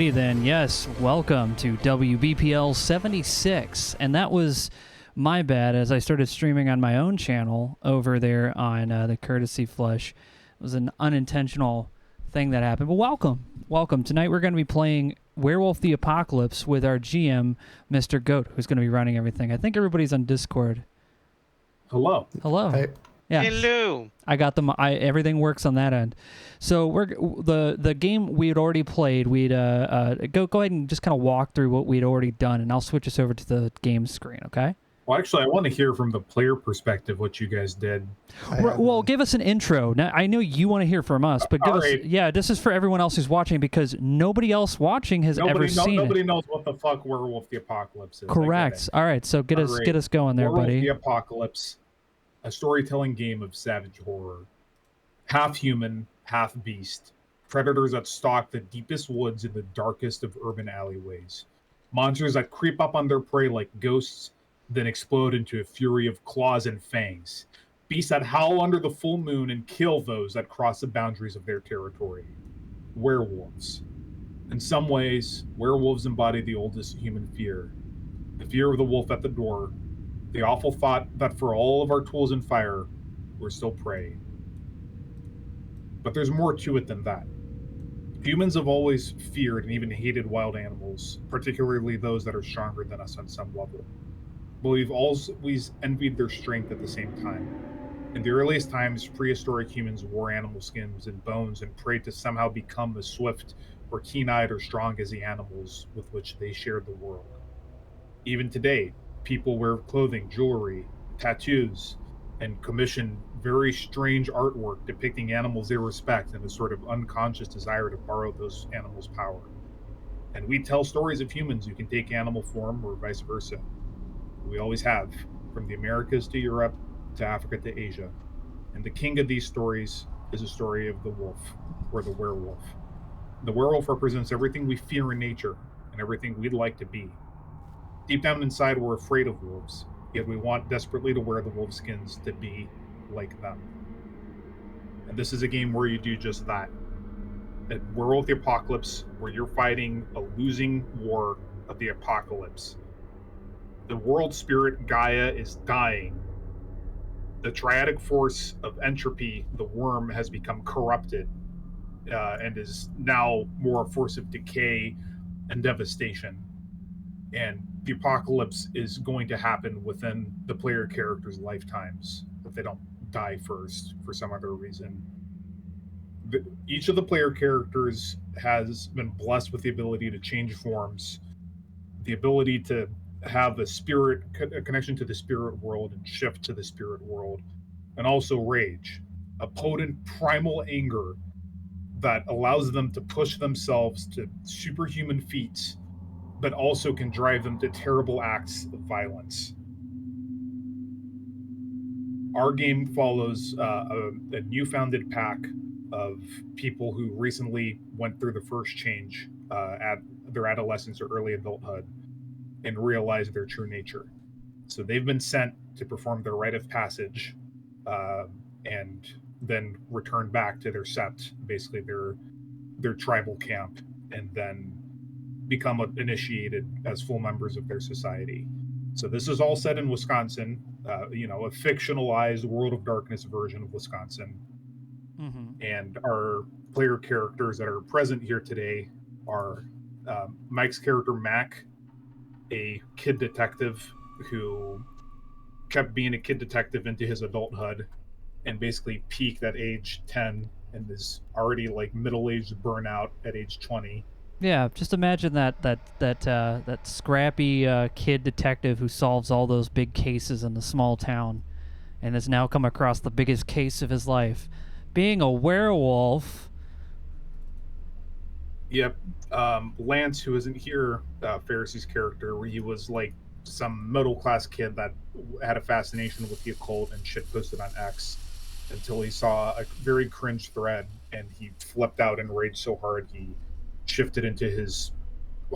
Alrighty then, yes, welcome to WBPL 76. And that was my bad as I started streaming on my own channel over there on the Courtesy Flush. It was an unintentional thing that happened, but welcome. Tonight we're going to be playing Werewolf the Apocalypse with our GM, Mr. Goat, who's going to be running everything. I think everybody's on Discord. Hello. Hey. Yeah. Hello. I got them. Everything works on that end. So the game we had already played. We'd go ahead and just kind of walk through what we'd already done, and I'll switch us over to the game screen. Okay. Well, actually, I want to hear from the player perspective what you guys did. Well, give us an intro. Now, I know you want to hear from us, but give us. Yeah, this is for everyone else who's watching because nobody else watching has ever seen it. Nobody knows what the fuck Werewolf the Apocalypse is. Correct. All right, so get us going there, Werewolf buddy. The Apocalypse, a storytelling game of savage horror. Half human, half beast. Predators that stalk the deepest woods in the darkest of urban alleyways. Monsters that creep up on their prey like ghosts, then explode into a fury of claws and fangs. Beasts that howl under the full moon and kill those that cross the boundaries of their territory. Werewolves. In some ways, werewolves embody the oldest human fear. The fear of the wolf at the door. The awful thought that for all of our tools and fire, we're still prey. But there's more to it than that. Humans have always feared and even hated wild animals, particularly those that are stronger than us on some level. But we've always envied their strength at the same time. In the earliest times, prehistoric humans wore animal skins and bones and prayed to somehow become as swift or keen-eyed or strong as the animals with which they shared the world. Even today, people wear clothing, jewelry, tattoos, and commission very strange artwork depicting animals they respect and a sort of unconscious desire to borrow those animals' power. And we tell stories of humans who can take animal form or vice versa. We always have, from the Americas to Europe to Africa to Asia. And the king of these stories is a story of the wolf, or the werewolf. The werewolf represents everything we fear in nature and everything we'd like to be. Deep down inside, we're afraid of wolves, yet we want desperately to wear the wolf skins to be like them. And this is a game where you do just that. At Werewolf the Apocalypse, where you're fighting a losing war of the apocalypse. The world spirit Gaia is dying. The triadic force of entropy, the worm, has become corrupted and is now more a force of decay and devastation. And the apocalypse is going to happen within the player characters' lifetimes if they don't die first for some other reason. Each of the player characters has been blessed with the ability to change forms, the ability to have a connection to the spirit world and shift to the spirit world, and also rage, a potent primal anger that allows them to push themselves to superhuman feats, but also can drive them to terrible acts of violence. Our game follows a new-founded pack of people who recently went through the first change at their adolescence or early adulthood and realized their true nature. So they've been sent to perform their rite of passage and then return back to their sept, basically their tribal camp, and then become initiated as full members of their society. So this is all set in Wisconsin, a fictionalized World of Darkness version of Wisconsin. Mm-hmm. And our player characters that are present here today are Mike's character, Mac, a kid detective who kept being a kid detective into his adulthood and basically peaked at age 10 and is already like middle-aged burnout at age 20. Yeah, just imagine that scrappy kid detective who solves all those big cases in the small town and has now come across the biggest case of his life. Being a werewolf. Yep. Lance, who isn't here, Pharisee's character, where he was like some middle-class kid that had a fascination with the occult and shit posted on X until he saw a very cringe thread and he flipped out and raged so hard he shifted into his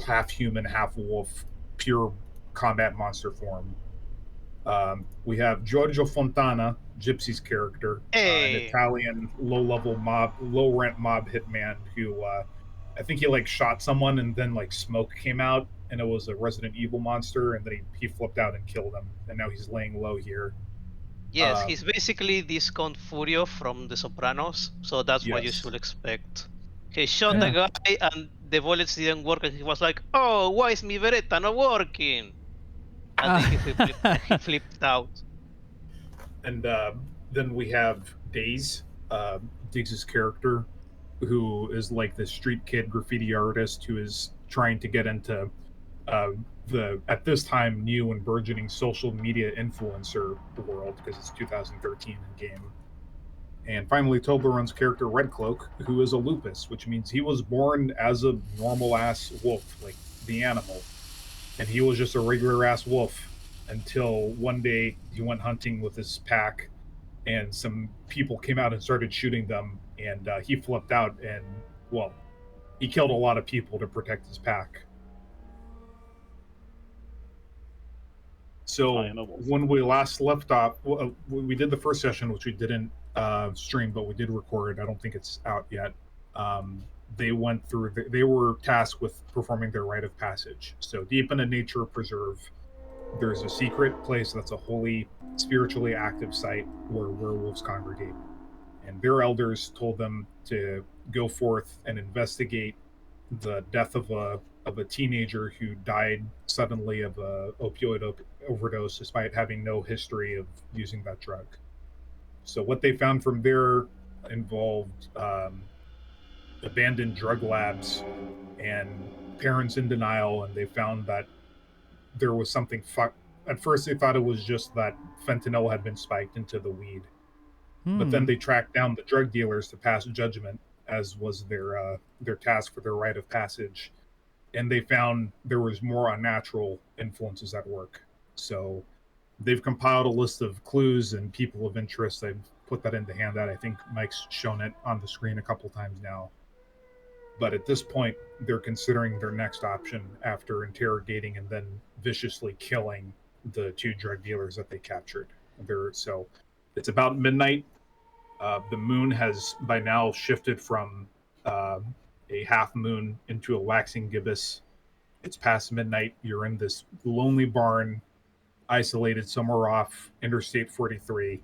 half-human, half-wolf, pure combat monster form. We have Giorgio Fontana, Gypsy's character, an Italian low-rent mob hitman who I think he like shot someone and then like smoke came out and it was a Resident Evil monster and then he flipped out and killed him and now he's laying low here. Yes, he's basically this Count Furio from The Sopranos, so that's what you Yes. should expect. He shot the Yeah. guy and the bullets didn't work, and he was like, "Oh, why is mi Beretta not working?" And then he flipped out. And then we have Days, Diggs's character, who is like this street kid graffiti artist who is trying to get into the at this time new and burgeoning social media influencer world because it's 2013 in game. And finally, Toblerone's character Red Cloak, who is a lupus, which means he was born as a normal ass wolf, like the animal, and he was just a regular ass wolf until one day he went hunting with his pack, and some people came out and started shooting them, and he flipped out and well, he killed a lot of people to protect his pack. So when we last left off, we did the first session, which we didn't stream, but we did record. I don't think it's out yet. They went through. They were tasked with performing their rite of passage. So deep in a nature preserve, there's a secret place that's a holy, spiritually active site where werewolves congregate, and their elders told them to go forth and investigate the death of a teenager who died suddenly of a opioid overdose despite having no history of using that drug. So what they found from there involved abandoned drug labs and parents in denial, and they found that there was something at first they thought it was just that fentanyl had been spiked into the weed, but then they tracked down the drug dealers to pass judgment, as was their task for their rite of passage, and they found there was more unnatural influences at work. So they've compiled a list of clues and people of interest. They've put that in the handout. I think Mike's shown it on the screen a couple times now. But at this point, they're considering their next option after interrogating and then viciously killing the two drug dealers that they captured. So it's about midnight. The moon has by now shifted from a half moon into a waxing gibbous. It's past midnight. You're in this lonely barn, isolated somewhere off Interstate 43,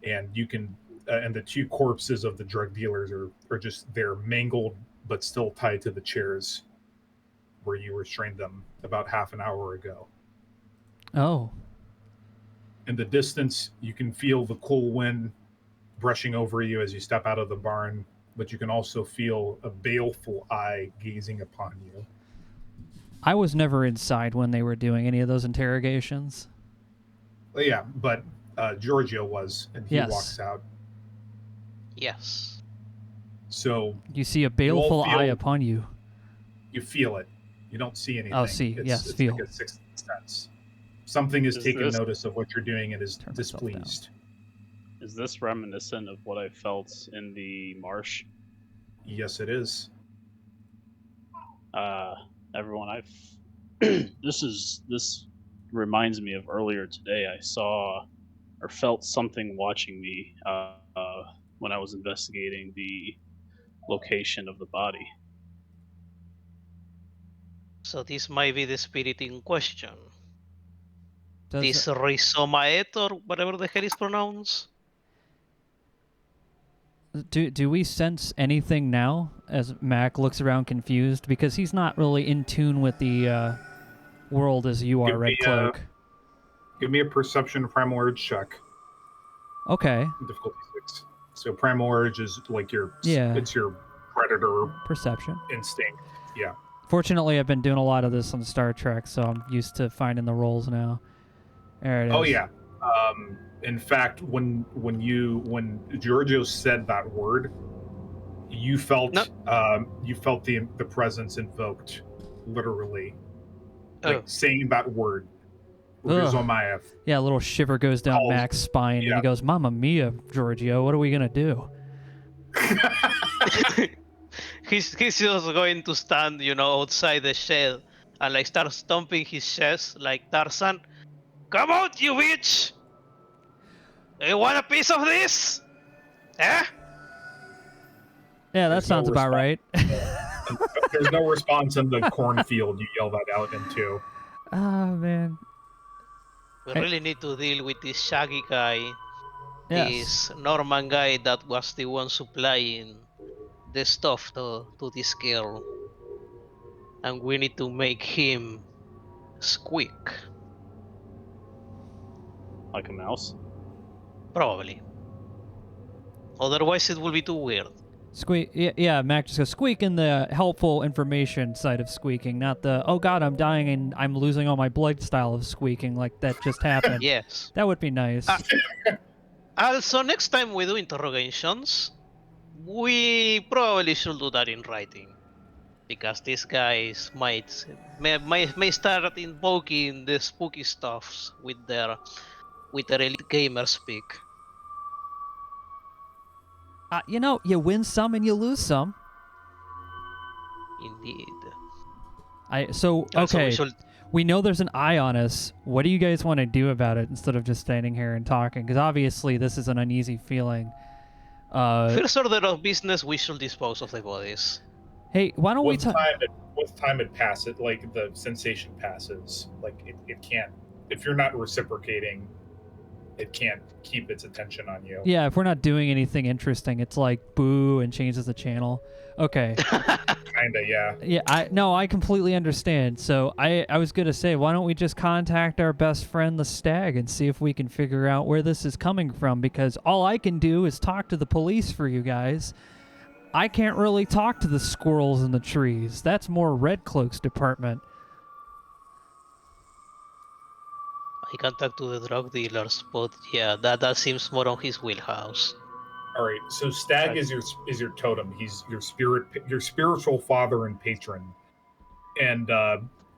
and you can and the two corpses of the drug dealers are just there, mangled but still tied to the chairs where you restrained them about half an hour ago. Oh. In the distance, you can feel the cool wind brushing over you as you step out of the barn, but you can also feel a baleful eye gazing upon you. I was never inside when they were doing any of those interrogations. Yeah, but Giorgio was, and he walks out. Yes. So you see a baleful eye upon you. You feel it. You don't see anything. Oh, see. Yes, feel. Like a sixth sense. Something is taking notice of what you're doing and is displeased. Is this reminiscent of what I felt in the marsh? Yes, it is. Everyone, this reminds me of earlier today. I saw or felt something watching me when I was investigating the location of the body. So this might be the spirit in question. This Rizomaet or whatever the hell is pronounced. Do we sense anything now as Mac looks around confused? Because he's not really in tune with the world as you are, Red Cloak. Give me a perception primal urge check. Okay. Difficulty 6. So primal urge is like it's your predator perception instinct. Yeah. Fortunately, I've been doing a lot of this on Star Trek, so I'm used to finding the roles now. There it is. Oh yeah. In fact, when Giorgio said that word, you felt the presence invoked, literally, like saying that word. Yeah, a little shiver goes down Mac's spine, and he goes, "Mamma mia, Giorgio, what are we gonna do?" He's just going to stand, outside the shed and start stomping his chest like Tarzan. Come out, you bitch! You want a piece of this? Eh? Yeah, that There's no sounds about right. And there's no response in the cornfield. You yell that out into. Oh man. We Hey. really need to deal with this Shaggy guy, Yes. this Norman guy that was the one supplying the stuff to this girl. And we need to make him squeak. Like a mouse. Probably. Otherwise, it will be too weird. Squeak. Yeah, Mac just goes squeak in the helpful information side of squeaking, not the oh god I'm dying and I'm losing all my blood style of squeaking like that just happened. Yes. That would be nice. Also, next time we do interrogations, we probably should do that in writing. Because these guys may start invoking the spooky stuffs with their elite gamer speak. You win some and you lose some. Indeed. So Also, okay. we should We know there's an eye on us. What do you guys want to do about it instead of just standing here and talking? Because obviously this is an uneasy feeling. First order of business, we should dispose of the bodies. Hey, why don't we talk? With time it passes, like the sensation passes, like it can't. If you're not reciprocating, it can't keep its attention on you. Yeah, if we're not doing anything interesting, it's like boo and changes the channel. Okay. Kinda, yeah. Yeah, I completely understand. So I was gonna say, why don't we just contact our best friend the stag and see if we can figure out where this is coming from? Because all I can do is talk to the police for you guys. I can't really talk to the squirrels in the trees. That's more Red Cloak's department. I can talk to the drug dealers, but yeah, that seems more on his wheelhouse. All right. So Stag is your totem. He's your spiritual father and patron, and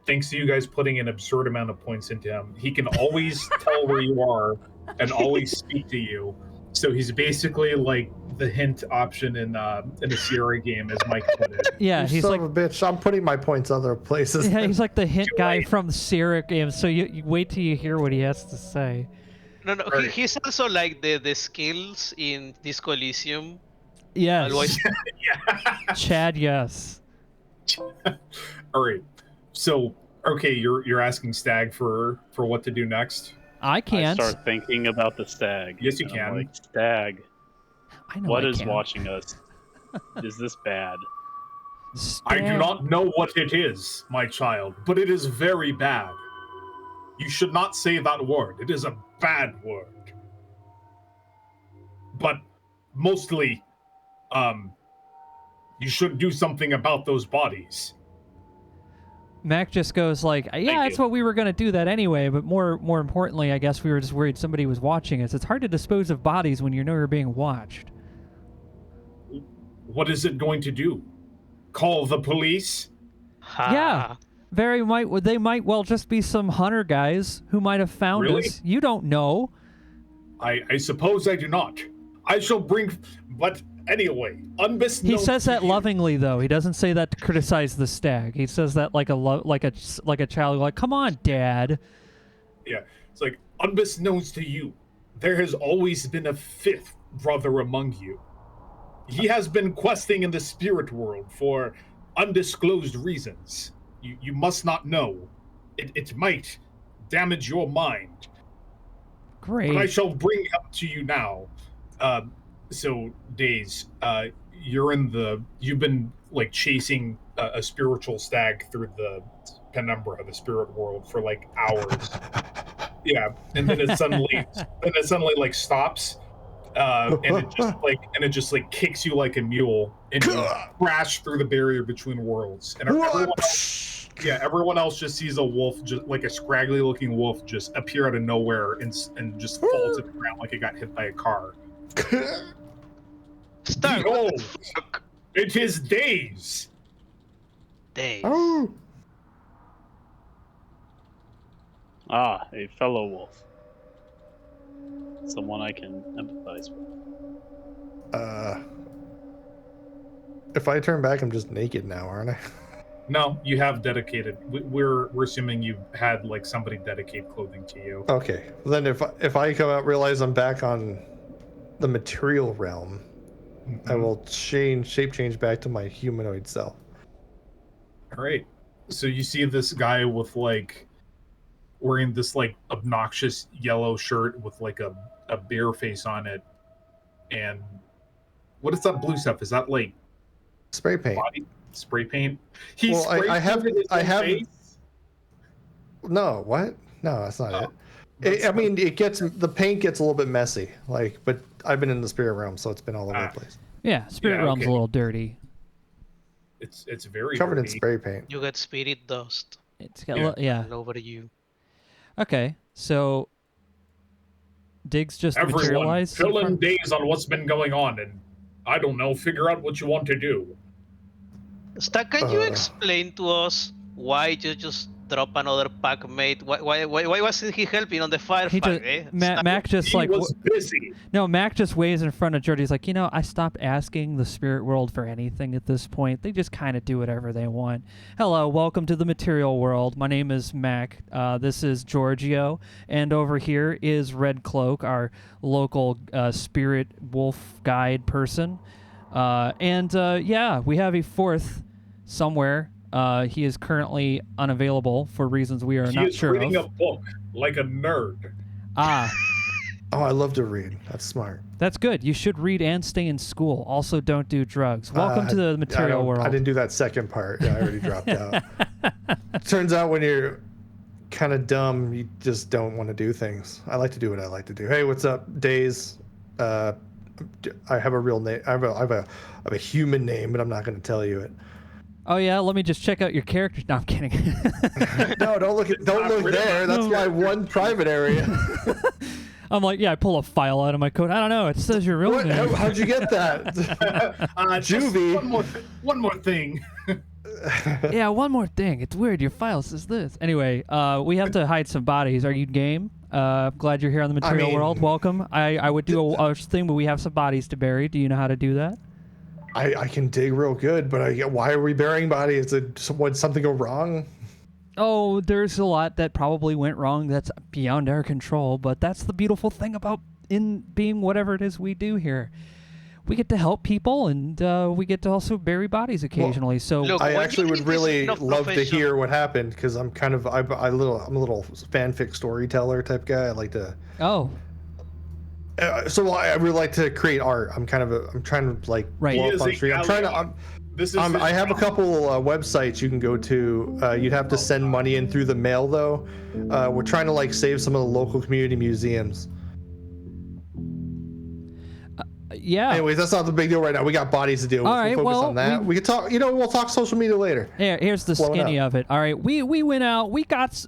thanks to you guys putting an absurd amount of points into him, he can always tell where you are and always speak to you. So he's basically like the hint option in a Sierra game, as Mike put it. Yeah, You he's son like of a bitch. I'm putting my points other places. yeah, he's like the hint Too guy late. from the Sierra game. So you wait till you hear what he has to say. No, Right. he's also like the skills in Disco Elysium. Yes. Always, Chad, yes. All right. So okay, you're asking Stag for what to do next. I I can't. start thinking about the stag. Yes, you and I'm can. like, stag, I know what I is can. watching us? Is this bad? I do Stag- not know what it is, my child, but it is very bad. You should not say that word. It is a bad word. But mostly, you should do something about those bodies. Mac just goes like, yeah, Thank that's you. what we were gonna do that anyway. But more importantly, I guess we were just worried somebody was watching us. It's hard to dispose of bodies when you know you're being watched. What is it going to do? Call the police? Yeah. They might well just be some hunter guys who might have found Really? us. You don't know. I suppose I do not. I shall bring. But anyway, unbeknownst. He says that to you- lovingly, though. He doesn't say that to criticize the stag. He says that like a child, like, "Come on, Dad." Yeah, it's like unbeknownst to you, there has always been a fifth brother among you. He has been questing in the spirit world for undisclosed reasons. You must not know. It might damage your mind. But I Great. shall bring up to you now. So Days, you've been like chasing a spiritual stag through the penumbra, the spirit world, for like hours. Yeah, and then it suddenly like stops, and it just like kicks you like a mule, and you crash through the barrier between worlds. And everyone else just sees a wolf, just like a scraggly looking wolf, just appear out of nowhere and just fall to the ground like it got hit by a car. Stag, what Behold, the fuck? it is Days. Days. Oh, Ah, a fellow wolf. Someone I can empathize with. if I turn back, I'm just naked now, aren't I? No, you have dedicated. We're assuming you had like somebody dedicate clothing to you. Okay. Then if I come out, realize I'm back on the material realm, I will shape change back to my humanoid self. All right. So you see this guy with like wearing this like obnoxious yellow shirt with like a bear face on it, and what is that blue stuff? Is that like Spray paint. body spray paint? He Well, I have face? No, what? No, that's not Oh, it. I mean, the paint gets a little bit messy, like, but I've been in the spirit realm, so it's been all over the place. Yeah, Spirit Yeah, Realm's okay. a little dirty. It's very Covered in dirty. spray paint. You get spirit dust It's got Yeah. all over you. Okay, so Diggs just Everyone, materialized. in fill in front- days on what's been going on, and I don't know, figure out what you want to do. Stack, can you Uh. explain to us why you just drop another pack mate? Why wasn't he helping on the firefight? He just Stack? Mac just He like was busy. no, Mac just waves in front of Jordy. He's like, I stopped asking the spirit world for anything at this point. They just kind of do whatever they want. Hello, welcome to the material world. My name is Mac. This is Giorgio, and over here is Red Cloak, our local spirit wolf guide person. Yeah, we have a fourth somewhere. He is currently unavailable for reasons we are He not is sure reading of. a book like a nerd. Ah. Oh, I love to read. That's smart. That's good. You should read and stay in school. Also, don't do drugs. Welcome to the material world. I didn't do that second part. Yeah, I already dropped out. Turns out when you're kind of dumb, you just don't want to do things. I like to do what I like to do. Hey, what's up, Days? I have a real name. I have a human name, but I'm not going to tell you it. Oh yeah, let me just check out your character. No, I'm kidding. No, don't look there. That's my one private area. I'm like, yeah, I pull a file out of my coat. I don't know. It says your real What? name. How'd you get that? Just Juvie. one more thing. Yeah, one more thing. It's weird. Your file says this. Anyway, we have to hide some bodies. Are you game? Glad you're here on the material world. Welcome. I would do a thing, but we have some bodies to bury. Do you know how to do that? I can dig real good, but why are we burying bodies? Would something go wrong? Oh, there's a lot that probably went wrong that's beyond our control, but that's the beautiful thing about in being whatever it is we do here. We get to help people, and we get to also bury bodies occasionally. So Look, I when actually you would need really this love to profession- hear what happened because I'm a little fanfic storyteller type guy. I like to. oh, So I really like to create art. I'm trying to like Right. blow He up is on a street. I'm trying to. galleon. This is I have a couple websites you can go to. You'd have to send money in through the mail though. We're trying to like save some of the local community museums. yeah. Anyways, that's not the big deal right now. We got bodies to deal with. All right, We'll focus well, on that. We can talk. We'll talk social media later. Here's the Blowing skinny up. of it. All right, we went out. We got.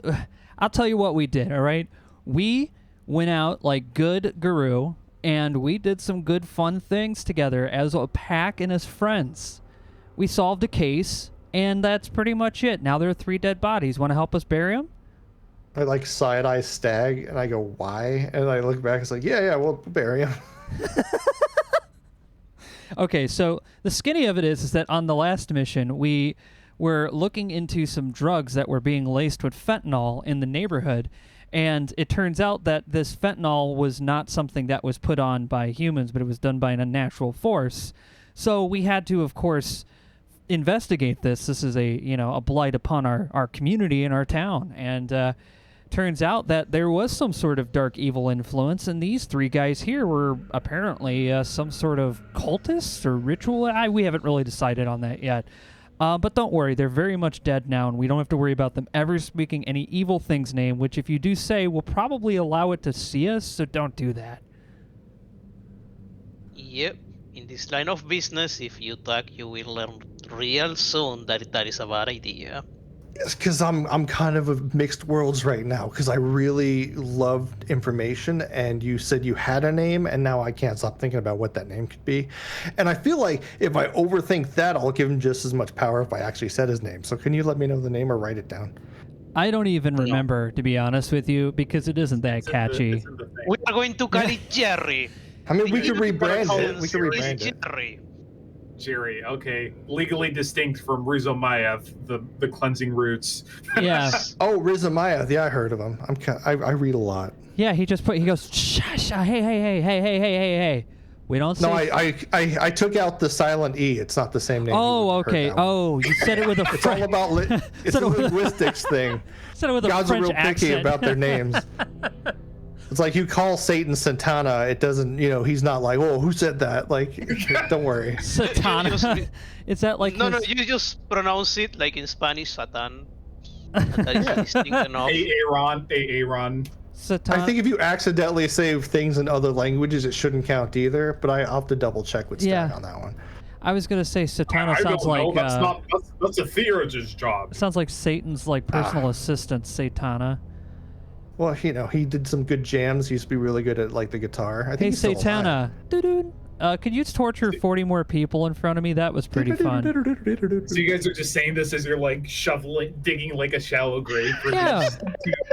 I'll tell you what we did. All right, we went out like good guru, and we did some good fun things together as a pack and as friends. We solved a case, and that's pretty much it. Now there are 3 dead bodies. Want to help us bury them? I like side eye Stag, and I go, why? And I look back. It's like, yeah, we'll bury him. Okay, so the skinny of it is that on the last mission, we were looking into some drugs that were being laced with fentanyl in the neighborhood, and it turns out that this fentanyl was not something that was put on by humans, but it was done by an unnatural force. So we had to, of course, investigate this. This is a blight upon our community and our town, and turns out that there was some sort of dark evil influence, and these 3 guys here were apparently some sort of cultists or ritual. We haven't really decided on that yet. But don't worry, they're very much dead now, and we don't have to worry about them ever speaking any evil thing's name, which if you do say, will probably allow it to see us, so don't do that. Yep. In this line of business, if you talk, you will learn real soon that that is a bad idea. It's because I'm kind of a mixed worlds right now because I really loved information and you said you had a name and now I can't stop thinking about what that name could be. And I feel like if I overthink that, I'll give him just as much power if I actually said his name. So can you let me know the name or write it down? I don't even remember, to be honest with you, because it isn't that catchy. It's in the thing. We are going to call it Jerry. I mean, we could Jerry rebrand it. We could Collins rebrand is it. Jerry. Jerry, okay. Legally distinct from Rizomaya, the cleansing roots. Yeah. Oh, Rizamaya. Yeah, I heard of him. I read a lot. Yeah, he goes, shh, hey. We don't say. No, I took out the silent E. It's not the same name. Oh, okay. Oh, you said it with a. It's all about it's a linguistics thing. Said it with a Gods French are real picky accent. about their names. It's like you call Satan Santana. It doesn't, he's not like, oh, who said that? Like, don't worry. Satana. Is that like? No, you just pronounce it like in Spanish, Satan. That is distinct enough. Aaron. Satan. I think if you accidentally say things in other languages, it shouldn't count either. But I'll have to double check with Stag on that one. I was gonna say Satana I sounds don't know. like That's a theurgist's job. sounds like Satan's like personal assistant, Satana. Well, he did some good jams. He used to be really good at like the guitar. I think Hey he's still Satana, doo-doo. Could you torture 40 more people in front of me? That was pretty fun. So you guys are just saying this as you're like digging like a shallow grave for,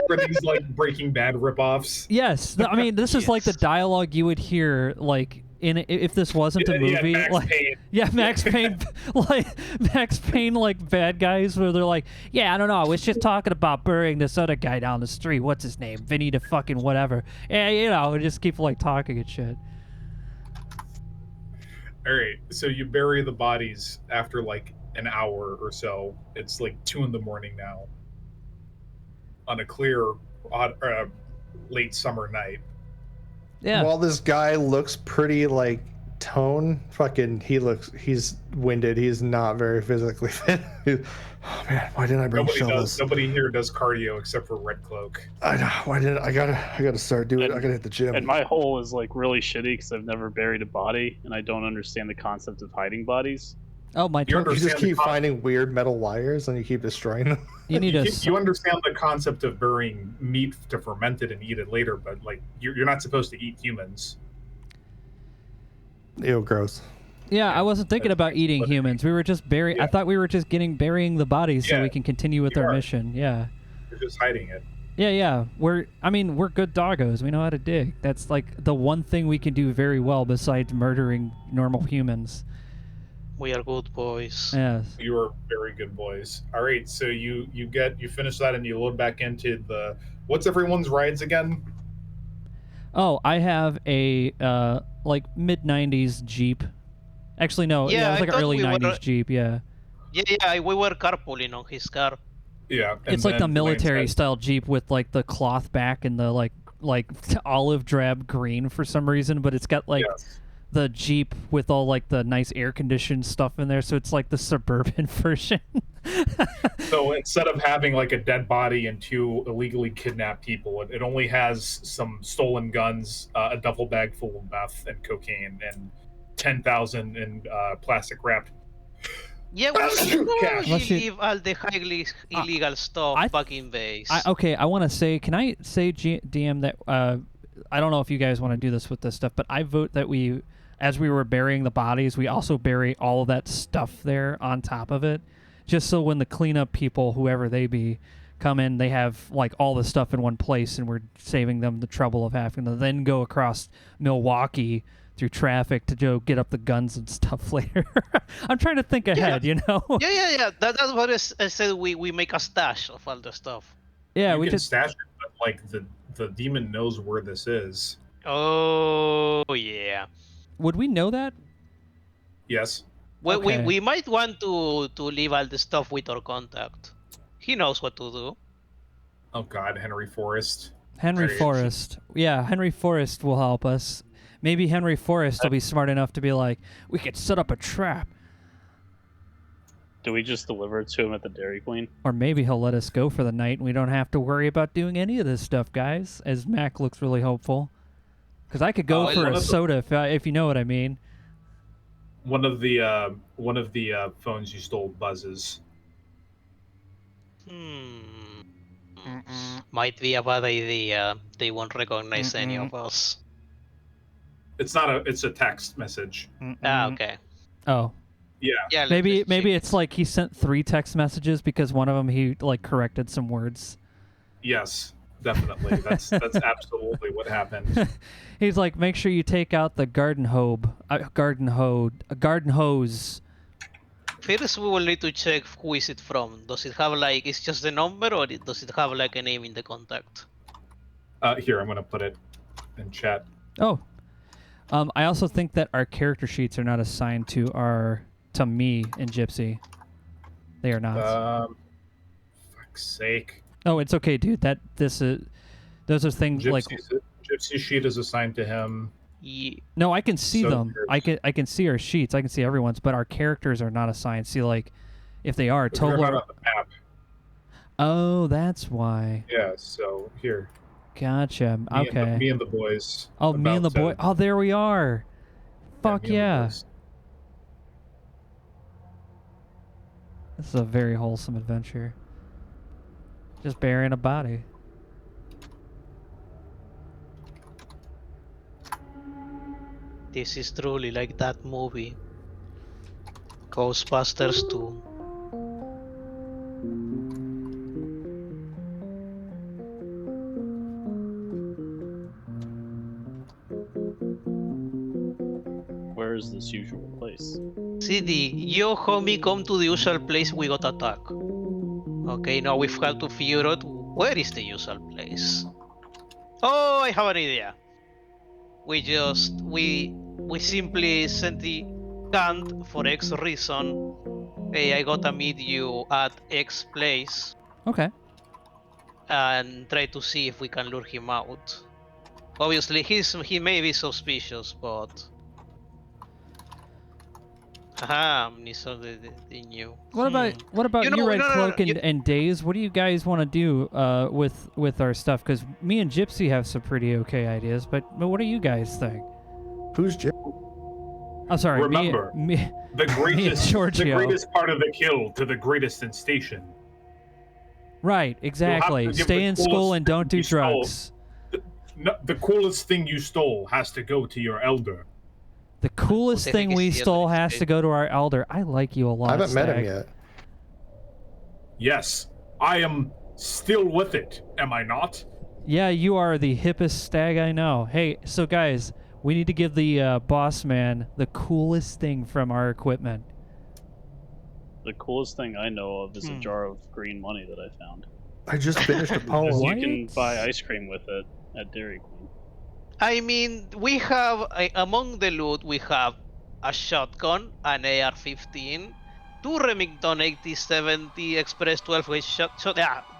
for these like Breaking Bad ripoffs. Yes, I mean this is like the dialogue you would hear like if this wasn't a movie. Max Payne, like Max Payne, like bad guys where they're like, yeah, I don't know, I was just talking about burying this other guy down the street. What's his name? Vinny the fucking whatever. Yeah, just keep like talking and shit. All right, so you bury the bodies after like an hour or so. It's like 2 a.m. now on a clear, late summer night. Yeah. While this guy looks pretty like tone, he's winded. He's not very physically fit. Oh man, why didn't I bring shovels? Nobody here does cardio except for Red Cloak. I know. Why didn't I gotta start doing it? I gotta hit the gym. And my hole is like really shitty because I've never buried a body and I don't understand the concept of hiding bodies. Oh my! You just keep finding weird metal wires and you keep destroying them. You understand the concept of burying meat to ferment it and eat it later, but like you're not supposed to eat humans. Ew, gross. Yeah, I wasn't thinking about eating humans. We were just burying. I thought we were just burying the bodies so we can continue with our mission. Yeah. You're just hiding it. Yeah. We're good doggos. We know how to dig. That's like the one thing we can do very well besides murdering normal humans. We are good boys. Yes. You are very good boys. All right, so you finish that and you load back into the what's everyone's rides again? Oh, I have a like mid-90s Jeep. Actually, no. Yeah, it was like an early 90s Jeep. Yeah. Yeah, we were carpooling on his car. Yeah. It's like the military style Jeep with like the cloth back and the like olive drab green for some reason, but it's got like the Jeep with all like the nice air conditioned stuff in there, so it's like the suburban version. So instead of having like a dead body and 2 illegally kidnapped people, it only has some stolen guns, a duffel bag full of meth and cocaine, and 10,000 in plastic wrapped. Yeah, we leave all the highly illegal stuff back in base. I want to say, can I say, DM, that I don't know if you guys want to do this with this stuff, but I vote that we, as we were burying the bodies, we also bury all of that stuff there on top of it, just so when the cleanup people, whoever they be, come in, they have like all the stuff in one place, and we're saving them the trouble of having to then go across Milwaukee through traffic to go get up the guns and stuff later. I'm trying to think ahead, Yeah. That's what I said. We make a stash of all the stuff. Yeah, we can stash it, but like the demon knows where this is. Oh yeah. Would we know that? Yes. Well, Okay. we might want to leave all the stuff with our contact. He knows what to do. Oh God, Henry Forrest. Henry Right. Forrest. Yeah, Henry Forrest will help us. Maybe Henry Forrest will be smart enough to be like, we could set up a trap. Do we just deliver it to him at the Dairy Queen? Or maybe he'll let us go for the night and we don't have to worry about doing any of this stuff, guys, as Mac looks really hopeful. Because I could go for a soda if you know what I mean. One of the phones you stole buzzes. Might be a bad idea. They won't recognize any of us. It's a text message. Okay. Oh. Yeah. Maybe it's like he sent 3 text messages because one of them he like corrected some words. Yes, definitely. That's absolutely what happened. He's like, make sure you take out the garden hose. First, we will need to check who is it from. Does it have like, it's just the number, or does it have like a name in the contact? Here, I'm gonna put it in chat. Oh. I also think that our character sheets are not assigned to me and Gypsy. They are not. Fuck's sake. Oh, it's okay, dude. Those are things like. Gypsy sheet is assigned to him. No, I can see So them. I can see our sheets. I can see everyone's, but our characters are not assigned. See, like, if they are, We're talking Tobler. about the map. Oh, that's why. Yeah. So here. Gotcha. Okay. Me and the boys. Oh, me and the boy. Oh, there we are. Fuck me and the yeah. boys. This is a very wholesome adventure. Just burying a body. This is truly like that movie, Ghostbusters 2. Where is this usual place? CD, yo homie come to the usual place we got attacked. Okay, now we've got to figure out where is the usual place. Oh, I have an idea. We simply sent the can't for X reason. Hey, I gotta meet you at X place Okay. and try to see if we can lure him out. Obviously, he may be suspicious, but Amnesia the new. What about you, Red Cloak and Daze? What do you guys want to do with our stuff? Because me and Gypsy have some pretty okay ideas, but what do you guys think? Who's Jim? I'm sorry. Remember, the greatest part of the kill to the greatest in station. Right, exactly. Stay in school and don't do drugs. The coolest thing you stole has to go to your elder. The coolest thing we stole has to go to our elder. I like you a lot. I haven't met him yet. Yes, I am still with it, am I not? Yeah, you are the hippest stag I know. Hey, so guys, we need to give the boss man the coolest thing from our equipment. The coolest thing I know of is a jar of green money that I found. I just finished a poem. You can buy ice cream with it at Dairy Queen. I mean, we have among the loot we have a shotgun, an AR-15, two Remington 8070 Express 12-gauge shot,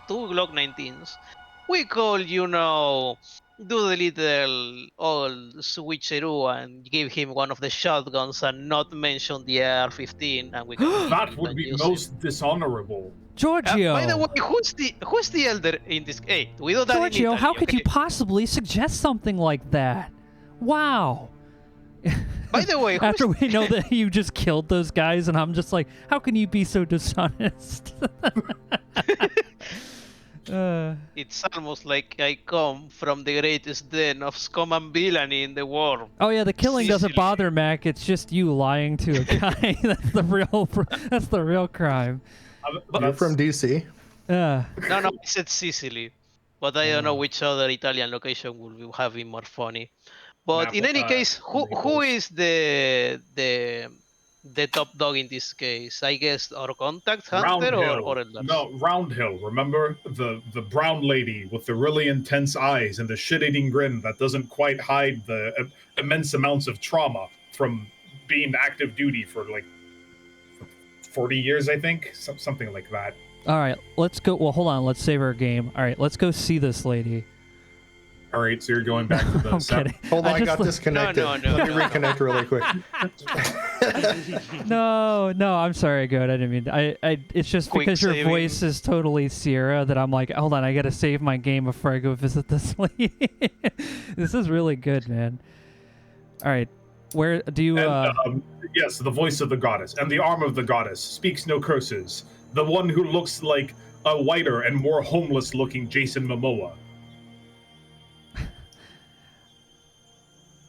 two Glock 19s. We could, do the little old switcheroo and give him one of the shotguns and not mention the AR-15, and we can. That would be most dishonorable. Giorgio. By the way, who's the elder in this? Hey, we do that in Giorgio, Italy, how could okay? you possibly suggest something like that? Wow. By the way, after we know that you just killed those guys, and I'm just like, how can you be so dishonest? It's almost like I come from the greatest den of scum and villainy in the world. Oh yeah, the killing doesn't bother Mac. It's just you lying to a guy. That's the real crime. You're from DC. No, I said Sicily, but I don't know which other Italian location will be having more funny. But in any case, who is the top dog in this case? I guess our contact hunter or Elders? No, Roundhill. Remember the brown lady with the really intense eyes and the shit-eating grin that doesn't quite hide the immense amounts of trauma from being active duty for like 40 years, I think, something like that. All right, let's go. Well, hold on. Let's save our game. All right, let's go see this lady. All right, so you're going back to the. I'm kidding. Hold on, I got disconnected. No. Let me reconnect really quick. No, I'm sorry, Goat. I didn't mean. It's just Quick because your saving. voice is totally Sierra that I'm like, hold on, I gotta save my game before I go visit this lady. This is really good, man. All right, where do you? Yes, the voice of the goddess and the arm of the goddess speaks no curses. The one who looks like a whiter and more homeless-looking Jason Momoa.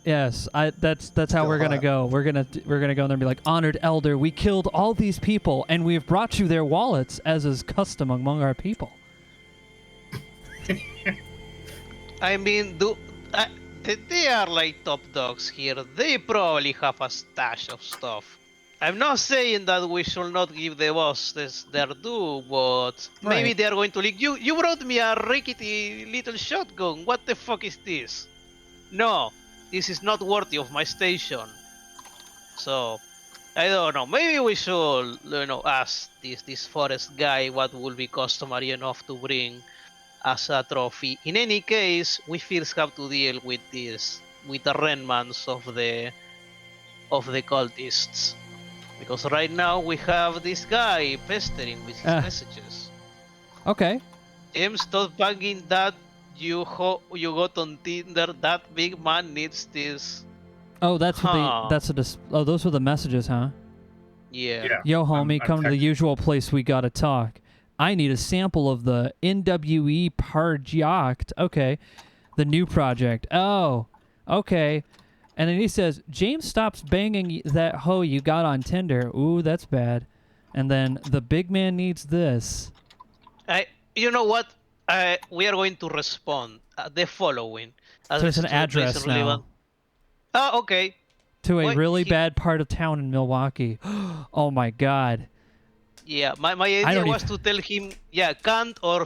Yes, that's how we're gonna go. We're gonna go in there and be like, honored elder, we killed all these people, and we have brought you their wallets, as is custom among our people. I mean, they are like top dogs here. They probably have a stash of stuff. I'm not saying that we should not give the bosses their due, but maybe Right. they are going to leak. You brought me a rickety little shotgun. What the fuck is this? No, this is not worthy of my station. So I don't know. Maybe we should, ask this forest guy what will be customary enough to bring as a trophy. In any case, we first have to deal with the remnants of the cultists, because right now we have this guy pestering with his messages. Okay. James, stop banging that you got on Tinder. That big man needs this. Oh, those were the messages, huh? Yeah. Yo, homie, I'm come to the usual place. We gotta talk. I need a sample of the NWE Parjact. Okay. The new project. Oh, okay. And then he says, James stops banging that hoe you got on Tinder. Ooh, that's bad. And then the big man needs this. You know what? We are going to respond the following. There's an address now. Oh, okay. To a really bad part of town in Milwaukee. Oh my God. Yeah, my idea was to tell him, Kant or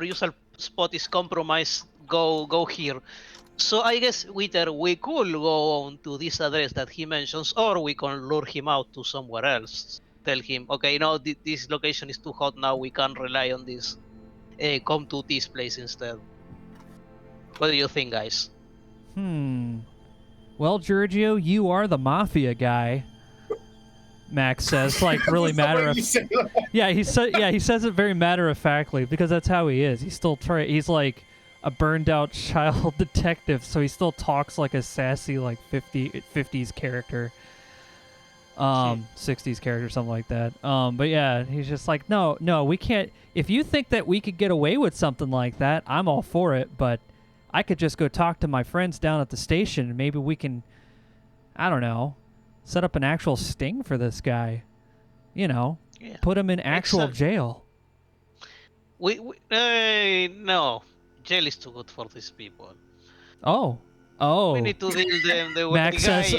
usual spot is compromised. Go here. So I guess either we could go on to this address that he mentions, or we can lure him out to somewhere else. Tell him, okay, this location is too hot now. We can't rely on this. Come to this place instead. What do you think, guys? Well, Giorgio, you are the Mafia Guy. Max says, like, really matter of. Yeah, he says it very matter of factly, because that's how he is. He's like a burned out child detective, so he still talks like a sassy, like 50s character. 60s character, something like that. But yeah, he's just like, no, we can't. If you think that we could get away with something like that, I'm all for it, but I could just go talk to my friends down at the station, and maybe we can, I don't know, set up an actual sting for this guy. Put him in actual jail. No, jail is too good for these people. Oh. We need to deal them the way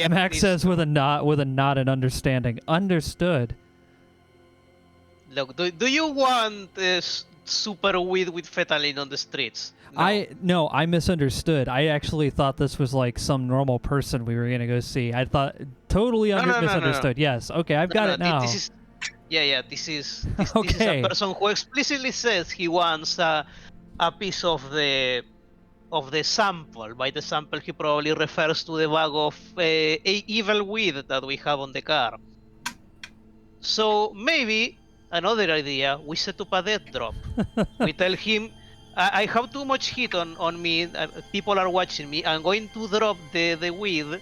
Max says with a nod and understanding. Understood. Look, do you want super weed with fentanyl on the streets? No. I misunderstood. I actually thought this was like some normal person we were gonna go see. I thought totally misunderstood. No. Yes. Okay, I've got it now. This is a person who explicitly says he wants a piece of the sample. By the sample, he probably refers to the bag of evil weed that we have on the car. So maybe another idea: we set up a death drop. We tell him, I have too much heat on me. People are watching me. I'm going to drop the weed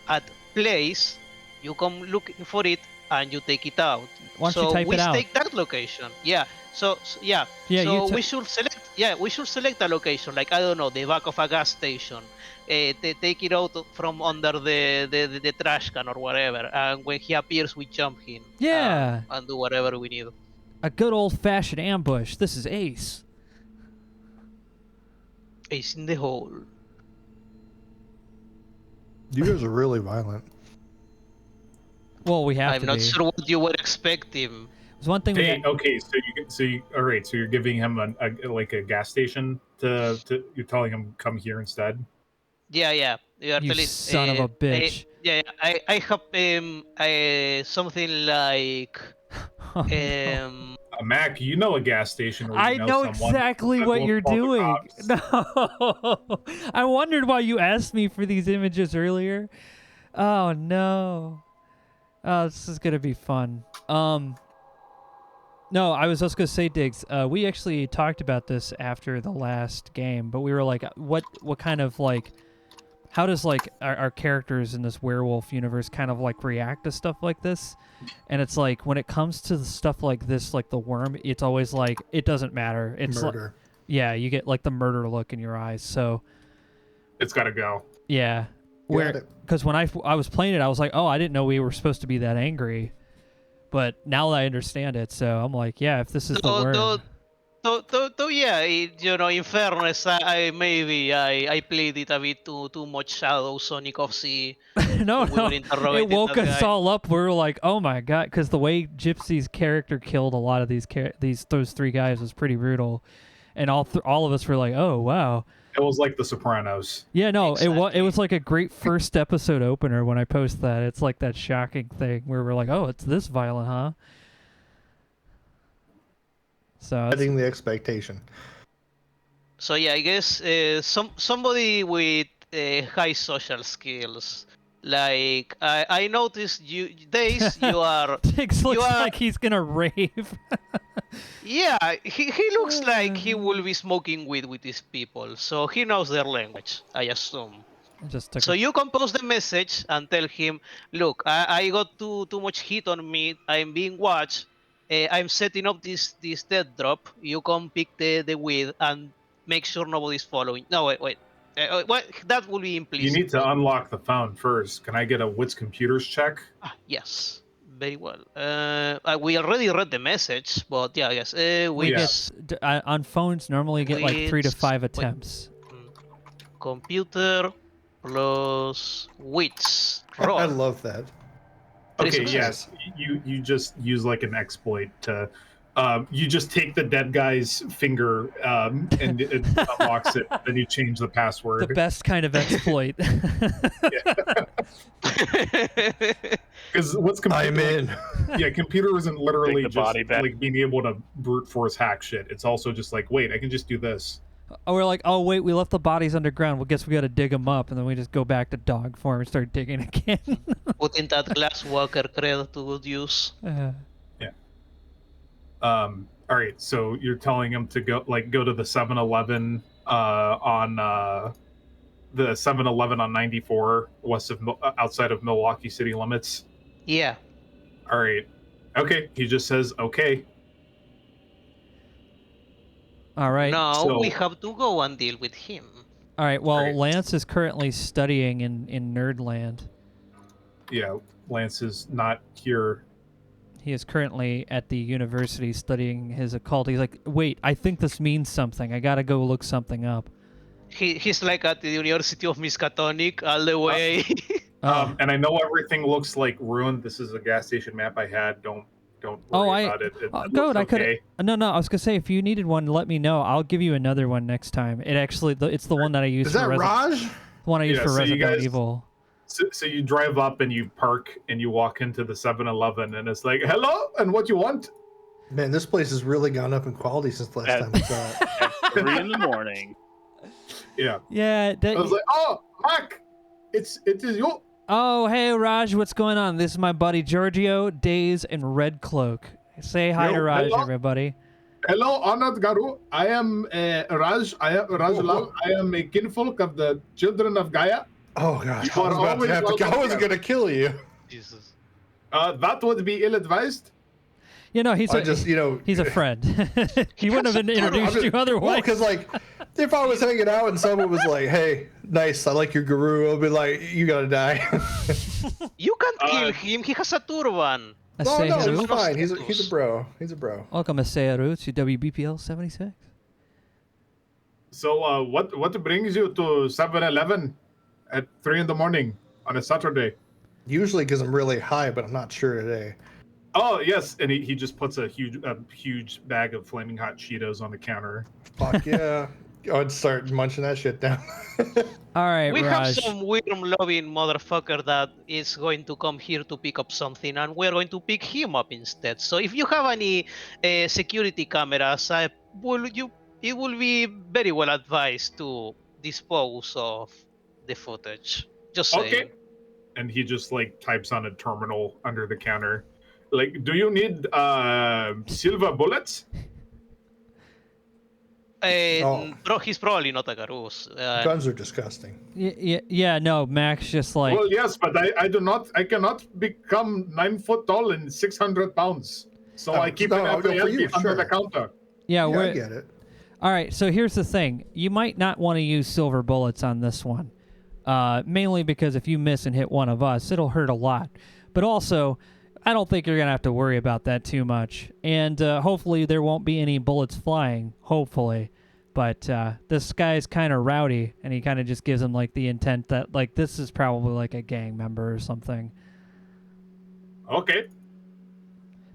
at place. You come look for it and you take it out. Why don't you type it out? We take that location. Yeah. So we should select. Yeah, we should select a location, like, I don't know, the back of a gas station. Take it out from under the trash can or whatever. And when he appears, we jump him. Yeah. And do whatever we need. A good old-fashioned ambush. This is Ace. Ace in the hole. You guys are really violent. Well, we have to be. I'm not sure what you were expecting. There's one thing Okay, all right, so you're giving him a gas station to you're telling him come here instead. Yeah. You son of a bitch. I have something like Mac, you know a gas station. Where I know exactly what you're doing. No, I wondered why you asked me for these images earlier. Oh no. Oh, this is gonna be fun. No, I was just gonna say, Diggs. We actually talked about this after the last game, but we were like, what kind of like, how does like our characters in this werewolf universe kind of like react to stuff like this? And it's like when it comes to the stuff like this, like the worm, it's always like it doesn't matter. It's murder. You get like the murder look in your eyes. So it's gotta go. Yeah, because when I was playing it, I was like, oh, I didn't know we were supposed to be that angry. But now that I understand it, so I'm like, yeah, if this is the word. Yeah, in fairness, I played it a bit too much Shadow Sonic of C. No, it woke us all up. We were like, oh my god, because the way Gypsy's character killed a lot of those three guys was pretty brutal, and all of us were like, oh wow. It was like The Sopranos. Yeah, no, it Exactly. was like a great first episode opener when I post that. It's like that shocking thing where we're like, oh, it's this violent, huh? So it's, Setting the expectation. So yeah, I guess somebody with high social skills. Like I noticed days you are Tiggs you looks are like he's gonna rave. yeah, he looks like he will be smoking weed with these people, so he knows their language, I assume. Just took So a, you compose the message and tell him, look, I got too much heat on me. I'm being watched. I'm setting up this death drop. You come pick the weed and make sure nobody's following. No, wait. What that will be You implicit. need to unlock the phone first. Can I get a Wits Computers check? Yes, very well. We already read the message, but yeah, yes. he Wits, gets on phones normally you get like 3 to 5 attempts. computer plus wits. I Roll. love that. Three Okay, successes. yes. You just use like an exploit to. You just take the dead guy's finger and it unlocks it. Then you change the password. The best kind of exploit. Because what's computer? I'm in. Yeah, computer isn't literally Take the body just back. like being able to brute force hack shit. It's also just like, wait, I can just do this. Oh, we're like, oh wait, we left the bodies underground. Well, guess we got to dig them up, and then we just go back to dog form and start digging again. Putting that glass walker credit to good use. All right, so you're telling him to go to the 7-Eleven on the 7-Eleven on 94 west of outside of Milwaukee city limits. Yeah. All right. Okay, he just says okay. All right. Now so- we have to go and deal with him. All right. Well, Right. Lance is currently studying in Nerdland. Yeah, Lance is not here. He is currently at the university studying his occult. He's like, wait, I think this means something. I gotta go look something up. He's like at the University of Miskatonic all the way. And I know everything looks like ruined. This is a gas station map I had. Don't Oh, worry about it. It good. looks I could. okay. No. I was gonna say if you needed one, let me know. I'll give you another one next time. It actually, it's the one that I use Is for that Raj? the one I use Yeah, for so you Resident guys- Evil. So you drive up and you park and you walk into the 7-Eleven and it's like, hello, and what you want? Man, this place has really gone up in quality since the last At- time I saw it. At 3 in the morning. Yeah. Yeah. I was like, oh, Mac, it is you. Oh, hey, Raj, what's going on? This is my buddy Giorgio, Days, and Red Cloak. Say hi Yo, to Raj, hello. everybody. Hello, Honored Garu. I am Raj. I am Raj Lal. I am a kinfolk of the children of Gaia. Oh gosh, You I are was about always to have to. I welcome was here. gonna kill you. Jesus. That would be ill-advised. You know, he's I a, just, you know, he's a friend. He wouldn't have been introduced you otherwise. because like, if I was hanging out and someone was like, "Hey, nice, I like your guru," I'll be like, "You gotta die." You can't kill him. He has a turban. No, no, Aseharu. it's fine. He's a bro. He's a bro. Welcome, Aseharu, to WBPL 76. So, what brings you to 7-Eleven at 3 in the morning on a Saturday? Usually because I'm really high, but I'm not sure today. Oh yes, and he just puts a huge bag of flaming hot Cheetos on the counter. Fuck yeah. I'd start munching that shit down. All right, We have Raj. some worm-loving motherfucker that is going to come here to pick up something, and we're going to pick him up instead. So if you have any security cameras, it will be very well advised to dispose of the footage. Just saying. Okay. And he just like types on a terminal under the counter. Like, do you need silver bullets? He's probably not a Garus. Guns are disgusting. Yeah, no, Max just like, Well, yes, but I cannot become 9 foot tall and 600 pounds. So I keep no, it no, at for the you, under sure. the counter. yeah, Yeah, I we're, get it. all right, so here's the thing. You might not want to use silver bullets on this one. Mainly because if you miss and hit one of us, it'll hurt a lot. But also, I don't think you're going to have to worry about that too much. And hopefully there won't be any bullets flying, hopefully. But this guy's kind of rowdy, and he kind of just gives him like the intent that like this is probably like a gang member or something. Okay.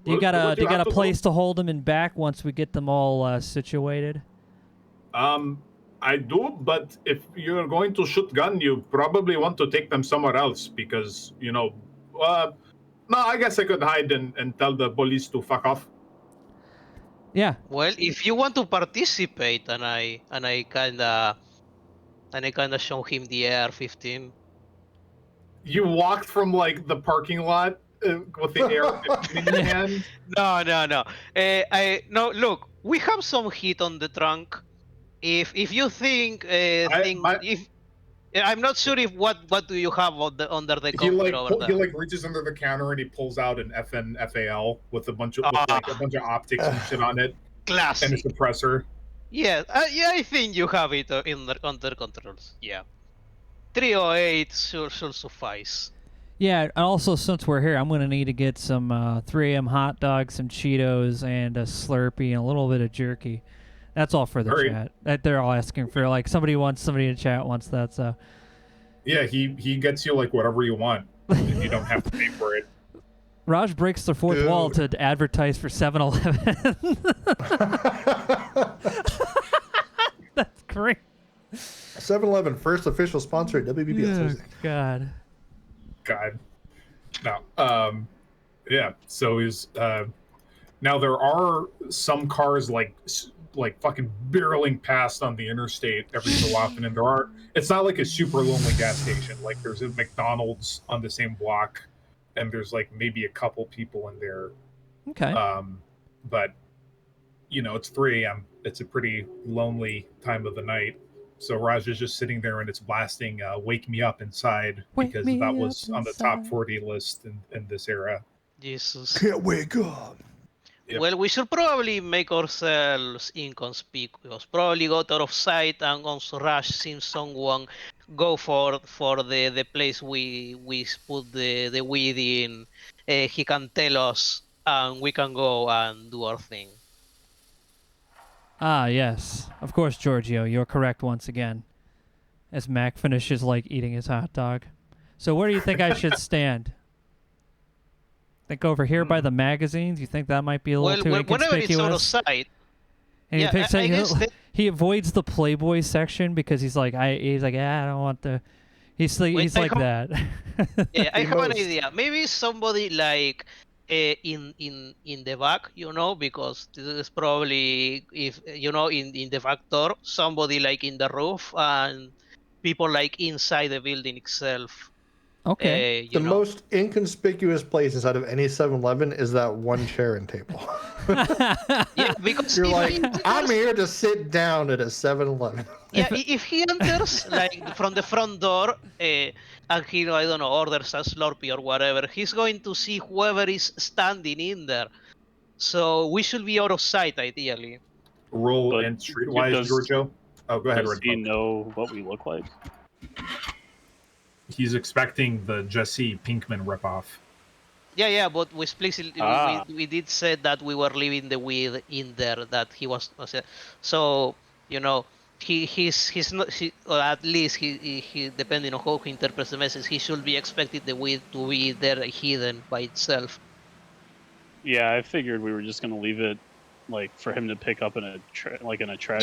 Do you What- got what a you have to do? place to hold them in back once we get them all situated? I I do, but if you're going to shoot gun, you probably want to take them somewhere else because, no, I guess I could hide and tell the police to fuck off. Yeah. Well, if you want to participate, and I kinda show him the AR-15. You walked from like the parking lot with the AR-15 in your hand. No. No. Look, we have some heat on the trunk. If you think if I'm not sure if what do you have under the counter over He there. like reaches under the counter and he pulls out an FAL with a bunch of optics and shit on it and a Classic. suppressor. Yeah, I think you have it under controls. Yeah, 308 should suffice. Yeah, and also since we're here, I'm going to need to get some 3 a.m. hot dogs, some Cheetos, and a Slurpee, and a little bit of jerky. That's all for the chat. That they're all asking for. Like somebody in chat wants that. So yeah, he gets you like whatever you want, and you don't have to pay for it. Raj breaks the fourth wall to advertise for 7-Eleven. That's great. 7-Eleven, first official sponsor at WBPL. God. No. Yeah. So he's now there are some cars like fucking barreling past on the interstate every so often, and it's not like a super lonely gas station. Like there's a McDonald's on the same block, and there's like maybe a couple people in there. Okay. But it's 3 a.m. It's a pretty lonely time of the night. So Raj is just sitting there and it's blasting Wake Me Up Inside because that was on the top 40 list in this era. Jesus. Can't wake up. Yep. Well, we should probably make ourselves inconspicuous. Probably go out of sight and also rush since someone go for the place we put the weed in. He can tell us and we can go and do our thing. Ah, yes. Of course, Giorgio, you're correct once again. As Mac finishes, eating his hot dog. So where do you think I should stand? Think over here by the magazines? You think that might be a little too whenever it's out of inconspicuous? sight. And Yeah, he picks I guess he avoids the Playboy section because he's like, I don't want the... He's like that. Yeah, I have an idea. Maybe somebody like in the back, because this is probably if in the back door, somebody like in the roof and people like inside the building itself. Okay. The most inconspicuous places out of any 7-Eleven is that one chair and table. Yeah, because You're if like, he enters, I'm here to sit down at a 7-Eleven. Yeah, if he enters like from the front door and he, I don't know, orders a Slurpee or whatever, he's going to see whoever is standing in there. So we should be out of sight, ideally. Roll and streetwise, Giorgio. Oh, go ahead. Does he know what we look like? He's expecting the Jesse Pinkman ripoff. Yeah, but we explicitly we did say that we were leaving the weed in there. That he was so he's not. Or at least he depending on how he interprets the message, he should be expecting the weed to be there hidden by itself. Yeah, I figured we were just gonna leave it for him to pick up in a trash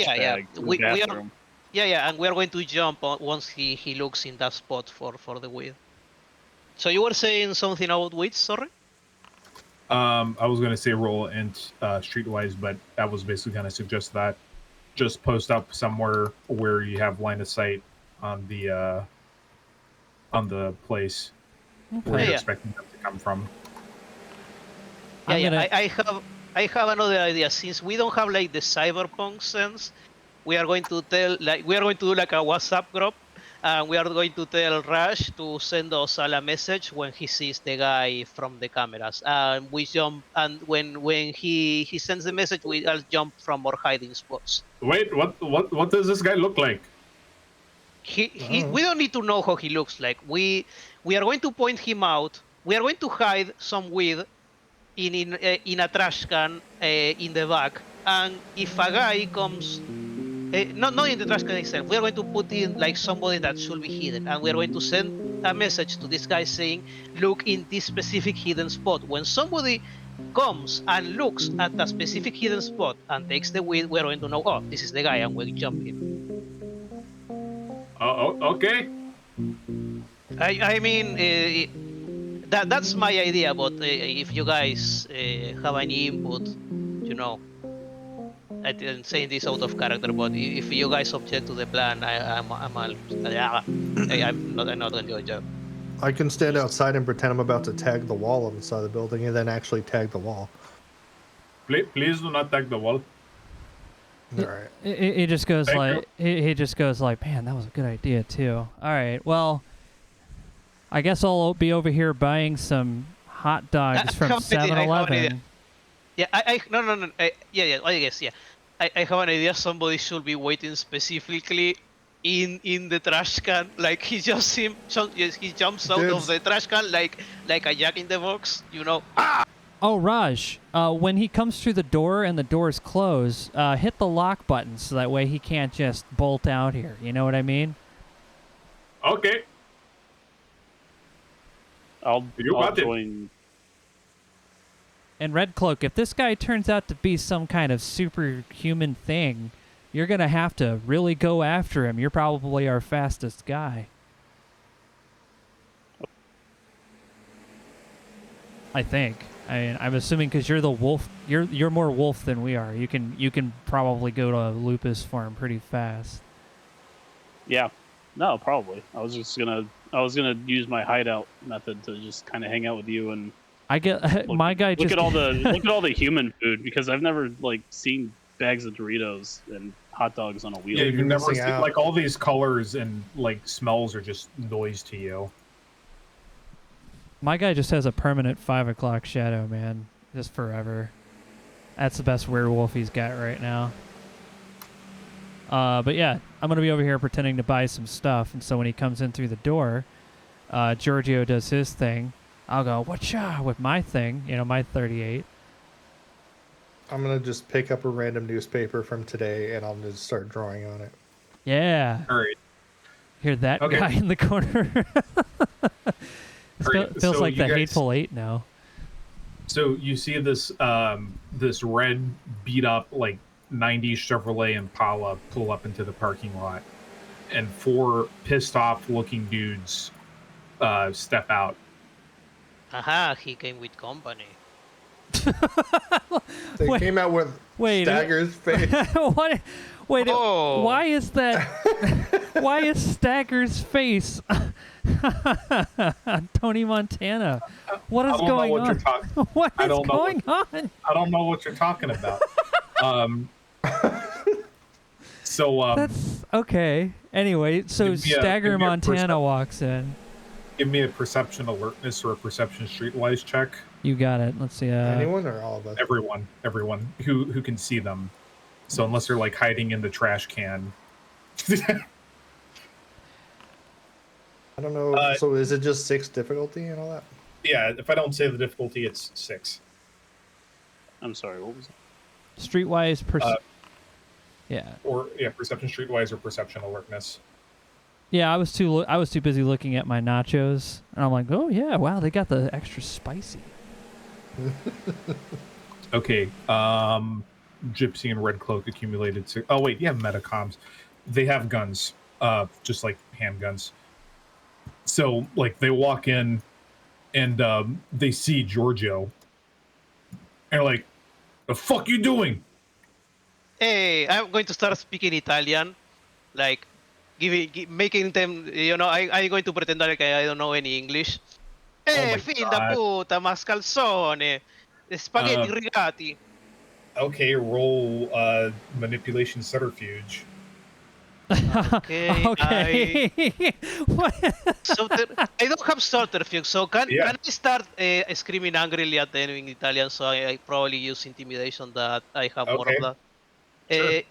bag. Yeah. In the bathroom. Yeah, and we are going to jump once he looks in that spot for the weed. So you were saying something about weeds, sorry? I was going to say roll and streetwise, but that was basically going to suggest that just post up somewhere where you have line of sight on the place where you're expecting them to come from. I have another idea. Since we don't have the cyberpunk sense, we are going to do a WhatsApp group, and we are going to tell Rush to send us a message when he sees the guy from the cameras. And we jump, and when he sends the message, we all jump from our hiding spots. Wait, what does this guy look like? We don't need to know how he looks like. We are going to point him out. We are going to hide some weed in a trash can in the back, and if a guy comes. Not in the trash can itself. We are going to put in somebody that should be hidden, and we are going to send a message to this guy saying, "Look in this specific hidden spot." When somebody comes and looks at a specific hidden spot and takes the weed, we are going to know, oh, this is the guy, and we'll jump him. Okay. I mean, that's my idea. But if you guys have any input, you know, I didn't say this out of character. But if you guys object to the plan, I'm not gonna do a job. I can stand outside and pretend I'm about to tag the wall on the side of the building and then actually tag the wall. Please do not tag the wall. All right. He just goes Thank like he just goes like, man, that was a good idea too. All right, well, I guess I'll be over here buying some hot dogs from have an idea, I have an idea. 7-Eleven. Yeah, no. Yeah. I guess yeah. I have an idea. Somebody should be waiting specifically in the trash can. Like he just he jumps out of the trash can like a Jack in the Box. You know. Oh, Raj, when he comes through the door and the door's closed, hit the lock button so that way he can't just bolt out here. You know what I mean? Okay. I'll got it. join. And Red Cloak, if this guy turns out to be some kind of superhuman thing, you're going to have to really go after him. You're probably our fastest guy. I think. I mean, I'm assuming because you're the wolf. You're more wolf than we are. You can probably go to Lupus Farm pretty fast. Yeah, no, probably. I was gonna use my hideout method to just kind of hang out with you and. I get my guy. Look at all the human food because I've never like seen bags of Doritos and hot dogs on a wheel. Yeah, you've never missing seen out. like all these colors and like smells are just noise to you. My guy just has a permanent 5 o'clock shadow, man, just forever. That's the best werewolf he's got right now. But yeah, I'm gonna be over here pretending to buy some stuff, and so when he comes in through the door, Giorgio does his thing. I'll go, whatcha, with my thing, my 38. I'm going to just pick up a random newspaper from today and I'll just start drawing on it. Yeah. All right. Hear that Okay. guy in the corner? Alright, Feels so like you the guys- Hateful Eight now. So you see this this red beat up like 90s Chevrolet Impala pull up into the parking lot, and 4 pissed off looking dudes step out. Aha, he came with company. They Wait, came out with wait, Stagger's face. what? Wait, Oh. why is that? Why is Stagger's face Tony Montana? What is I don't going know what on? you're talking. What I is don't know going on? I don't know what you're talking about. That's okay. Anyway, so Give me a- Stagger give me a Montana walks in. Give me a perception alertness or a perception streetwise check. You got it. Let's see. Anyone or all of us? Everyone who can see them. So unless they're like hiding in the trash can. I don't know. So is it just 6 difficulty and all that? Yeah, if I don't say the difficulty, it's 6. I'm sorry, what was it? Streetwise yeah. Or perception streetwise or perception alertness. Yeah, I was too busy looking at my nachos, and I'm like, oh yeah, wow, they got the extra spicy. Okay. Gypsy and Red Cloak accumulated to. Oh wait, yeah, metacoms. They have guns, just like handguns. So like they walk in, and they see Giorgio, and they're like, "The fuck you doing?" Hey, I'm going to start speaking Italian, like making them, I'm going to pretend like I don't know any English. Hey, my fin da God. puta, mascalzone, spaghetti rigati. Okay, roll manipulation subterfuge. Okay, Okay. What? I don't have subterfuge, so can Yeah. I start screaming angrily at them in Italian? So I probably use intimidation. That I have more Okay. of that. Sure.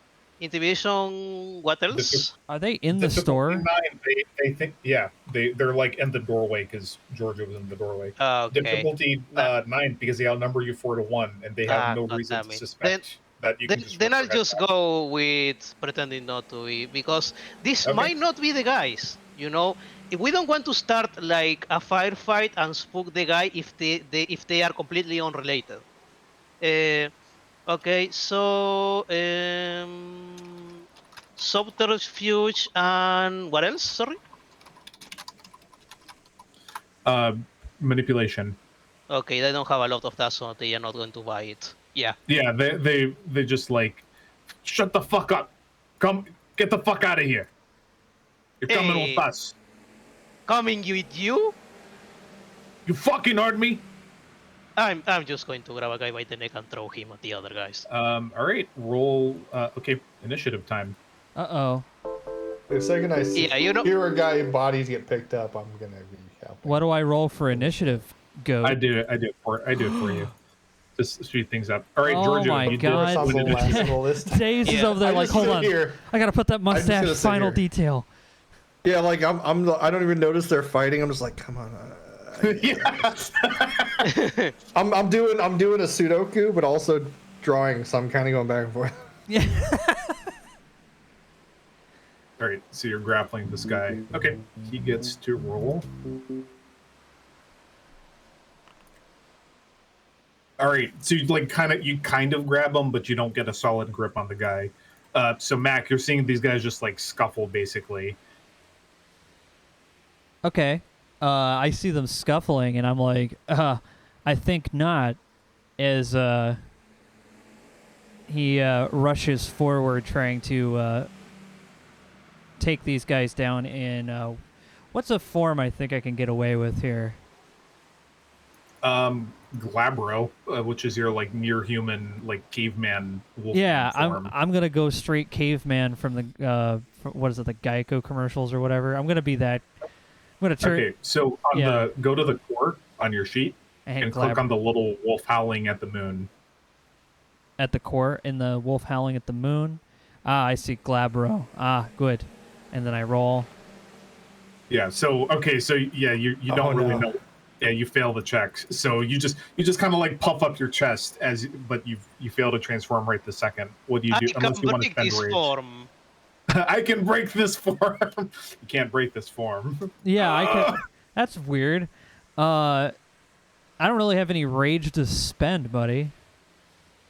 Intimidation. What else? Are they in the Difficulty store? 9, they think they're like in the doorway because Giorgio was in the doorway. Okay. Difficulty 9 because they outnumber you 4-1 and they have no God reason damn to it. suspect that you can just. Then rip I'll their just heads off. go with pretending not to be, because this Okay. might not be the guys. If we don't want to start like a firefight and spook the guy if they are completely unrelated. Okay, so subterfuge, and what else? Sorry. Manipulation. Okay, they don't have a lot of that, so they are not going to buy it. Yeah. Yeah, they just like, shut the fuck up. Come, get the fuck out of here. You're coming Hey. with us. Coming with you? You fucking heard me. I'm just going to grab a guy by the neck and throw him at the other guys. All right, roll. Okay, initiative time. Uh-oh. The second I see Yeah, you know- hear a guy bodies get picked up, I'm gonna be helping. What do I roll for initiative, Goat? I do it for you. Just speed things up. All right, Oh Giorgio, my you God. did. Ensemble last roll this time. Daze is Yeah. over there I like, just hold sit on. here. I gotta put that just mustache gonna sit final here. detail. Yeah, like I don't even notice they're fighting. I'm just like, come on. Yeah. I'm doing a Sudoku, but also drawing, so I'm kind of going back and forth. Yeah. All right, so you're grappling this guy. Okay, he gets to roll. All right, so you kind of grab him, but you don't get a solid grip on the guy. So Mac, you're seeing these guys just like scuffle, basically. Okay. I see them scuffling, and I'm like, I think not. As he rushes forward, trying to take these guys down in what's a form I think I can get away with here? Glabro, which is your like near human, like caveman wolf. Yeah, form. I'm gonna go straight caveman from the what is it, the Geico commercials or whatever. I'm gonna be that. I'm gonna turn. Okay, so on go to the core on your sheet and click on the little wolf howling at the moon. At the core in the wolf howling at the moon. Ah, I see Glabro. Ah, good. And then I roll. Yeah. So yeah, you don't really know. Yeah, you fail the check. So you just kind of like puff up your chest but you fail to transform right this second. What do you do unless you want to spend rage? Form. I can break this form. You can't break this form. Yeah, I can. That's weird. I don't really have any rage to spend, buddy.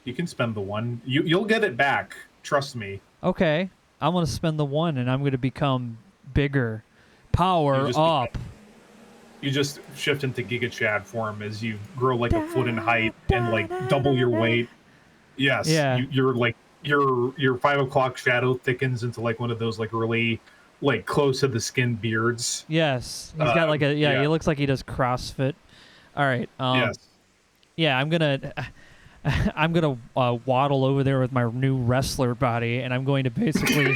You can spend the one. You'll get it back. Trust me. Okay, I'm gonna spend the one, and I'm gonna become bigger. Power up. You just shift into Giga Chad form as you grow like a foot in height and like double your weight. Yes. Yeah. You're like your 5 o'clock shadow thickens into like one of those like really like close to the skin beards. Yes, he's got like he looks like he does CrossFit. All right. Yes. Yeah, I'm gonna waddle over there with my new wrestler body, and I'm going to basically.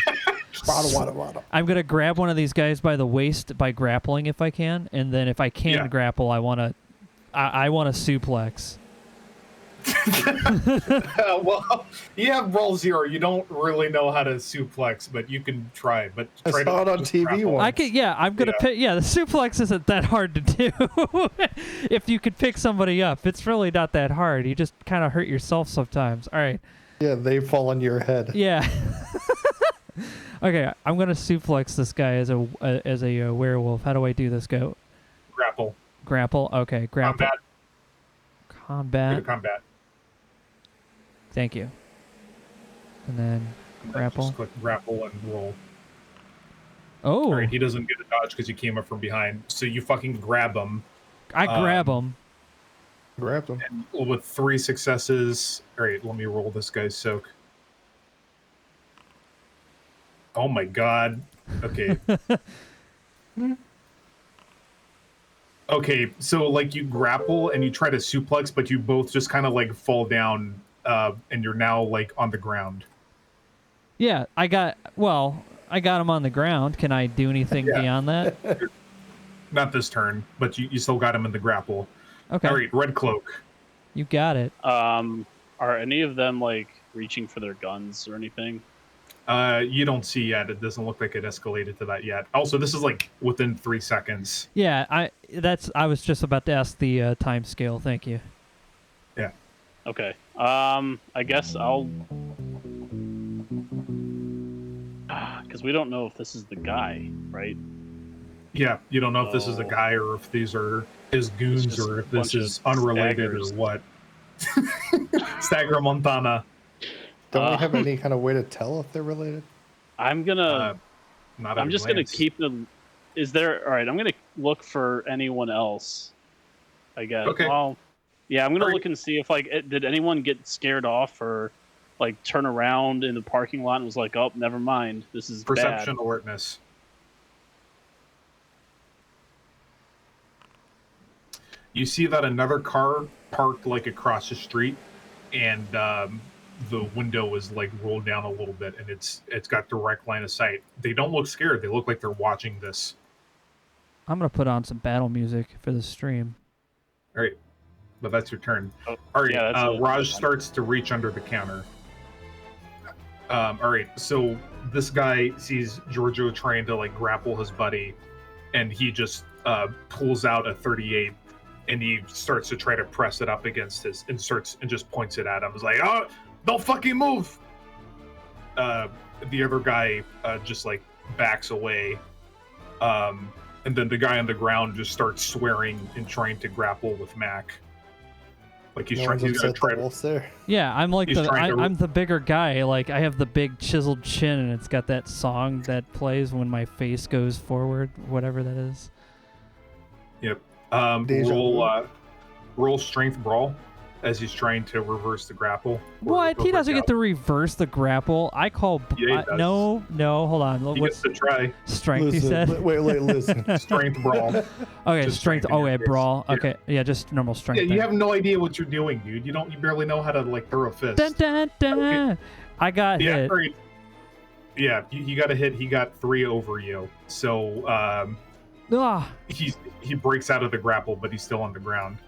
Waddle. I'm gonna grab one of these guys by the waist by grappling if I can, and then if I can't grapple, I wanna suplex. Well, you have roll 0. You don't really know how to suplex, but you can try. But I try saw it on TV grapple. once. I could, yeah. I'm gonna pick. Yeah, the suplex isn't that hard to do. If you could pick somebody up, it's really not that hard. You just kind of hurt yourself sometimes. All right. Yeah, they fall on your head. Yeah. Okay, I'm gonna suplex this guy as a werewolf. How do I do this? Go. Grapple. Okay, grapple. Combat. Go to combat. Thank you. And then grapple. Just click grapple and roll. Oh. All right, he doesn't get a dodge because you came up from behind. So you fucking grab him. I grab him. Grab them. And with 3 successes. All right, let me roll this guy's soak. Oh my god. Okay. Okay, so like you grapple and you try to suplex, but you both just kind of like fall down, and you're now like on the ground. Yeah, I got him on the ground. Can I do anything beyond that? Not this turn, but you still got him in the grapple. Okay. All right, red cloak. You got it. Are any of them like reaching for their guns or anything? You don't see yet. It doesn't look like it escalated to that yet. Also, this is like within 3 seconds. Yeah, I was just about to ask the time scale. Thank you. Yeah. Okay. I guess I'll. Because we don't know if this is the guy, right? Yeah, you don't know if this is the guy or if these are his goons or if this is unrelated staggers. or what. Stagger Montana. Don't we have any kind of way to tell if they're related? I'm gonna. Not I'm at a just gonna glance. keep the. Is there? All right. I'm gonna look for anyone else. I guess. Okay. Well, yeah. I'm gonna Alright. look and see if did anyone get scared off or like turn around in the parking lot and was like, oh, never mind. This is Perception bad. alertness. You see that another car parked like across the street, and the window is like rolled down a little bit, and it's got direct line of sight. They don't look scared. They look like they're watching this. I'm gonna put on some battle music for the stream. All right, but that's your turn. Oh, All right, yeah, that's Raj starts to reach under the counter. All right, so this guy sees Giorgio trying to like grapple his buddy, and he just pulls out a 38, and he starts to try to press it up against his, and just points it at him. He's like, "Oh, don't fucking move!" The other guy just like backs away, and then the guy on the ground just starts swearing and trying to grapple with Mac. Like he's trying to try to. There. Yeah, I'm like He's trying to- I'm the bigger guy. Like I have the big chiseled chin, and it's got that song that plays when my face goes forward, whatever that is. Yep. Deja Roll strength brawl as he's trying to reverse the grapple. What? He doesn't get to reverse the grapple. I call. Yeah, he does. No, hold on. He What's gets to try strength? He Listen, said. wait, listen. strength brawl. Okay, Just strength. strength in Oh, your yeah, face. brawl. Yeah. Okay, yeah, just normal strength. Yeah, then. you have no idea what you're doing, dude. You barely know how to like throw a fist. Dun, dun, dun. Okay. I got Yeah, hit. right. Yeah, you got a hit. He got 3 over you. So Ah, he breaks out of the grapple, but he's still on the ground.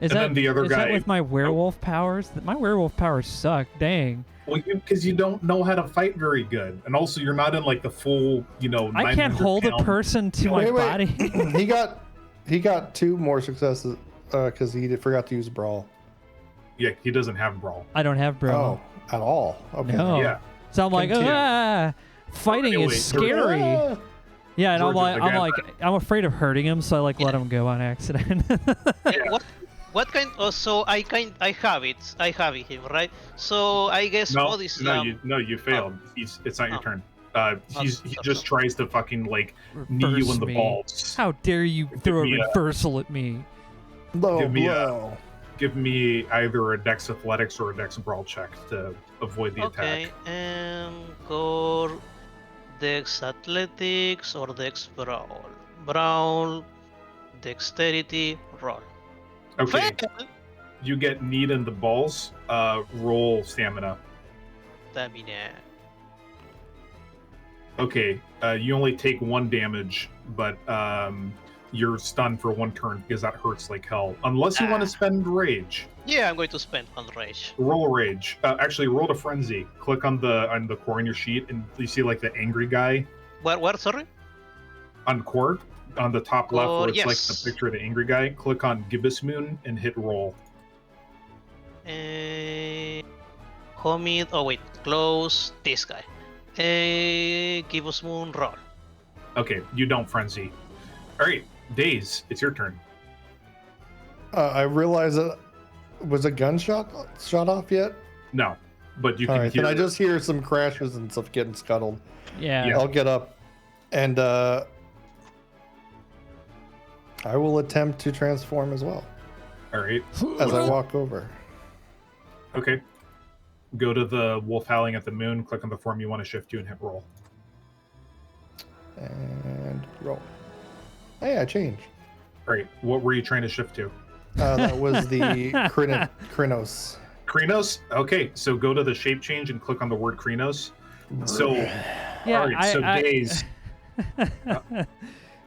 is And that then the other is that guy- with my werewolf powers? My werewolf powers suck. Dang. Well, because you don't know how to fight very good, and also you're not in like the full, I can't hold a 900-pound person to my body. he got 2 more successes because he forgot to use brawl. Yeah, he doesn't have brawl. I don't have brawl. Oh, at all. Okay. No. Yeah. So I'm like, Continue. fighting Okay, is wait, scary. Ah! Yeah, and George is I'm afraid of hurting him, so I like let him go on accident. Yeah. What kind? Oh, so I have him, right? So I guess No, body no, slam. you failed. It's not your Oh. turn. He sorry. just tries to fucking like knee you Reverse in the me. balls. How dare you throw a me a- reversal at me? Low Give me a- blow. Give me either a Dex Athletics or a Dex Brawl check to avoid the Okay, attack. and go Dex Athletics or Dex Brawl. Brawl, Dexterity, roll. Okay, Fail! you get kneed in the balls. Roll stamina. Stamina. Okay, you only take 1 damage, but you're stunned for 1 turn because that hurts like hell. Unless you want to spend rage. Yeah, I'm going to spend one rage. Roll rage. Actually, roll to frenzy. Click on the core in your sheet, and you see like the angry guy Where, sorry? on core on the top left, where it's like yes. the picture of the angry guy. Click on Gibbous Moon and hit roll. Commit. Oh wait, close this guy. Give us moon roll. Okay, you don't frenzy. All right, Days, it's your turn. I realize that was a gunshot shot off yet? No, but you All can right, hear. then I just hear some crashes and stuff getting scuttled. Yeah. Yeah. I'll get up and I will attempt to transform as well All right, as I walk over. okay. Go to the wolf howling at the moon. Click on the form you want to shift to and hit roll. And roll. Hey, I changed. All right, what were you trying to shift to? That was the Krynos. Krynos. Okay, so go to the shape change and click on the word Krynos. So, Yeah, all right, so Days,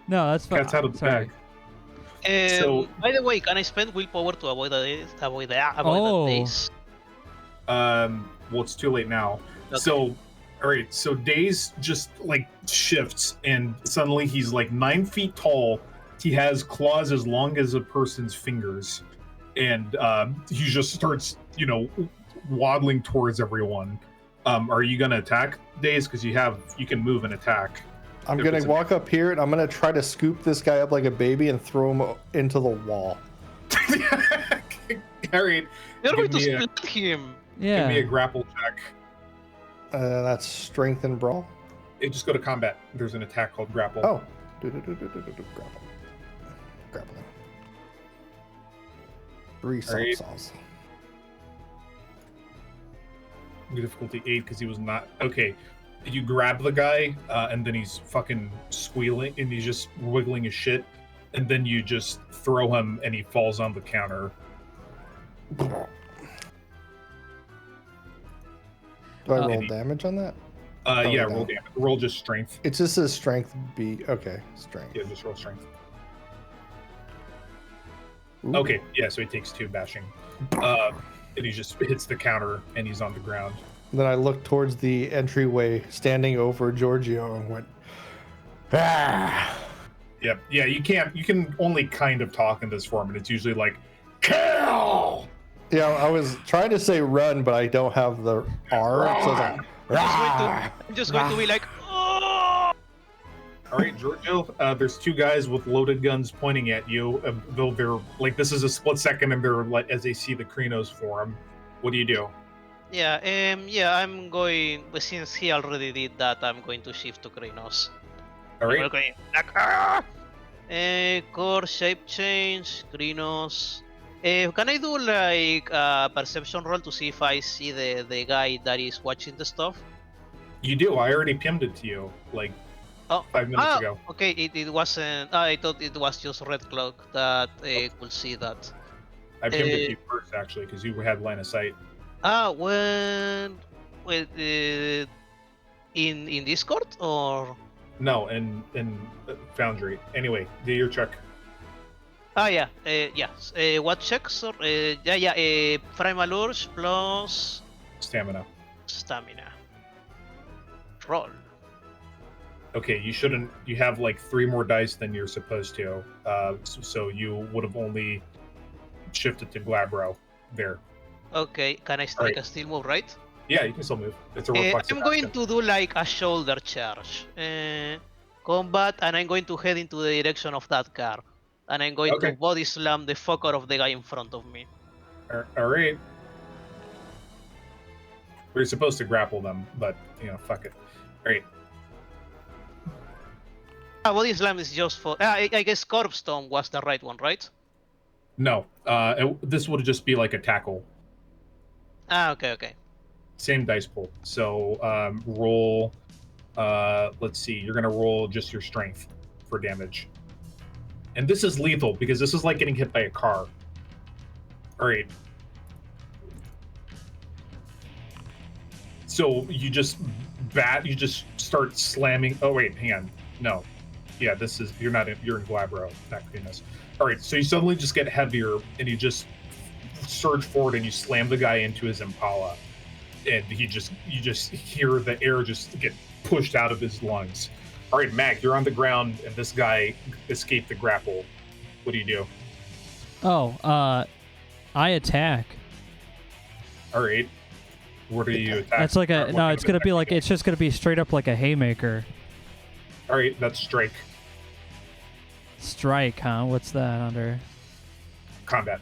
No, that's fine. cat's out of the Sorry. bag. So- By the way, can I spend willpower to avoid that Oh. days? Well, it's too late now. Okay. So, all right, so Days just like shifts, and suddenly he's like 9 feet tall. He has claws as long as a person's fingers, and he just starts, waddling towards everyone. Are you gonna attack, Days? Because you can move and attack. I'm If gonna it's a- walk up here and I'm gonna try to scoop this guy up like a baby and throw him into the wall. All right, You're going to Give me a- split him. give me a Yeah. grapple check. That's strength and brawl. Just go to combat. There's an attack called grapple. Oh. Grapple. Grappling. 3 Alright. saws. Difficulty 8 because he was not okay. You grab the guy, and then he's fucking squealing, and he's just wiggling his shit, and then you just throw him, and he falls on the counter. Do I roll Any- damage on that? Yeah, no. roll damage. Roll just strength. It just says strength B. Okay, strength. Yeah, just roll strength. Ooh. Okay, yeah, so he takes 2 bashing. And he just hits the counter, and he's on the ground. Then I looked towards the entryway, standing over Giorgio, and went, ah! Yep. Yeah, you can only kind of talk in this form, and it's usually like, kill! Yeah, I was trying to say run, but I don't have the R, so I was like, "Rah!" I'm just going to be like, oh! All right, Giorgio, there's 2 guys with loaded guns pointing at you. Though they're like, this is a split second, and they're like, as they see the Krynos form. What do you do? Yeah, I'm going, since he already did that, I'm going to shift to Krynos. All right. Okay. Core shape change, Krynos. Can I do like a perception roll to see if I see the guy that is watching the stuff? You do. I already pinned it to you like 5 minutes ago. Okay, it wasn't. I thought it was just Red Cloak that could see that. I pinned it to you first, actually, because you had line of sight. In Discord or? No, in Foundry. Anyway, do your check. Yes. What checks? Or, Primal Urge plus Stamina. Stamina. Roll. Okay, you shouldn't. You have like 3 more dice than you're supposed to. So you would have only shifted to Glabro there. Okay, can I still, Alright. I can still move, right? Yeah, you can still move. It's a reflexive I'm going action. to do like a shoulder charge. Combat, and I'm going to head into the direction of that car. And I'm going Okay. to body slam the fucker of the guy in front of me. All right. We're supposed to grapple them, but fuck it. All right. Body slam is just for. I guess Corpse Storm was the right one, right? No, this would just be like a tackle. Okay. Same dice pool. So roll. Let's see. You're gonna roll just your strength for damage. And this is lethal because this is like getting hit by a car. All right. So you just start slamming. Oh wait, hang on. No. Yeah, you're in Glabro, not Krynos. All right, so you suddenly just get heavier and you just surge forward and you slam the guy into his Impala. And you just hear the air just get pushed out of his lungs. All right, Mag, you're on the ground, and this guy escaped the grapple. What do you do? I attack. All right. What do you attack? That's like it's gonna be like, it's just gonna be straight up like a haymaker. All right, that's strike. Strike, huh? What's that under? Combat.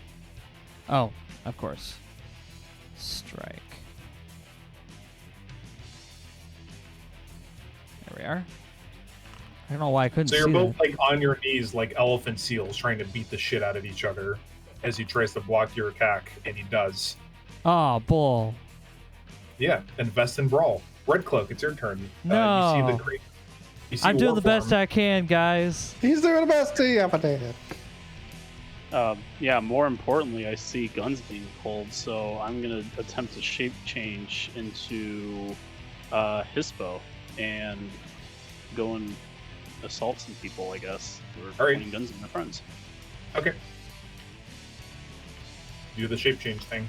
Oh, of course. Strike. There we are. I don't know why I couldn't So see you're both that. like on your knees like elephant seals trying to beat the shit out of each other as he tries to block your attack, and he does. Oh, bull. Yeah, invest in brawl. Red Cloak, it's your turn. No. You see the crate. You see I'm doing the best Warform. I can, guys. He's doing the best he ever did. Yeah, more importantly, I see guns being pulled, so I'm going to attempt to shape change into Hispo and go and assault some people, I guess, who are All right. pointing guns at my friends. Okay. Do the shape change thing.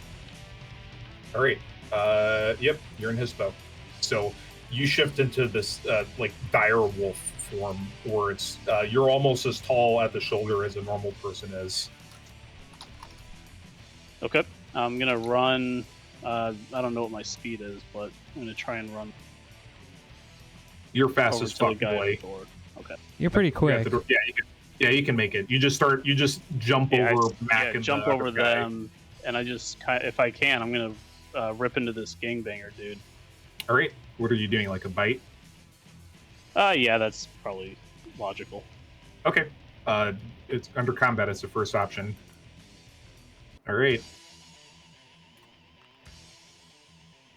All right. Yep, you're in Hispo. So you shift into this like dire wolf form, where it's you're almost as tall at the shoulder as a normal person is. Okay, I'm going to run. I don't know what my speed is, but I'm going to try and run You're fast over as to the fuck, guy boy. at the door. Okay. You're pretty quick. You can make it. You just jump over Mac and jump the over other guy. them, and I just, if I can, I'm going to rip into this gangbanger dude. All right. What are you doing? Like a bite? Yeah, that's probably logical. Okay. It's under combat. It's the first option. All right.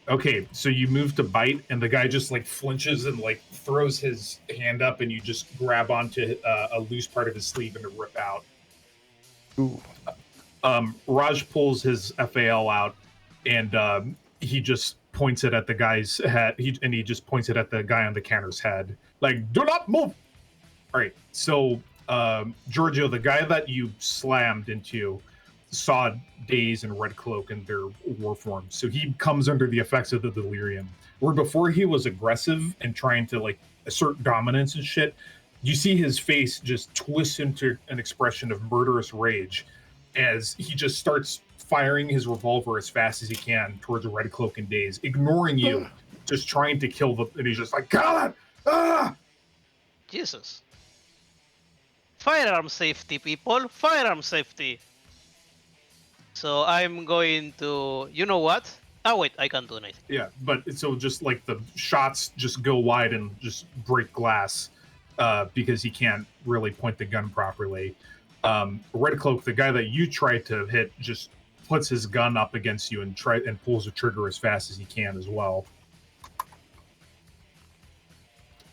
Okay, so you move to bite, and the guy just like flinches and like throws his hand up, and you just grab onto a loose part of his sleeve and rip out. Ooh. Raj pulls his FAL out, and he just points it at the guy's head. He just points it at the guy on the counter's head, like, "Do not move." All right, so Giorgio, the guy that you slammed into, saw Daze and Red Cloak in their war form, so he comes under the effects of the delirium. Where before he was aggressive and trying to like assert dominance and shit, you see his face just twist into an expression of murderous rage as he just starts firing his revolver as fast as he can towards Red Cloak and Daze, ignoring you, just trying to kill the. And he's just like, "God, ah!" Jesus. Firearm safety, people. Firearm safety. So I'm going to. You know what? Oh wait, I can't do anything. Yeah, but so just like the shots just go wide and just break glass because he can't really point the gun properly. Red Cloak, the guy that you tried to hit, just puts his gun up against you and pulls the trigger as fast as he can as well.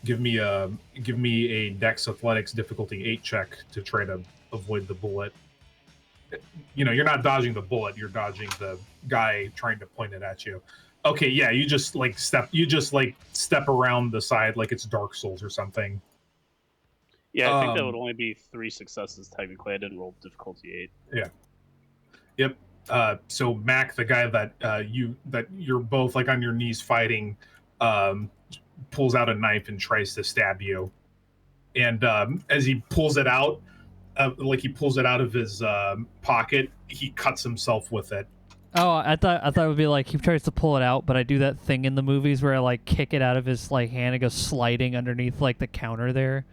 Give me a Dex Athletics difficulty 8 check to try to avoid the bullet. You know, you're not dodging the bullet, you're dodging the guy trying to point it at you. Okay, yeah, you just step around the side like it's Dark Souls or something. Yeah, I think that would only be 3 successes technically. I didn't roll difficulty 8. Yeah. Yep. So Mac, the guy that you're both like on your knees fighting, pulls out a knife and tries to stab you. And as he pulls it out, he pulls it out of his pocket, he cuts himself with it. Oh, I thought it would be like he tries to pull it out, but I do that thing in the movies where I like kick it out of his like hand and goes sliding underneath like the counter there.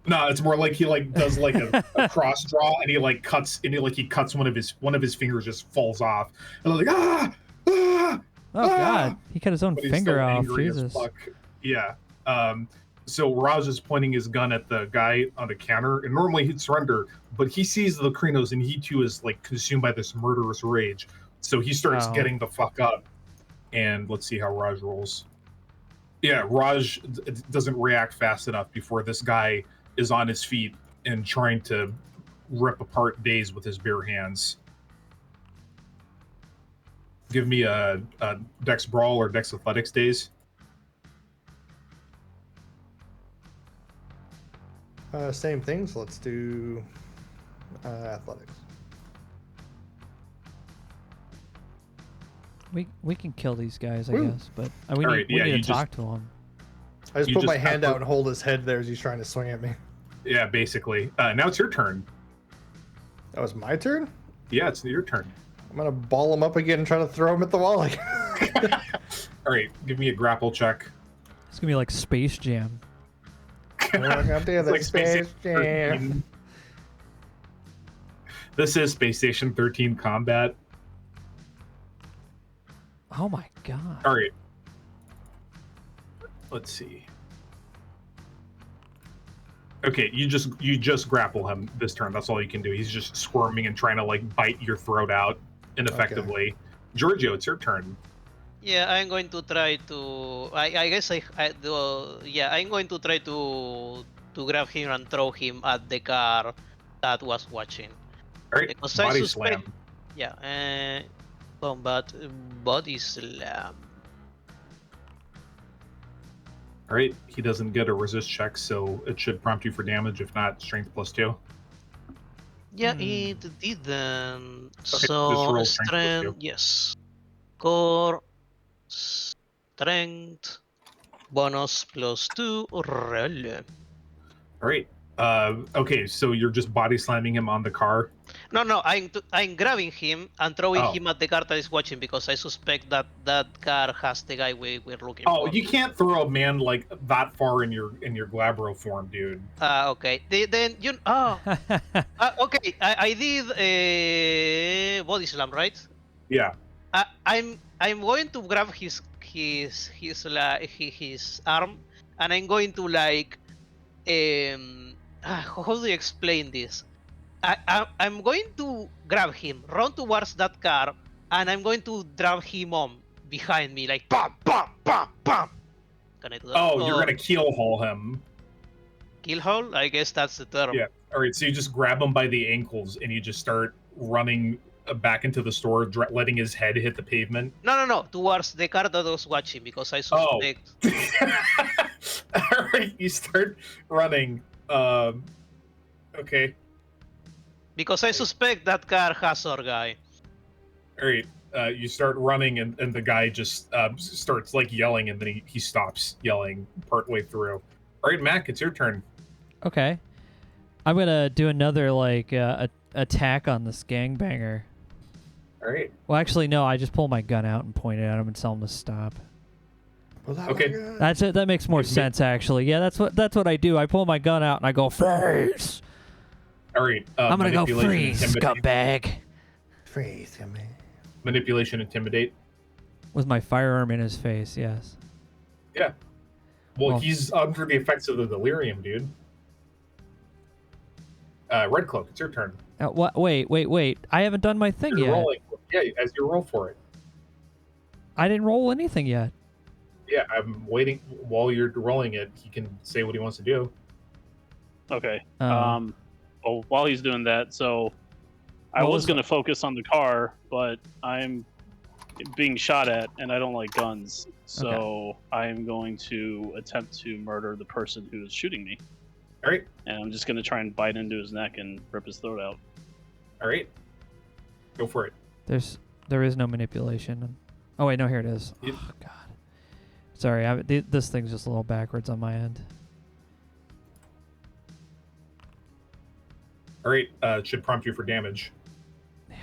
No, it's more like he like does like a cross draw, and he cuts one of his fingers just falls off, and I'm like ah. Oh God, he cut his own finger off. Jesus. Yeah. So Raj is pointing his gun at the guy on the counter, and normally he'd surrender, but he sees the Krinos, and he too is like consumed by this murderous rage. So he starts getting the fuck up, and let's see how Raj rolls. Yeah, Raj doesn't react fast enough before this guy is on his feet and trying to rip apart Daze with his bare hands. Give me a Dex Brawl or Dex Athletics, Daze. Same things. Let's do athletics. We can kill these guys, I Woo. guess, but we need to talk to them. I just put my hand out and hold his head there as he's trying to swing at me. Yeah, basically. Now it's your turn. That was my turn? Yeah, it's your turn. I'm going to ball him up again and try to throw him at the wall again. All right, give me a grapple check. It's going to be like Space Jam. Welcome to the like Space Jam. This is Space Station 13 combat. Oh my God. All right. Let's see. Okay, you just grapple him this turn. That's all you can do. He's just squirming and trying to like bite your throat out ineffectively. Okay. Giorgio, it's your turn. Yeah, I'm going to try to. I guess I do. Yeah, I'm going to try to grab him and throw him at the car that was watching. All right, because body slam. Yeah, combat body slam. All right, he doesn't get a resist check, so it should prompt you for damage. If not, strength +2. Yeah, it didn't. Okay, so strength, yes. Core, strength, bonus +2, roll. All right. Okay, so you're just body slamming him on the car. No, I'm grabbing him and throwing him at the car that is watching because I suspect that that car has the guy we're looking for. Oh, you can't throw a man like that far in your Glabro form, dude. Okay. Then you. Oh. Okay. I did body slam, right? Yeah. I'm going to grab his arm and I'm going to like, how do you explain this? I'm going to grab him, run towards that car, and I'm going to drag him on behind me, like bam, bam, bam, bam. Can I do that? Oh, you're gonna keel haul him. Kill hole? I guess that's the term. Yeah. All right. So you just grab him by the ankles and you just start running back into the store, letting his head hit the pavement. No. Towards the car that I was watching because I suspect. All right. You start running. Okay. Because I suspect that car has our guy. All right. You start running, and the guy just starts like yelling, and then he stops yelling partway through. All right, Mac, it's your turn. Okay. I'm gonna do another like attack on this gangbanger. All right. Well, actually, no. I just pull my gun out and point it at him and tell him to stop. Okay. That's it. That makes more sense, actually. Yeah, that's what I do. I pull my gun out and I go freeze. All right. I'm gonna go freeze, scumbag. Freeze, man. Manipulation, intimidate. With my firearm in his face, yes. Yeah. Well, Well- he's under the effects of the delirium, dude. Red Cloak, it's your turn. What? Wait. I haven't done my thing You're yet. rolling. Yeah, as you roll for it. I didn't roll anything yet. Yeah, I'm waiting while you're rolling it. He can say what he wants to do. Okay. Oh. Well, while he's doing that, so I What was was going to focus on the car, but I'm being shot at, and I don't like guns. So I'm going to attempt to murder the person who is shooting me. All right. And I'm just going to try and bite into his neck and rip his throat out. All right. Go for it. There is no manipulation. Oh wait, no, here it is. Yep. Oh god. Sorry, this thing's just a little backwards on my end. All right. It should prompt you for damage. Yeah.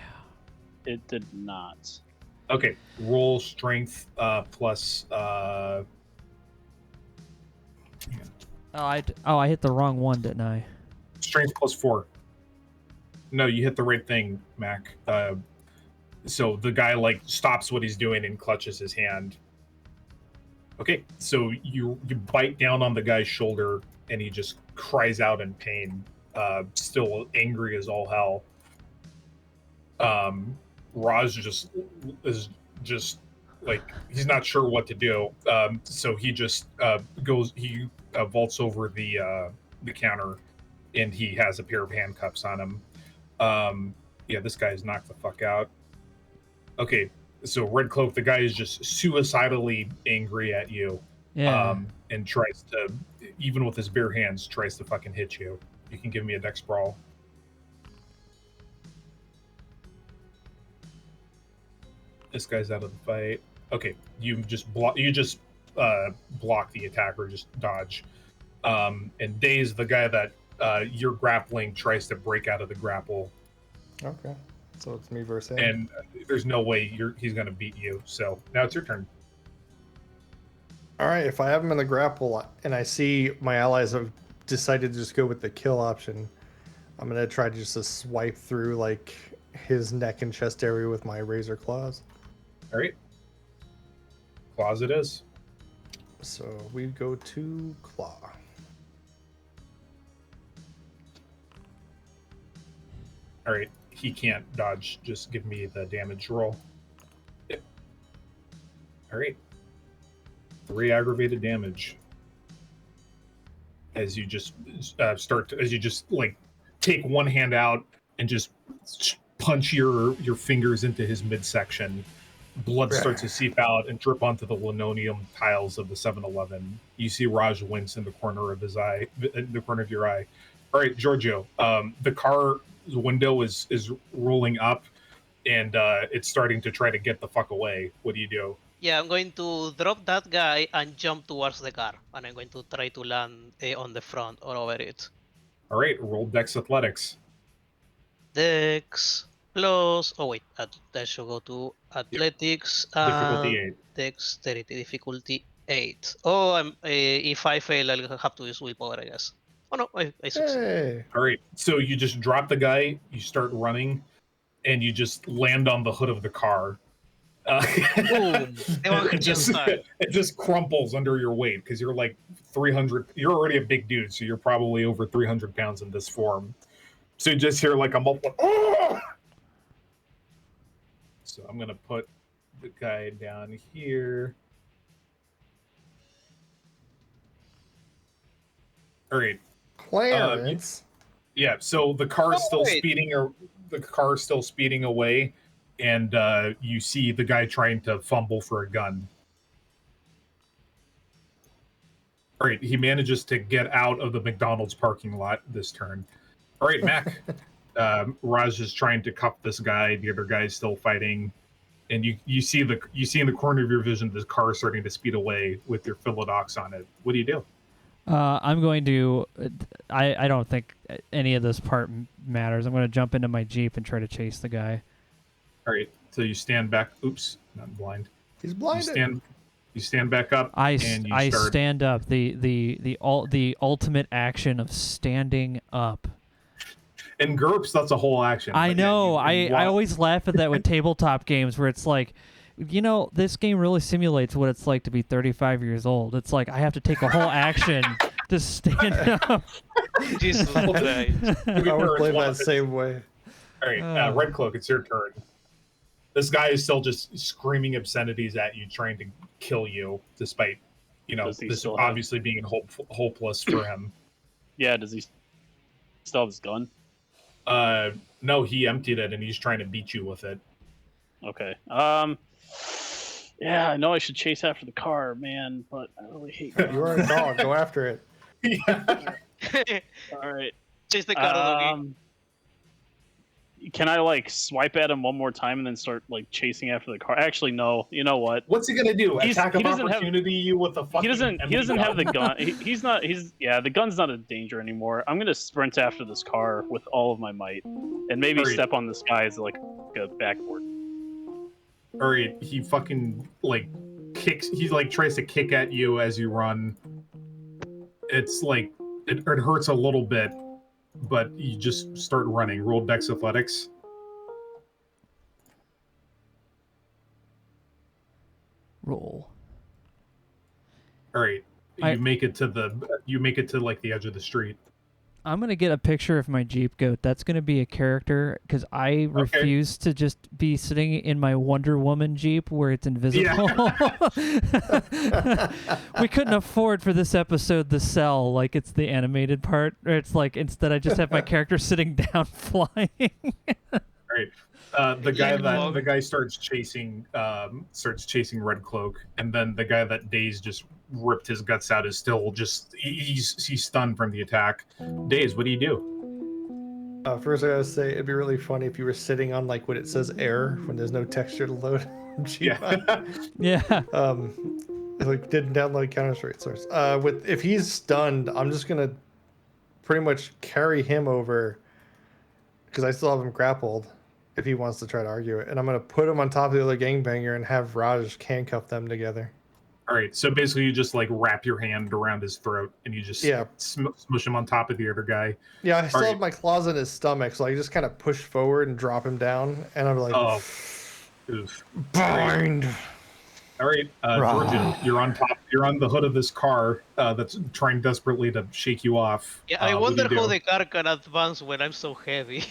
It did not. Okay. Roll strength plus. I hit the wrong one, didn't I? Strength plus 4. No, you hit the right thing, Mac. So the guy like stops what he's doing and clutches his hand. Okay, so you bite down on the guy's shoulder and he just cries out in pain, still angry as all hell. Raj is just like he's not sure what to do. So he just vaults over the counter, and he has a pair of handcuffs on him. Yeah, this guy is knocked the fuck out. Okay, so Red Cloak, the guy is just suicidally angry at you. Yeah. And tries to, even with his bare hands, tries to fucking hit you. You can give me a dex brawl. This guy's out of the fight. Okay, you just block the attack or just dodge. And Daze, the guy that you're grappling, tries to break out of the grapple. Okay. So it's me versus him. And there's no way he's going to beat you. So now it's your turn. All right, if I have him in the grapple and I see my allies have decided to just go with the kill option, I'm going to try to just swipe through like his neck and chest area with my razor claws. All right. Claws it is. So we go to claw. All right. He can't dodge. Just give me the damage roll. Yep. All right. 3 aggravated damage. As you just like take one hand out and just punch your fingers into his midsection. Blood starts to seep out and drip onto the linoleum tiles of the 7-Eleven. You see Raj wince in the corner of his eye, in the corner of your eye. All right, Giorgio. The car window is rolling up, and it's starting to try to get the fuck away. What do you do? Yeah, I'm going to drop that guy and jump towards the car, and I'm going to try to land on the front or over it. All right, roll Dex Athletics. Dex plus. Oh wait, that should go to athletics. Difficulty 8. Dexterity difficulty 8. Oh, if I fail, I'll have to use willpower, I guess. Oh no, I succeed. Hey. All right, so you just drop the guy, you start running, and you just land on the hood of the car. Boom! it just crumples under your weight because you're like 300. You're already a big dude, so you're probably over 300 pounds in this form. So you just hear like a muffled. Oh! So I'm gonna put the guy down here. All right. Clarence. Yeah. So the car is still wait. speeding, or the car is still speeding away, and you see the guy trying to fumble for a gun. All right, he manages to get out of the McDonald's parking lot this turn. All right, Mac. Raj is trying to cuff this guy. The other guy is still fighting, and you see in the corner of your vision this car starting to speed away with your Philodox on it. What do you do? I'm going to. I don't think any of this part matters. I'm going to jump into my Jeep and try to chase the guy. All right, so you stand back. Oops, not blind. He's blinded. You stand back up. I start... stand up. The ultimate action of standing up. In GURPS, that's a whole action. I know. Yeah, I always laugh at that with tabletop games where it's like, this game really simulates what it's like to be 35 years old. It's like I have to take a whole action to stand up. Jesus Christ. I would play that same way. All right, Red Cloak, it's your turn. This guy is still just screaming obscenities at you, trying to kill you, despite, this obviously being hopeless for him. Yeah, does he still have his gun? No, he emptied it, and he's trying to beat you with it. Okay. Yeah, I know I should chase after the car, man, but I really hate cars. You are a dog. Go after it. Yeah. All right. Chase the car, doggy. Can I swipe at him one more time and then start chasing after the car? Actually, no. You know what? What's he gonna do? Attack of opportunity you with the fucking? He doesn't have the gun. The gun's not a danger anymore. I'm gonna sprint after this car with all of my might, and maybe step on this guy as a backboard. All right, he fucking kicks. He tries to kick at you as you run. It's it hurts a little bit, but you just start running. Roll Dex Athletics. Roll. All right, you make it to the edge of the street. I'm going to get a picture of my Jeep Goat. That's going to be a character because I refuse to just be sitting in my Wonder Woman Jeep where it's invisible. Yeah. We couldn't afford for this episode the cell it's the animated part. Or it's instead I just have my character sitting down flying. Right. The guy starts chasing Red Cloak, and then the guy that Daze just ripped his guts out is still just he's stunned from the attack. Daze, what do you do? First I gotta say it'd be really funny if you were sitting on when it says air when there's no texture to load. Yeah. Yeah. Didn't download Counter-Strike Source. If he's stunned, I'm just gonna pretty much carry him over because I still have him grappled. If he wants to try to argue it, and I'm gonna put him on top of the other gangbanger and have Raj handcuff them together. All right, so basically you just wrap your hand around his throat and you just smush him on top of the other guy. Yeah, I still have my claws in his stomach, so I just kind of push forward and drop him down, and I'm like, bind. All right, Georgian, you're on top. You're on the hood of this car that's trying desperately to shake you off. Yeah, I wonder how the car can advance when I'm so heavy.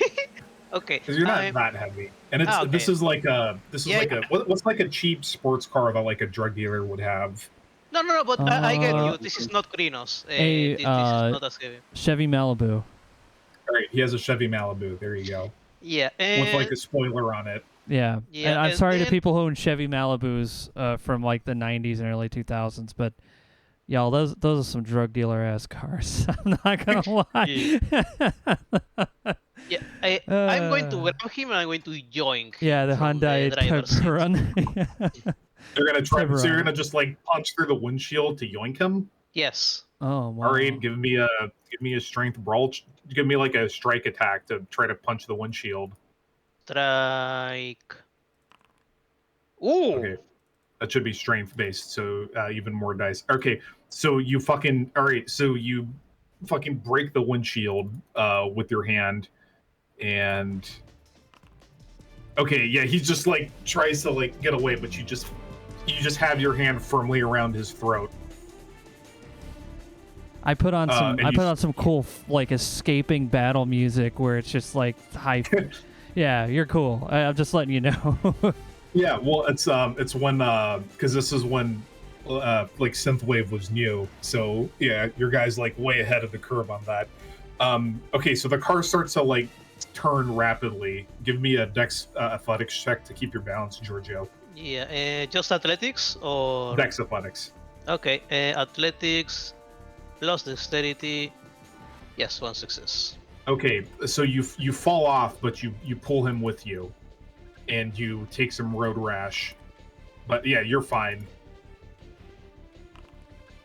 Okay. Because you're not that heavy, and it's this is what's a cheap sports car that a drug dealer would have. No, but I get you. This is not Krinos. This is not as heavy. Chevy Malibu. All right, he has a Chevy Malibu. There you go. Yeah, with a spoiler on it. Yeah, and I'm sorry to people who own Chevy Malibus from the 90s and early 2000s, but y'all, those are some drug dealer ass cars. I'm not gonna lie. Yeah, I'm going to grab him and I'm going to yoink. Yeah, the Hyundai Tiburon. You're gonna try. So you're gonna just punch through the windshield to yoink him. Yes. Oh wow. All right, give me a strength brawl. Give me a strike attack to try to punch the windshield. Strike. Ooh. Okay, that should be strength based, so even more dice. Okay, so you fucking break the windshield with your hand. And okay, yeah, he just tries to get away, but you just have your hand firmly around his throat. I put on some. and I you- put on some cool like escaping battle music where it's just like high. Yeah, you're cool. I'm just letting you know. Yeah, well, it's when because this is when like synthwave was new, so yeah, your guy's like way ahead of the curve on that. Okay, so the car starts to like turn rapidly. Give me a Dex athletics check to keep your balance, Giorgio. Yeah, just athletics or Dex athletics. okay, athletics plus dexterity. Yes, one success. Okay, so you fall off, but you pull him with you, and you take some road rash. But yeah, you're fine.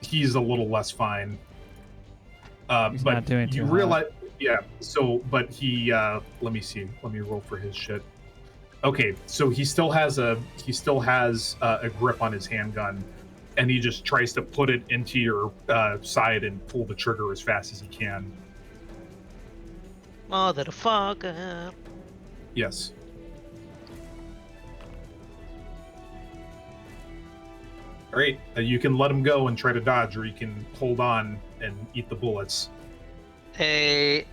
He's a little less fine. He's but not doing you too hot. realize, yeah. So, but he, let me see. Let me roll for his shit. Okay, so he still has a grip on his handgun, and he just tries to put it into your side and pull the trigger as fast as he can. Motherfucker. Yes. All right, you can let him go and try to dodge, or you can hold on and eat the bullets. I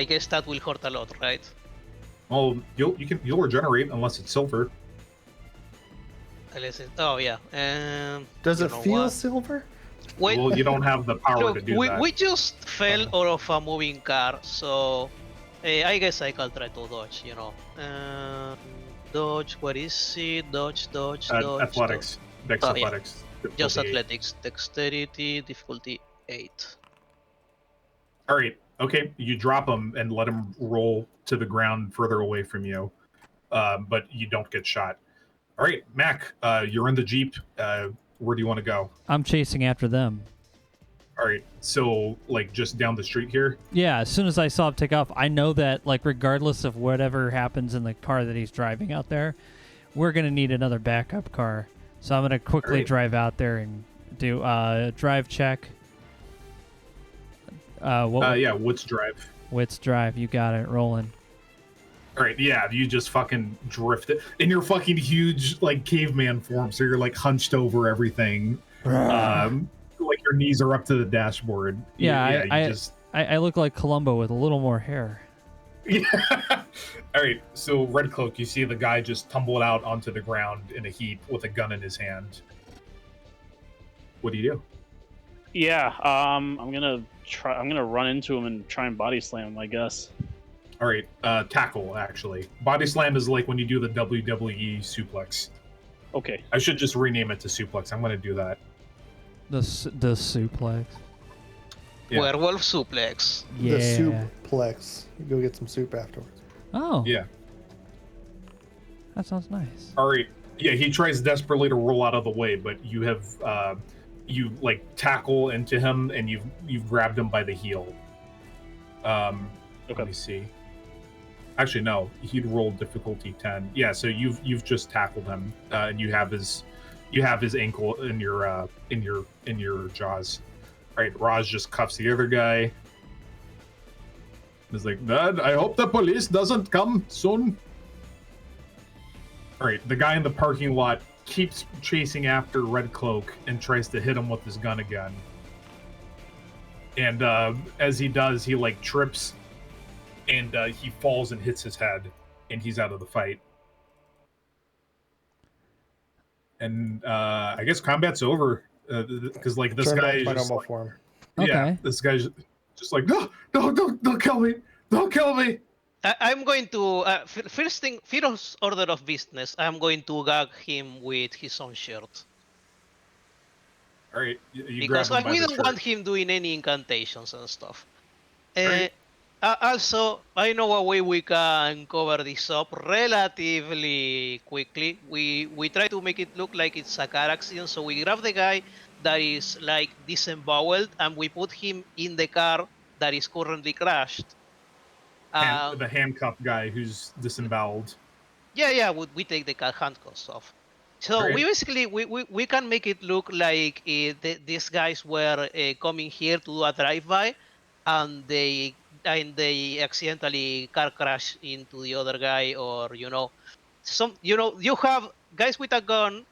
guess that will hurt a lot, right? Well, you'll regenerate unless it's silver. Oh yeah. Does you it know feel what? silver? Wait, Well, you don't have the power look, to do we, that. we just fell out of a moving car, so I guess I can try to dodge. Dodge. What is it? Dodge. Dodge. Athletics, Dex Oh, yeah. athletics. Just difficulty 8. athletics. Dexterity. Difficulty 8. All right. Okay. You drop him and let him roll to the ground further away from you, but you don't get shot. All right, Mac. You're in the Jeep. Where do you want to go? I'm chasing after them. All right. So, like, just down the street here. Yeah, as soon as I saw him take off, I know that like regardless of whatever happens in the car that he's driving out there, we're gonna need another backup car. So I'm gonna quickly Alright. drive out there and do drive check. Yeah, Woods Drive. Wits drive. You got it. Rolling. All right. Yeah, you just fucking drift it in your fucking huge like caveman form. So you're like hunched over everything. Like your knees are up to the dashboard. Yeah, you just. I look like Columbo with a little more hair. Yeah. All right. So Red Cloak, you see the guy just tumble out onto the ground in a heap with a gun in his hand. What do you do? Yeah, I'm gonna run into him and try and body slam him, I guess. All right. Tackle, actually. Body slam is like when you do the WWE suplex. Okay. I should just rename it to suplex. I'm going to do that. The suplex. Yeah. Werewolf suplex. Yeah. The souplex. You go get some soup afterwards. Oh. Yeah. That sounds nice. All right. Yeah, he tries desperately to roll out of the way, but you have you like tackle into him and you've grabbed him by the heel. Let me see. Actually, no. He'd rolled difficulty 10. Yeah, so you've just tackled him, and you have his ankle in your jaws. All right, Raj just cuffs the other guy. He's like, "Dad, I hope the police doesn't come soon." All right, the guy in the parking lot keeps chasing after Red Cloak and tries to hit him with his gun again. And as he does, he like trips, and he falls and hits his head, and he's out of the fight. And I guess combat's over because like this Turn guy back is to my just normal like, form. yeah, Okay. this guy's just like, no, don't kill me, don't kill me. I'm going to first order of business. I'm going to gag him with his own shirt All right, you because grab him by we the don't shirt. want him doing any incantations and stuff. Right. Also, I know a way we can cover this up relatively quickly. We try to make it look like it's a car accident, so we grab the guy that is like disemboweled and we put him in the car that is currently crashed. The handcuffed guy who's disemboweled. Yeah, we take the handcuffs off. So Right. we basically we can make it look like these guys were coming here to do a drive-by, and they accidentally car crash into the other guy, or you have guys with a gun,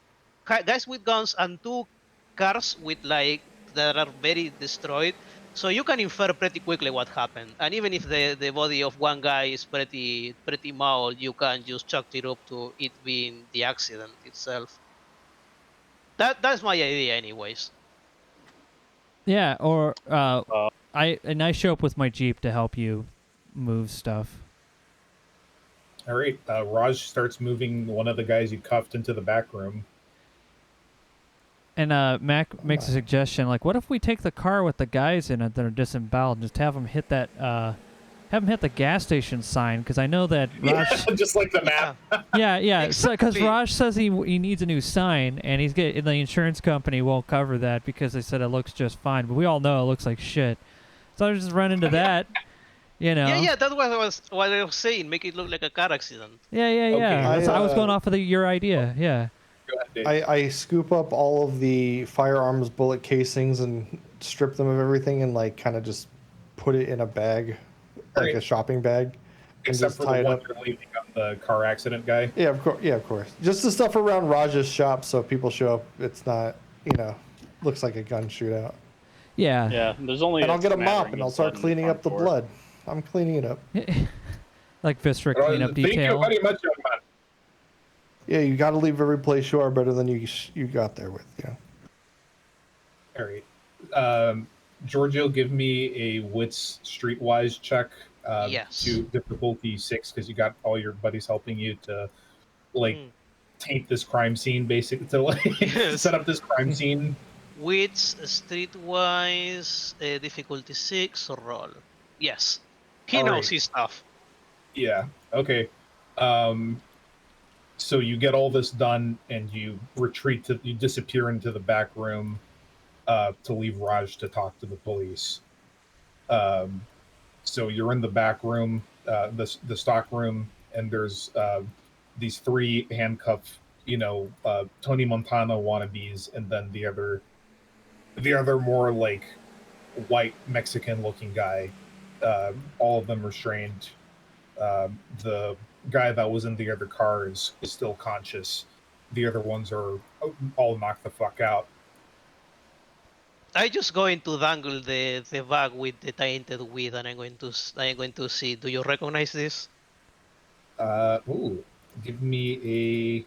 guys with guns, and two cars with like that are very destroyed. So you can infer pretty quickly what happened. And even if the body of one guy is pretty mauled, you can just chalk it up to it being the accident itself. That's my idea, anyways. Yeah, or Uh, I show up with my Jeep to help you move stuff. All right. Raj starts moving one of the guys you cuffed into the back room. And Mac makes a suggestion, like, what if we take the car with the guys in it that are disemboweled and just have them hit that, have them hit the gas station sign? Because I know that Raj, Just like the map. yeah, because Exactly. Raj says he needs a new sign, and the insurance company won't cover that because they said it looks just fine. But we all know it looks like shit. So I just run into that, you know. Yeah, that's what I was saying. Make it look like a car accident. Yeah. Okay. I was going off of your idea. Yeah. Go ahead, Dave. I scoop up all of the firearms bullet casings and strip them of everything and like kind of just put it in a bag, like Right. a shopping bag, and Except just for tie the it one up. you're leaving on the car accident guy. Yeah, of course. Yeah, of course. Just the stuff around Raj's shop, so if people show up, it's not, looks like a gun shootout. Yeah. yeah, there's only. And I'll get a mop smattering and of I'll start blood in cleaning the up the front door. blood. I'm cleaning it up. Like Vistra cleanup Thank you detail. very much, young man. Yeah, you got to leave every place you are better than you got there with. All right. Giorgio, give me a wits streetwise check. Yes. To difficulty 6 because you got all your buddies helping you to like Mm. taint this crime scene, basically to like Yes. set up this crime scene. Wits, streetwise, difficulty 6, roll. Yes. He All knows right. his stuff. Yeah. Okay. So you get all this done and you you disappear into the back room to leave Raj to talk to the police. So you're in the back room, the stock room, and there's these 3 handcuffed, Tony Montana wannabes, and then the other more like white Mexican looking guy. All of them restrained. The guy that was in the other car is still conscious. The other ones are all knocked the fuck out. I just going to dangle the bag with the tainted weed, and I'm going to see. Do you recognize this? Give me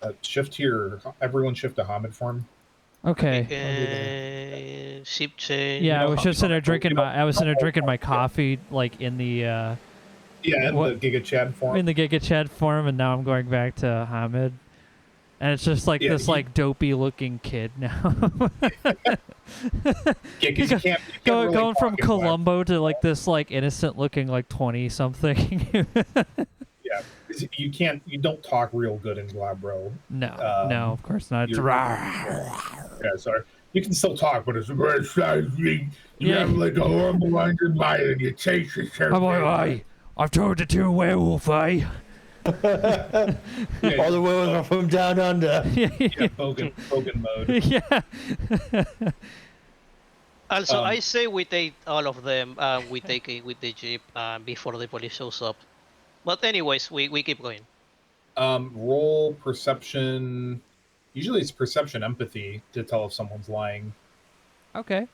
a shift here. Everyone shift to Hamid form. Okay. Ship change. Yeah, I know, was just sitting there drinking you know- I was sitting there drinking my coffee, like in the Yeah, in What- the Giga Chad form. in the Giga Chad form, and now I'm going back to Hamid, and it's just like Yeah, this you- like dopey looking kid now. Yeah, 'cause you can't really Going talk from in black. Columbo to like this like innocent looking like 20 something. Yeah, 'cause you don't talk real good in Glabro. No, Um, no, of course not. It's you're- rawr. Yeah, sorry. You can still talk, but it's very you Yeah. have like a horrible line goodbye and you chase yourself. I'm like, aye, I've turned into a werewolf, eh? All the way are from down under. Yeah, Bogan mode. Yeah. Also, Um, I say we take all of them. We take it with the jeep before the police shows up. But anyways, we keep going. Roll perception. Usually it's perception empathy to tell if someone's lying. Okay.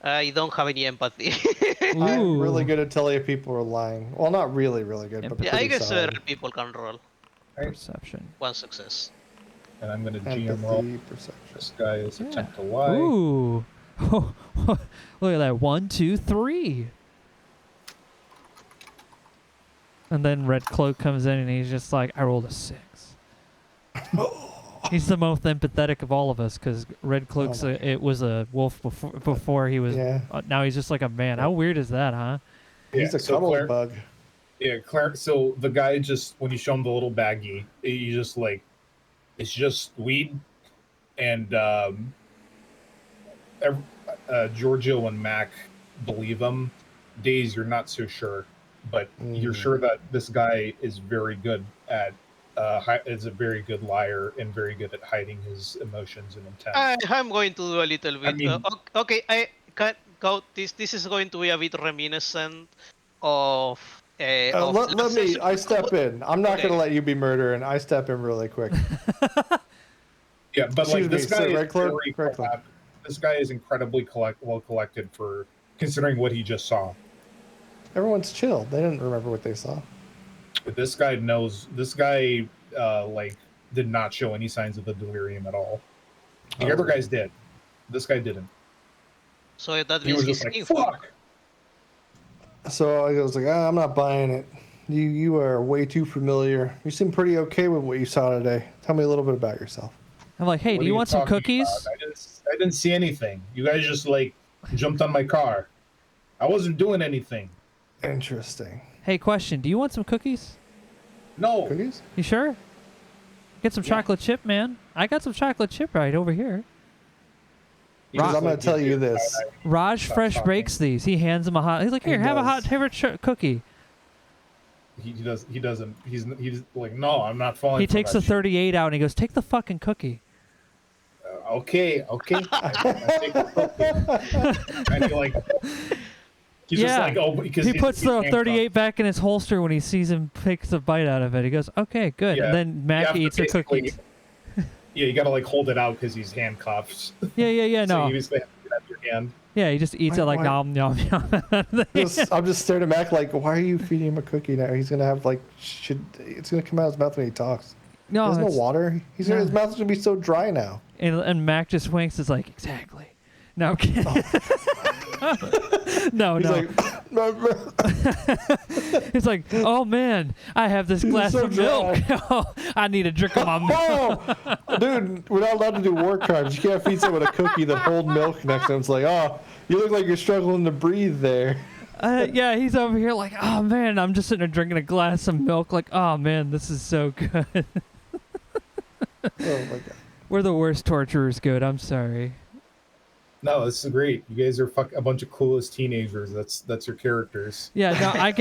I don't have any empathy. I'm really Ooh. good at telling if people are lying. Well, not really, really good, but Yeah, I pretty guess solid. several people can roll Perception. one success. And I'm going to GM roll. Empathy, perception. This guy is Yeah. attempt to lie. Ooh. Look at that. 1, 2, 3. And then Red Cloak comes in and he's just like, I rolled a 6. He's the most empathetic of all of us because Red Cloak's my it was a wolf before he was. Yeah. Now he's just like a man. How weird is that, huh? He's a cuddle Claire, bug. yeah, Claire. So the guy just when you show him the little baggie, you just like, it's just weed, and Giorgio and Mac believe him. Days, you're not so sure, but you're sure that this guy is very good at is a very good liar and very good at hiding his emotions and intent. I'm going to do a little bit. mean- Okay, I can go. This is going to be a bit reminiscent of. Of Let last me. session. I step in. I'm not Okay. gonna let you be murdering. I step in really quick. Yeah, but Excuse like this me, guy Red is Cloak? very Red Cloak. this guy is incredibly well collected for considering what he just saw. Everyone's chill. They didn't remember what they saw. But this guy knows. This guy like did not show any signs of the delirium at all. The other guys did. This guy didn't. So that He means was he's just like, info. "Fuck." So I was like, I'm not buying it. You are way too familiar. You seem pretty okay with what you saw today. Tell me a little bit about yourself. I'm like, hey, What do are you want some talking cookies? about? I didn't see anything. You guys just like jumped on my car. I wasn't doing anything. Interesting. Hey, question. Do you want some cookies? No. Cookies? You sure? Get some chocolate chip, man. I got some chocolate chip right over here. Because I'm going to tell you this. Raj Fresh talking. bakes these. He hands him a hot. He's like, here, He have a does. hot cookie. He doesn't. He's like, no, I'm not falling. He for takes that the 38 out and he goes, take the fucking cookie. shit. Okay. I take the cookie. And he like. He's Yeah. just like, oh, because He he's- puts he's the handcuffed. 38 back in his holster when he sees him takes a bite out of it. He goes, okay, good. Yeah. And then You Mac have to eats the basically- cookies. Yeah, you gotta like hold it out because he's handcuffed. Yeah, So no. you basically have to get out your hand. Yeah, he just eats it like Why- nom nom nom. I'm just staring at Mac like, why are you feeding him a cookie now? He's going to have like, it's going to come out of his mouth when he talks. No, There's no it's- water. His no. mouth's going to be so dry now. And Mac just winks. It's like, exactly. No, I'm kidding. no, He's no. like, He's like, oh man, I have this He's glass so of milk. I need a drink of my milk. oh, dude, we're not allowed to do war crimes. You can't feed someone a cookie that hold milk next to him. It's like, oh, you look like you're struggling to breathe there. Yeah, he's over here like, oh man, I'm just sitting there drinking a glass of milk. Like, oh man, this is so good. Oh my god. We're the worst torturers. Good. I'm sorry. No, this is great. You guys are a bunch of clueless teenagers. That's your characters. Yeah, no, I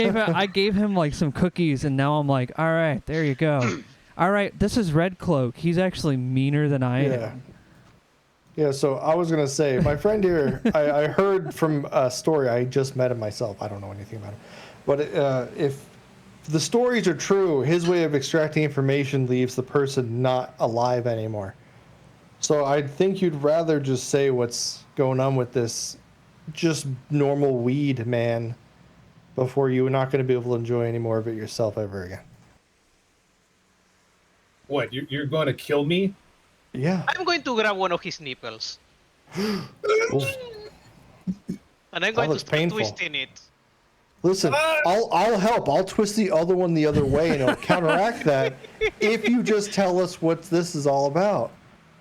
gave him like some cookies, and now I'm like, all right, there you go. All right, this is Red Cloak. He's actually meaner than I am. Yeah, so I was going to say, my friend here, I heard from a story. I just met him myself. I don't know anything about him. But if the stories are true, his way of extracting information leaves the person not alive anymore. So I think you'd rather just say what's going on with this just normal weed, man, before you're not going to be able to enjoy any more of it yourself ever again. What? You're going to kill me? Yeah. I'm going to grab one of his nipples. Ooh. And I'm going to looks start painful. twisting it. Listen, I'll help. I'll twist the other one the other way and it'll counteract that if you just tell us what this is all about.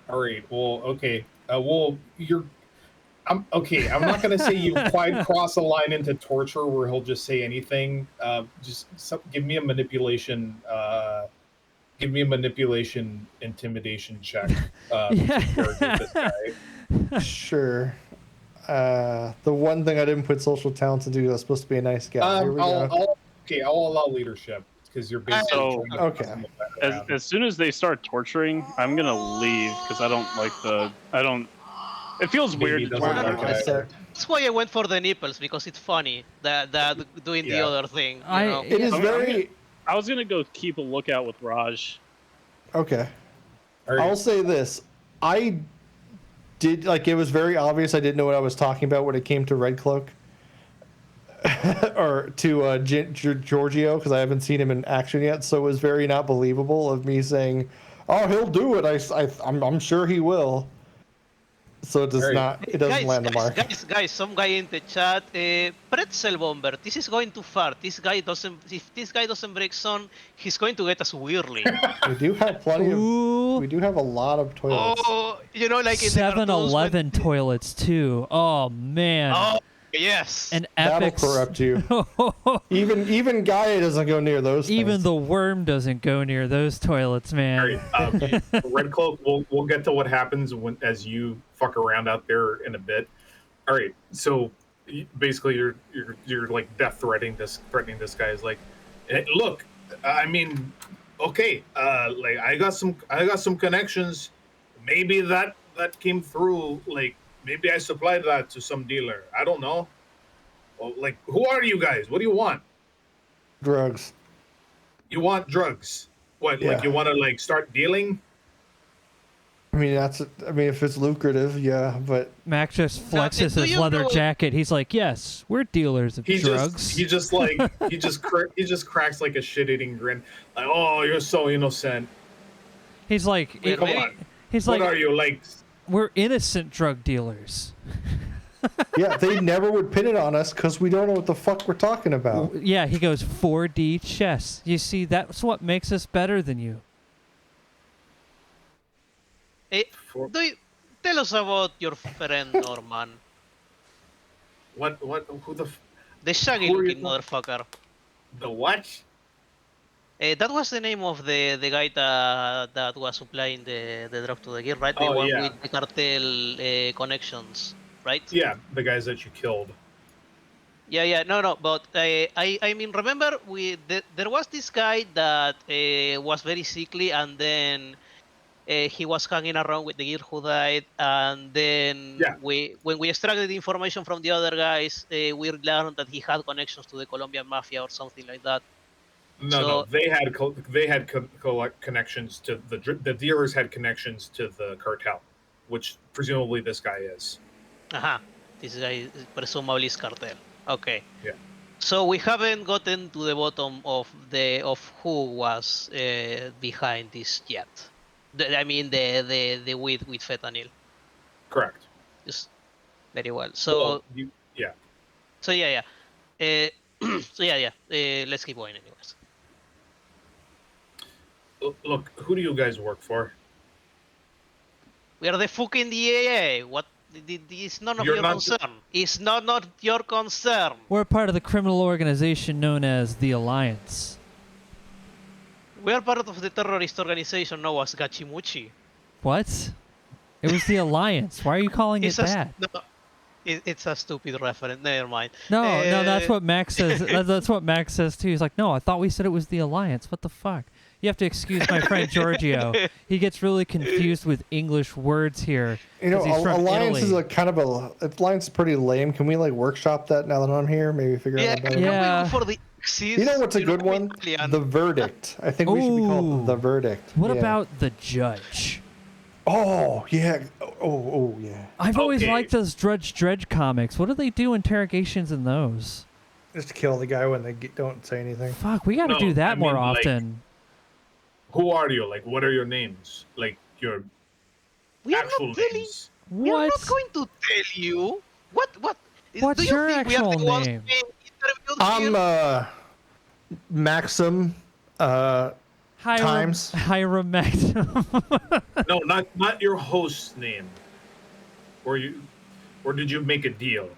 All right. Well, okay. I'm okay. I'm not going to say you quite cross a line into torture where he'll just say anything. Give me a manipulation. Give me a manipulation intimidation check. To interrogate this guy. Sure. The one thing I didn't put social talents into, I was supposed to be a nice guy. Here we go. I'll allow leadership because you're basically So- trying to Okay. pass them around. As soon as they start torturing, I'm gonna leave because I don't like It feels Maybe weird he to doesn't torture. like it. So That's why I went for the nipples, because it's funny that doing the Yeah. other thing. You I- know? it is I'm very I was gonna go keep a lookout with Raj. okay. All right. I'll say this. I did it was very obvious I didn't know what I was talking about when it came to Red Cloak. Or to Giorgio, because I haven't seen him in action yet, so it was very not believable of me saying, "Oh, he'll do it." I'm sure he will. So it does Right. not. It doesn't land the mark. Guys, some guy in the chat, Pretzel Bomber, this is going too far. If this guy doesn't break sun, he's going to get us weirdly. We do have plenty of. Ooh, We do have a lot of toilets. Oh, you know, like in the cartoons 7-Eleven toilets too. Oh man, Oh, yes. an That'll epic. corrupt you. Even Gaia doesn't go near those. Even things. the worm doesn't go near those toilets, All man. right, Red Cloak. We'll get to what happens as you fuck around out there in a bit. All right, so basically you're like death threatening this guy. Is like, "Hey, look, I mean, okay, like I got some connections. Maybe that came through. Like maybe I supplied that to some dealer. I don't know. Well, like who are you guys? What do you want? drugs. You want drugs? What? Yeah. Like you want to like start dealing? I mean, if it's lucrative, yeah, but Mac just flexes do his you leather know- jacket. He's like, "Yes, we're dealers of drugs." He just cracks like a shit-eating grin. Like, oh, you're so innocent. He's like, Wait, Come maybe- on. he's What like, are you like? we're innocent drug dealers. yeah, they never would pin it on us because we don't know what the fuck we're talking about. Yeah, he goes 4D chess. You see, that's what makes us better than you. Tell us about your friend Norman, What? Who the? the shaggy Who are you looking motherfucker. The what? That was the name of the guy that was supplying the drug to the guild, right? The Oh, one yeah. with the cartel connections, right? Yeah, the guys that you killed. Yeah, no, but I mean, remember there was this guy that was very sickly, and then he was hanging around with the guild who died, and then Yeah. when we extracted the information from the other guys, we learned that he had connections to the Colombian mafia or something like that. No, they had connections to the dealers had connections to the cartel, which presumably this guy is. Aha, this guy is presumably is cartel. Okay. Yeah. So we haven't gotten to the bottom of who was behind this yet. I mean the weed with fentanyl. Correct. Just very well. So yeah. so yeah. So yeah. Let's keep going anyways. Look, who do you guys work for? We are the fucking DAA. What? It's none of You're your not- concern. It's not your concern. We're part of the criminal organization known as the Alliance. We are part of the terrorist organization known as Gachimuchi. What? It was the Alliance. Why are you calling it that? It's a stupid reference. Never mind. No, that's what Max says. That's what Max says too. He's like, no, I thought we said it was the Alliance. What the fuck? You have to excuse my friend Giorgio. He gets really confused with English words here. You know, 'cause he's from Alliance Italy. is a kind of Alliance is pretty lame. Can we like workshop that now that I'm here? Maybe figure Yeah, out better. can we Yeah. go for the Axis? You know what's a You good know, one? Italian. The Verdict. I think we should be Ooh. called The Verdict. What Yeah. about the Judge? Oh yeah. Oh yeah. I've always Okay. liked those Drudge Dredge comics. What do they do interrogations in those? Just to kill the guy when they don't say anything. Fuck, we got to No, do that I more mean, like- often. Who are you? Like, what are your names? Like your We are actual not telling. names? We are What? not going to tell you. What? What's Do you your think we are actual the ones name? being interviewed I'm here? Maxim. Times. Hiram Maxim. No, not your host's name. Or did you make a deal?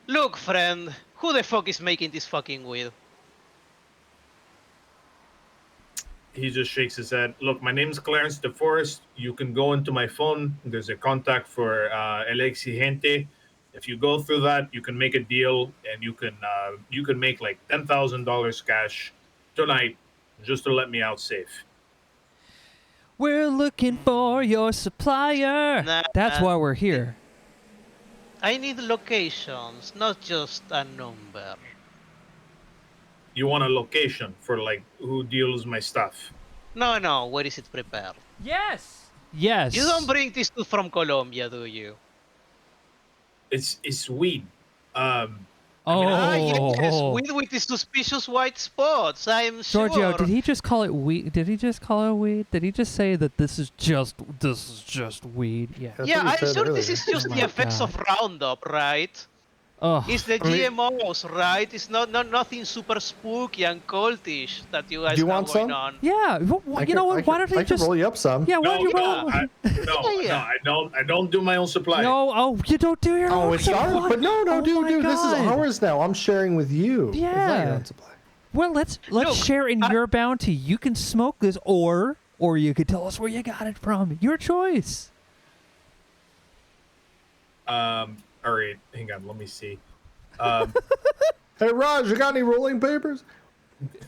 Look, friend. Who the fuck is making this fucking weed? He just shakes his head. Look, my name's Clarence DeForest. You can go into my phone. There's a contact for El Exigente. If you go through that, you can make a deal, and you can make like $10,000 cash tonight, just to let me out safe. We're looking for your supplier. Nah. That's why we're here. I need locations, not just a number. You want a location for like who deals my stuff? No. Where is it prepared? Yes. Yes. You don't bring this from Colombia, do you? It's weed. Oh. Yes, with these suspicious white spots. I'm sure. Giorgio, did he just call it weed? Did he just call it weed? Did he just say that this is just weed? Yeah. That's Yeah, what he I'm said sure this earlier. is just Oh the my effects God. of Roundup, right? Oh. It's the I mean- GMOs, right? It's not nothing super spooky and cultish that you guys Do you have want going some? on. Yeah. You know what? Why don't I he can just? roll you up some? Yeah. Why No, don't you roll? I don't do my own supply. No. Oh, you don't do your own. Oh, it's supply? ours. But no, Oh dude, my this is God. ours now. I'm sharing with you. It's not Yeah. your own supply. Well, let's Look, share in your bounty. You can smoke this, or you could tell us where you got it from. Your choice. All right, hang on. Let me see. Hey, Raj, you got any rolling papers?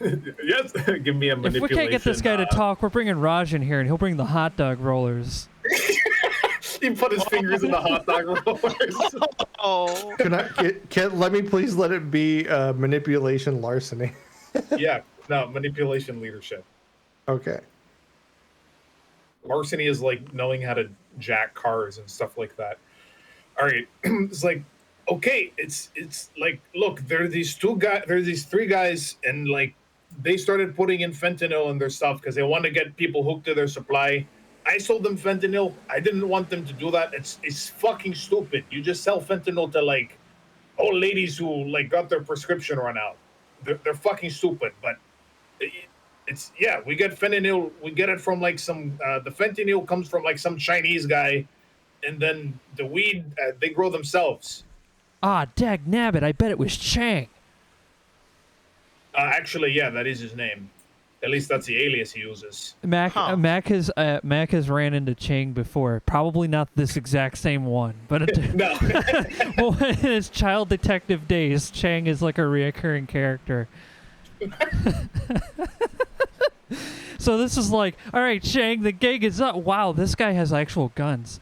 Yes, give me a If manipulation. we can't get this guy to talk, we're bringing Raj in here, and he'll bring the hot dog rollers. He put his fingers in the hot dog rollers. Oh, Let me please let it be manipulation larceny. Yeah, no, manipulation leadership. Okay. Larceny is like knowing how to jack cars and stuff like that. All right, it's like, okay, it's like, look, there are these three guys, and like they started putting in fentanyl in their stuff because they want to get people hooked to their supply. I sold them fentanyl. I didn't want them to do that. It's fucking stupid. You just sell fentanyl to like old ladies who like got their prescription run out. They're fucking stupid. But it's yeah, we get fentanyl. We get it from like some the fentanyl comes from like some Chinese guy, and then the weed they grow themselves. Ah, dag nabbit, I bet it was Chang. Actually, yeah, that is his name. At least that's the alias he uses. Mac has ran into Chang before. Probably not this exact same one, but No. well, in his child detective days, Chang is like a reoccurring character. So this is like, all right, Chang, the gig is up. Wow, this guy has actual guns.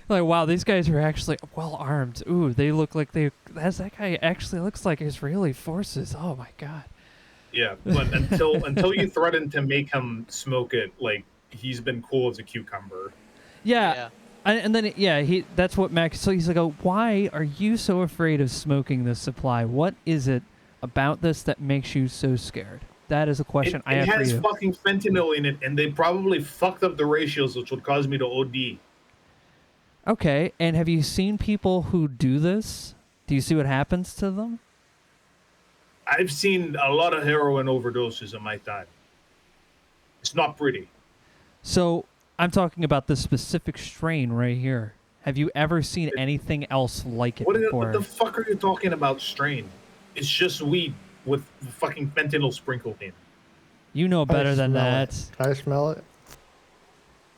Like, wow, these guys are actually well armed. Ooh, they look like that guy actually looks like Israeli forces. Oh my god. Yeah, but until you threaten to make him smoke it, like he's been cool as a cucumber. Yeah. And then that's what Mac. So he's like, oh, why are you so afraid of smoking this supply? What is it about this that makes you so scared? That is a question I have for you. It has fucking fentanyl in it, and they probably fucked up the ratios, which would cause me to OD. Okay, and have you seen people who do this? Do you see what happens to them? I've seen a lot of heroin overdoses in my time. It's not pretty. So I'm talking about this specific strain right here. Have you ever seen anything else like it before? What the fuck are you talking about, strain? It's just weed with fucking fentanyl sprinkled in. You know better than that. Can I smell it?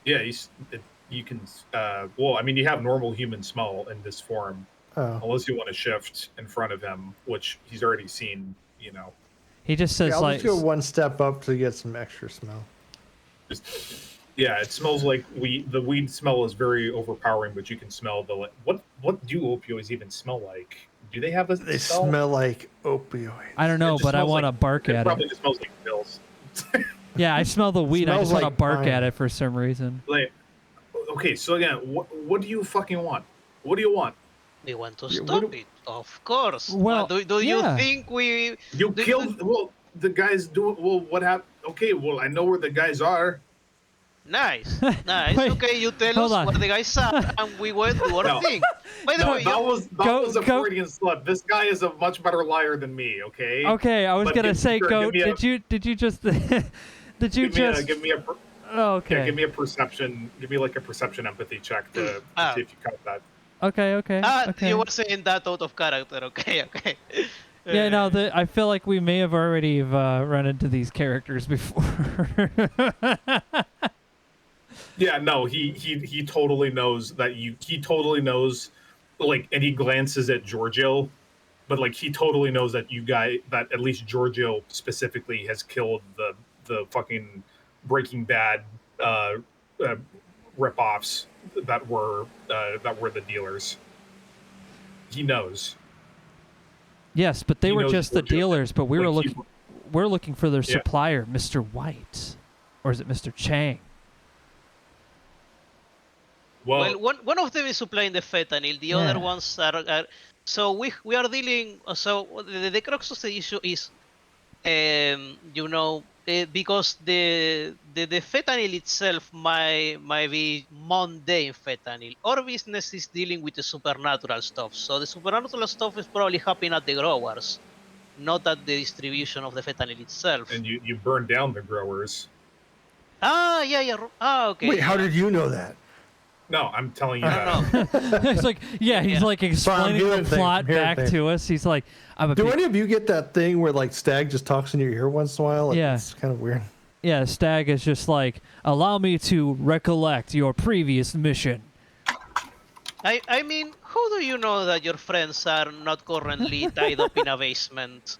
Yeah, you can. Well, I mean, you have normal human smell in this form, unless you want to shift in front of him, which he's already seen. You know, he just says I'll like, just go one step up to get some extra smell. Yeah, it smells like weed. The weed smell is very overpowering, but you can smell the what do opioids even smell like? Do they have a They smell like opioids. I don't know, but I want to bark at it. It probably just smells like pills. Yeah, I smell the weed. I just want to bark at it for some reason. Like, okay, so again, what do you fucking want? What do you want? We want to stop it, of course. Well, do you think we... You killed... Well, the guys do... Well, what happened? Okay, well, I know where the guys are. Nice. Wait, okay, you tell us where the guys are, and we went to our thing. By the way, that was a Freudian slip. This guy is a much better liar than me, okay? Okay, I was going to say, Goat, did you just... Did you give me a... okay. Yeah, give me a perception. Give me like a perception empathy check to see if you count that. Okay. Okay. You were saying that out of character. Okay. Yeah, no, I feel like we may have already run into these characters before. Yeah, no, he totally knows that he totally knows, like, and he glances at Giorgio, but like he totally knows that that at least Giorgio specifically has killed the fucking Breaking Bad ripoffs that were the dealers. He knows. Yes, but they were just the dealers. But we're looking for their supplier, Mr. White, or is it Mr. Chang? Well, one of them is supplying the fentanyl. The other ones are. So we are dealing. So the crux of the issue is, because the fentanyl itself might be mundane fentanyl. Our business is dealing with the supernatural stuff. So the supernatural stuff is probably happening at the growers, not at the distribution of the fentanyl itself. And you burn down the growers. Yeah. Okay. Wait, how did you know that? No, I'm telling you that. It's like, he's like explaining the plot back to us. He's like, do any of you get that thing where like Stag just talks in your ear once in a while? Like, it's kind of weird. Yeah, Stag is just like, allow me to recollect your previous mission. I mean, how do you know that your friends are not currently tied up in a basement?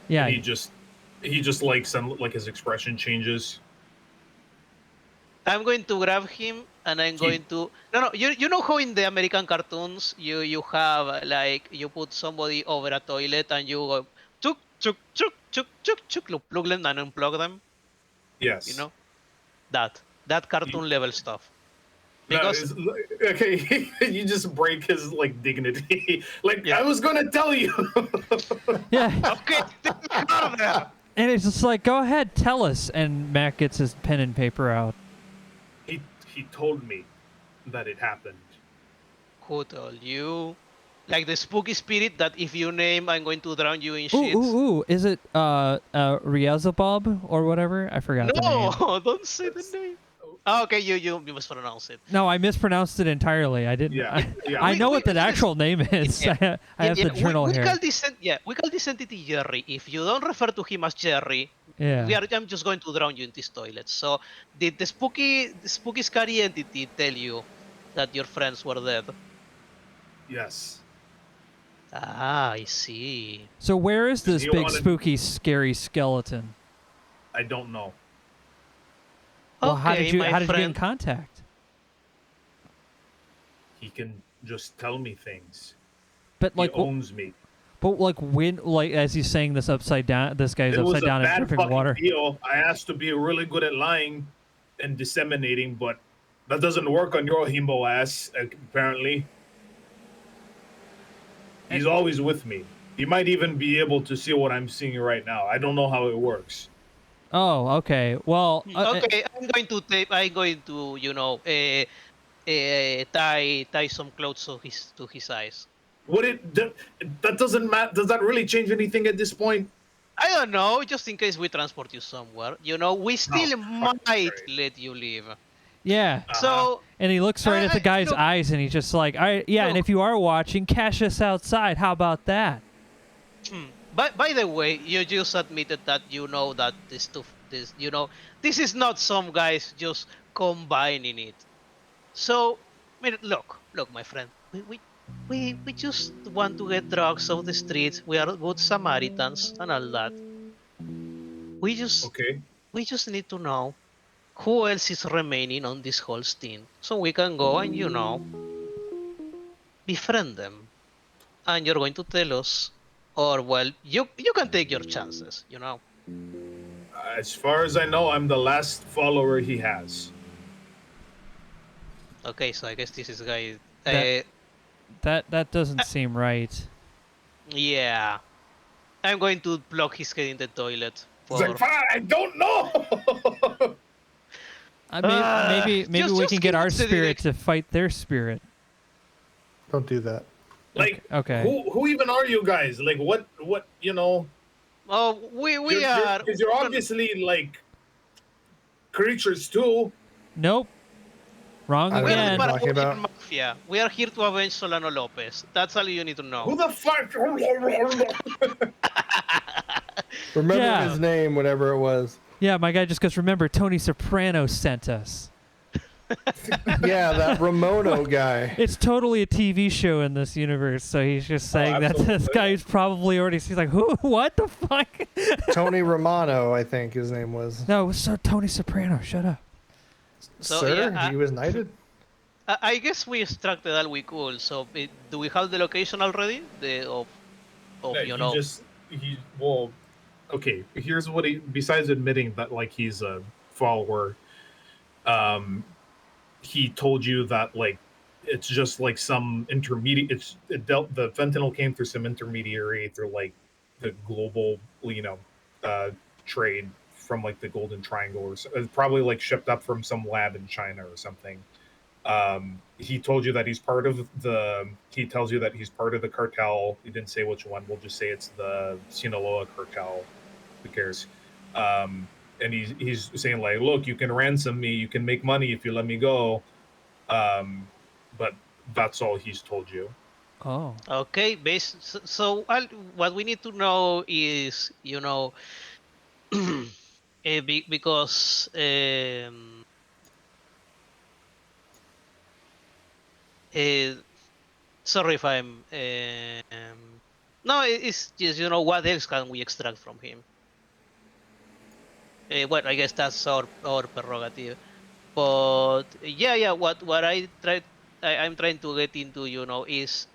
Yeah. And he just like his expression changes. I'm going to grab him and I'm going to no. You know how in the American cartoons you have like you put somebody over a toilet and you go chuk chuk chuk chuk chuk chuk plug them and unplug them. Yes. You know that cartoon level stuff. No, Because okay, you just break his like dignity. Like Yeah. I was gonna tell you. Yeah. okay, harder. And it's just like, go ahead, tell us. And Mac gets his pen and paper out. He told me that it happened. Who told you? Like the spooky spirit that if you name, I'm going to drown you in Ooh, shit. ooh, ooh. Is it Riazabab or whatever? I forgot the name. No, don't say the name. Oh, okay, you must pronounce it. No, I mispronounced it entirely. I didn't. Yeah, yeah. I know what the we- actual name is. Yeah. I have the journal we here. Call this, we call this entity Jerry. If you don't refer to him as Jerry, Yeah. I'm just going to drown you in this toilet. So the spooky scary entity tell you that your friends were dead. Yes. Ah, I see. So where is this You big, wanted- spooky, scary skeleton? I don't know. Well, Okay, how did you my get in friend. contact? He can just tell me things. But He like, owns me. but like when, like as he's saying this upside down, this guy's It was upside a down and bad dripping fucking water. deal. I asked to be really good at lying and disseminating, but that doesn't work on your himbo ass, apparently. He's always with me. He might even be able to see what I'm seeing right now. I don't know how it works. Oh, okay. Well, Okay, I'm going to tie some clothes to his eyes. That doesn't matter. Does that really change anything at this point? I don't know, just in case we transport you somewhere. We still fuck, might right. let you leave. yeah. So, And he looks right at the guy's look- eyes, and he's just like, "All right, yeah." And look. if you are watching, cash us outside. How about that? by the way, you just admitted that you know that this is not some guys just combining it. So, I mean, look, my friend, we just want to get drugs off the streets. We are good Samaritans and all that. We just Okay. we just need to know who else is remaining on this whole stint, so we can go and befriend them. And you're going to tell us, or well, you can take your chances. As far as I know, I'm the last follower he has. Okay, so I guess this is guy. That doesn't seem right. Yeah, I'm going to plug his head in the toilet. He's like, fine, I don't know. Maybe just- we just can give get our it to the spirit next- to fight their spirit. Don't do that. Like, Okay. who even are you guys? Like, what? Oh, we are. Because you're obviously like creatures too. Nope. Wrong I don't We are know again. what you're talking Paraguayan about. Mafia. We are here to avenge Solano Lopez. That's all you need to know. Who the fuck? Remember Yeah. his name, whatever it was. Yeah, my guy just goes, remember, Tony Soprano sent us. Yeah, that Ramono guy. It's totally a TV show in this universe, so he's just saying that this absolutely. guy's probably already, he's like, who? What the fuck? Tony Romano, I think his name was. No, it's Tony Soprano. Shut up. So, Sir, yeah, he was knighted. I guess we extracted all we could. So, do we have the location already? Well, okay. Here's what he. Besides admitting that like he's a follower, he told you that like it's just like some intermediate. The fentanyl came through some intermediary through like the global, trade from like the Golden Triangle or so, probably like shipped up from some lab in China or something. He told you that he's part of the. He tells you that he's part of the cartel. He didn't say which one. We'll just say it's the Sinaloa cartel. Who cares? And he's saying like, look, you can ransom me. You can make money if you let me go. But that's all he's told you. Oh. Okay, so what we need to know is, because sorry if I'm no, it's just what else can we extract from him? Well, I guess that's our prerogative. But yeah. What I'm trying to get into, is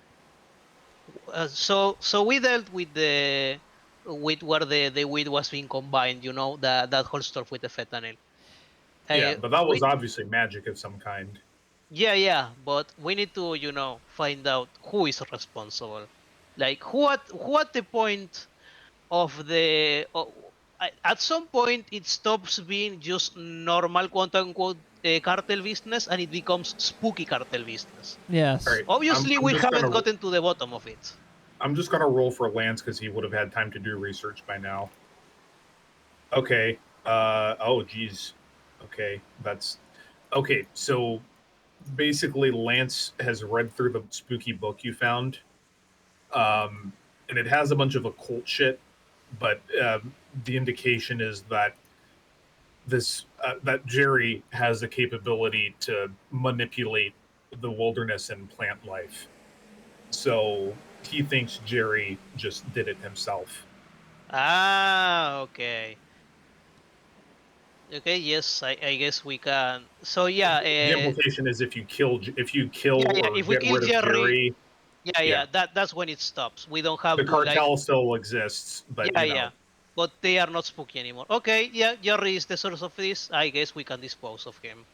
so we dealt with where the weed was being combined. That whole stuff with the fentanyl. Yeah, but that was We obviously magic of some kind. Yeah, but we need to, find out who is responsible. Like who at the point of at some point it stops being just normal quote unquote cartel business and it becomes spooky cartel business. All Yes. right, Obviously, I'm we just haven't gonna gotten to the bottom of it. roll for Lance because he would have had time to do research by now. Okay. Oh, geez. Okay, that's okay. So basically, Lance has read through the spooky book you found, and it has a bunch of occult shit. But the indication is that that Jerry has the capability to manipulate the wilderness and plant life. So he thinks Jerry just did it himself. Okay. Okay, yes, I guess we can. So yeah, The implication is if you yeah. or If we get kill rid of Jerry, Jerry, yeah. yeah, That's when it stops. We don't have the to like, cartel still exists, but yeah. But they are not spooky anymore. Okay, yeah. Jerry is the source of this. I guess we can dispose of him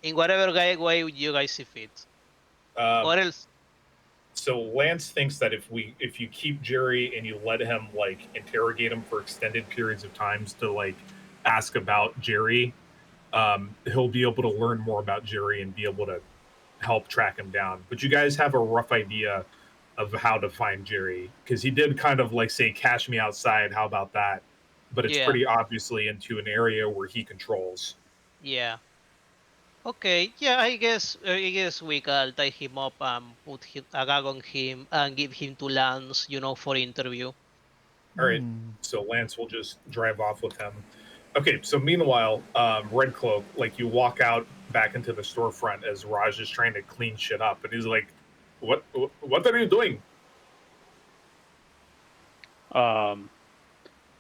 in whatever way you guys see fit. uh, Or else, so Lance thinks that if you keep Jerry and you let him like interrogate him for extended periods of times to like ask about Jerry, he'll be able to learn more about Jerry and be able to help track him down. But you guys have a rough idea of how to find Jerry because he did kind of like say, "Cash me outside." How about that? But it's yeah, pretty obviously into an area where he controls. yeah. Okay, yeah. I guess we can tie him up and put a gag on him and give him to Lance, for interview. All right, Hmm. so Lance will just drive off with him. Okay, so meanwhile, Red Cloak, like you walk out back into the storefront as Raj is trying to clean shit up, and he's like, What are you doing?" Um,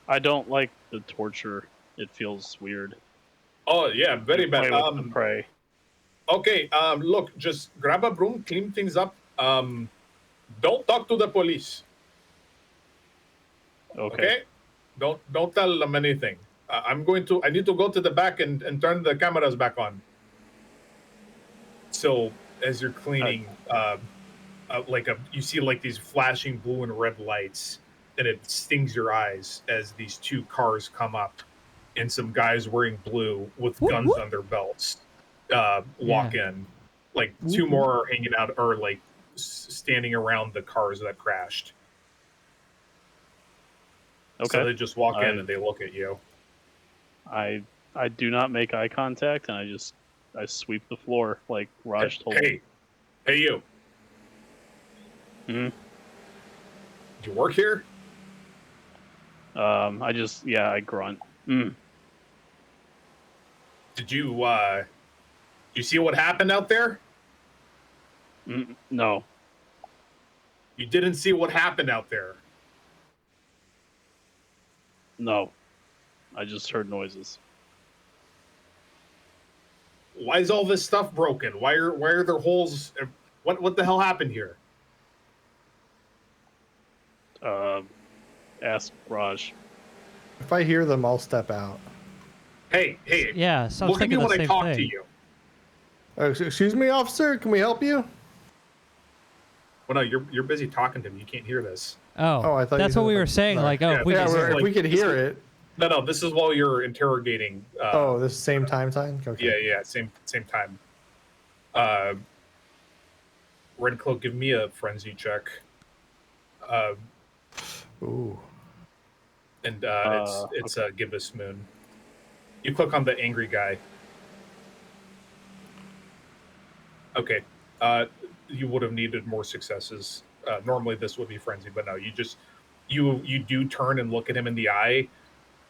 I don't like the torture. It feels weird. Oh yeah, very You bad. play with the prey. Okay, look, just grab a broom, clean things up. Don't talk to the police. Okay. Okay, don't tell them anything. I need to go to the back and turn the cameras back on. So as you're cleaning, you see like these flashing blue and red lights, and it stings your eyes as these two cars come up, and some guys wearing blue with Whoop, guns whoop. on their belts walk Yeah. in. Like Whoop, two whoop. more are hanging out or like standing around the cars that crashed. Okay. So they just walk in I- and they look at you. I do not make eye contact, and I sweep the floor like Raj told me. Hey, you. Hmm? Do you work here? I grunt. Did you see what happened out there? No. You didn't see what happened out there. No. I just heard noises. Why is all this stuff broken? Why are there holes? What the hell happened here? Ask Raj. If I hear them, I'll step out. Hey, Yeah, so I was look at me thinking the when I same talk thing. to you. Excuse me, officer. Can we help you? Well, no, you're busy talking to me. You can't hear this. Oh, I thought you that's said what we that. were saying. Sorry. Like, oh, Yeah, if we yeah, could we're- hear if it. we could hear it. No, this is while you're interrogating. This same time. Okay. Yeah, same time. Red Cloak, give me a frenzy check. Ooh. And it's okay. give us moon. You click on the angry guy. Okay. You would have needed more successes. Normally this would be frenzy, but no, you do turn and look at him in the eye,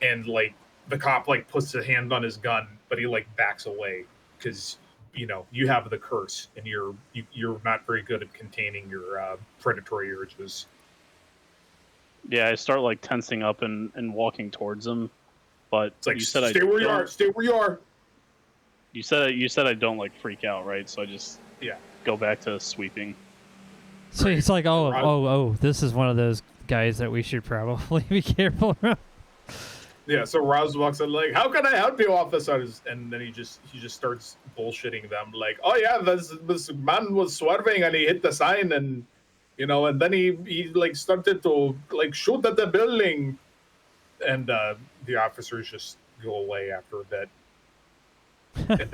and like the cop like puts a hand on his gun, but he like backs away because you have the curse and you're not very good at containing your predatory urges. Yeah, I start like tensing up and walking towards him. But It's like you said stay where you are. Stay where you are. You said I don't like freak out, right? So I just go back to sweeping. So it's like, oh, this is one of those guys that we should probably be careful around. Yeah, so Rouse walks in like, "How can I help you, officers?" And then he just starts bullshitting them like, "Oh yeah, this man was swerving and he hit the sign, and and then he like started to like shoot at the building." And the officers just go away after a bit. And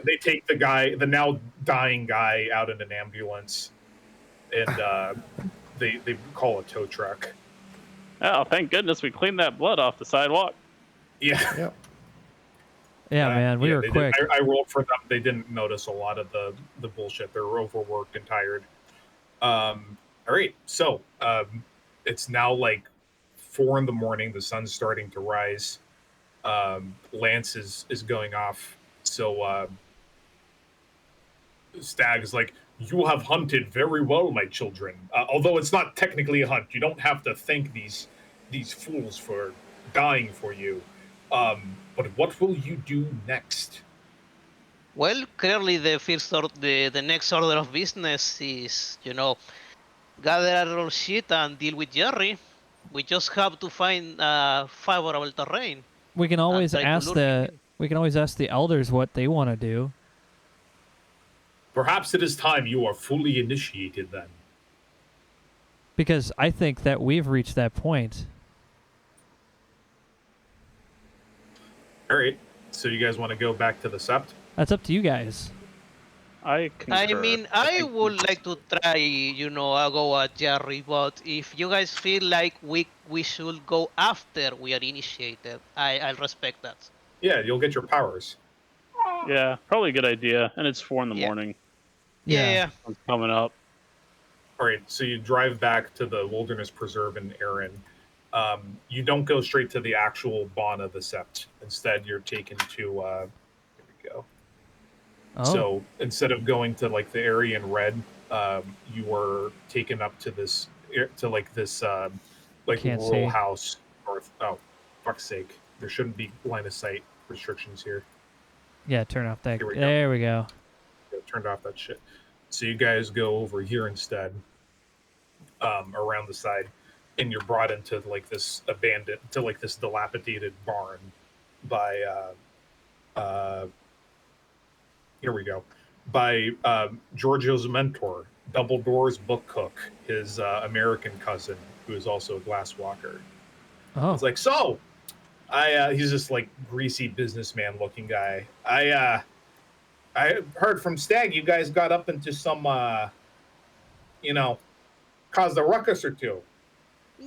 they take the guy, the now dying guy, out in an ambulance, and they call a tow truck. Oh, thank goodness we cleaned that blood off the sidewalk. Yeah. Yep. Yeah, man, we were quick. I rolled for them. They didn't notice a lot of the bullshit. They were overworked and tired. All right, so it's now like 4 a.m. The sun's starting to rise. Lance is going off. So Stag is like, "You have hunted very well, my children. Although it's not technically a hunt, you don't have to thank these fools for dying for you. But what will you do next?" Well, clearly the next order of business is, gather our shit and deal with Jerry. We just have to find favorable terrain. We can always try to ask lure him the elders what they want to do. Perhaps it is time you are fully initiated then. Because I think that we've reached that point. All right, so you guys want to go back to the Sept? That's up to you guys. I concur. mean, I would like to try, go at Jerry, but if you guys feel like we should go after we are initiated, I'll respect that. Yeah, you'll get your powers. Yeah, probably a good idea. And it's 4 a.m. Yeah. It's coming up. All right, so you drive back to the Wilderness Preserve in Erin. You don't go straight to the actual Bon of the Sept. Instead, you're taken to here we go. Oh. So instead of going to like the area in red, you were taken up to this like Can't rural see. house. Oh, fuck's sake! There shouldn't be line of sight restrictions here. Yeah, turn off that. Here we go. There we go. Yeah, turned off that shit. So you guys go over here instead, around the side, and you're brought into like this dilapidated barn by here we go, by Giorgio's mentor, Dumbledore's book cook, his American cousin, who is also a glass walker. Oh. It's like, so he's this like greasy businessman looking guy. I heard from Stag you guys got up into some caused a ruckus or two.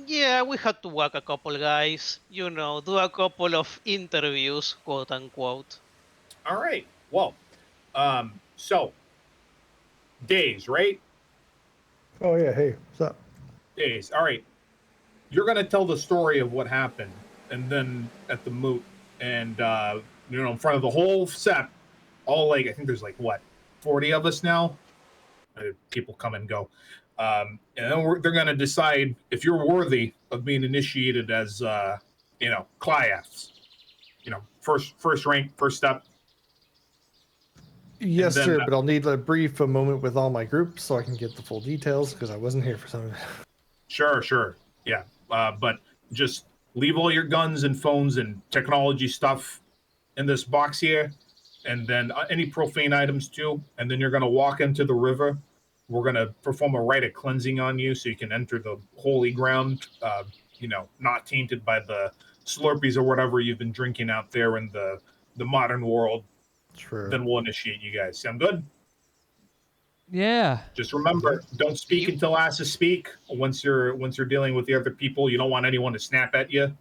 Yeah, we had to walk a couple guys, do a couple of interviews, quote unquote. All right. Well, so Days, right? Oh yeah, hey, what's up? Days. All right. You're gonna tell the story of what happened, and then at the moot, and in front of the whole set, all like I think there's like what 40 of us now. People come and go, and then they're gonna decide if you're worthy of being initiated as Clyaths. First rank, first step. Yes, then, sir, but I'll need a brief moment with all my group so I can get the full details because I wasn't here for some of it. Sure. Yeah. But just leave all your guns and phones and technology stuff in this box here, and then any profane items too. And then you're going to walk into the river. We're going to perform a rite of cleansing on you so you can enter the holy ground, not tainted by the Slurpees or whatever you've been drinking out there in the modern world. True. Then we'll initiate you guys. Sound good? Yeah. Just remember, don't speak until asked to speak. Once you're dealing with the other people, you don't want anyone to snap at you.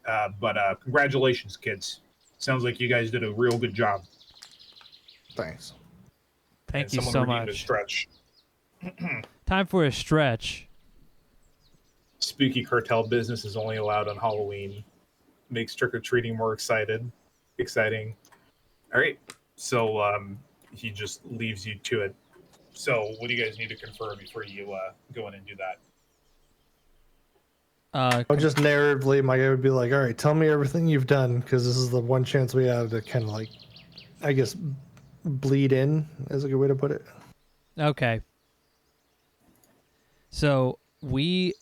But congratulations, kids. Sounds like you guys did a real good job. Thanks. Thank And you someone so redeemed a much. stretch. Time for a stretch. Spooky cartel business is only allowed on Halloween. Makes trick-or-treating more exciting. All right. So he just leaves you to it. So what do you guys need to confirm before you go in and do that? Just narratively, my guy would be like, all right, tell me everything you've done because this is the one chance we have to kind of like I guess, bleed in is a good way to put it. Okay. So we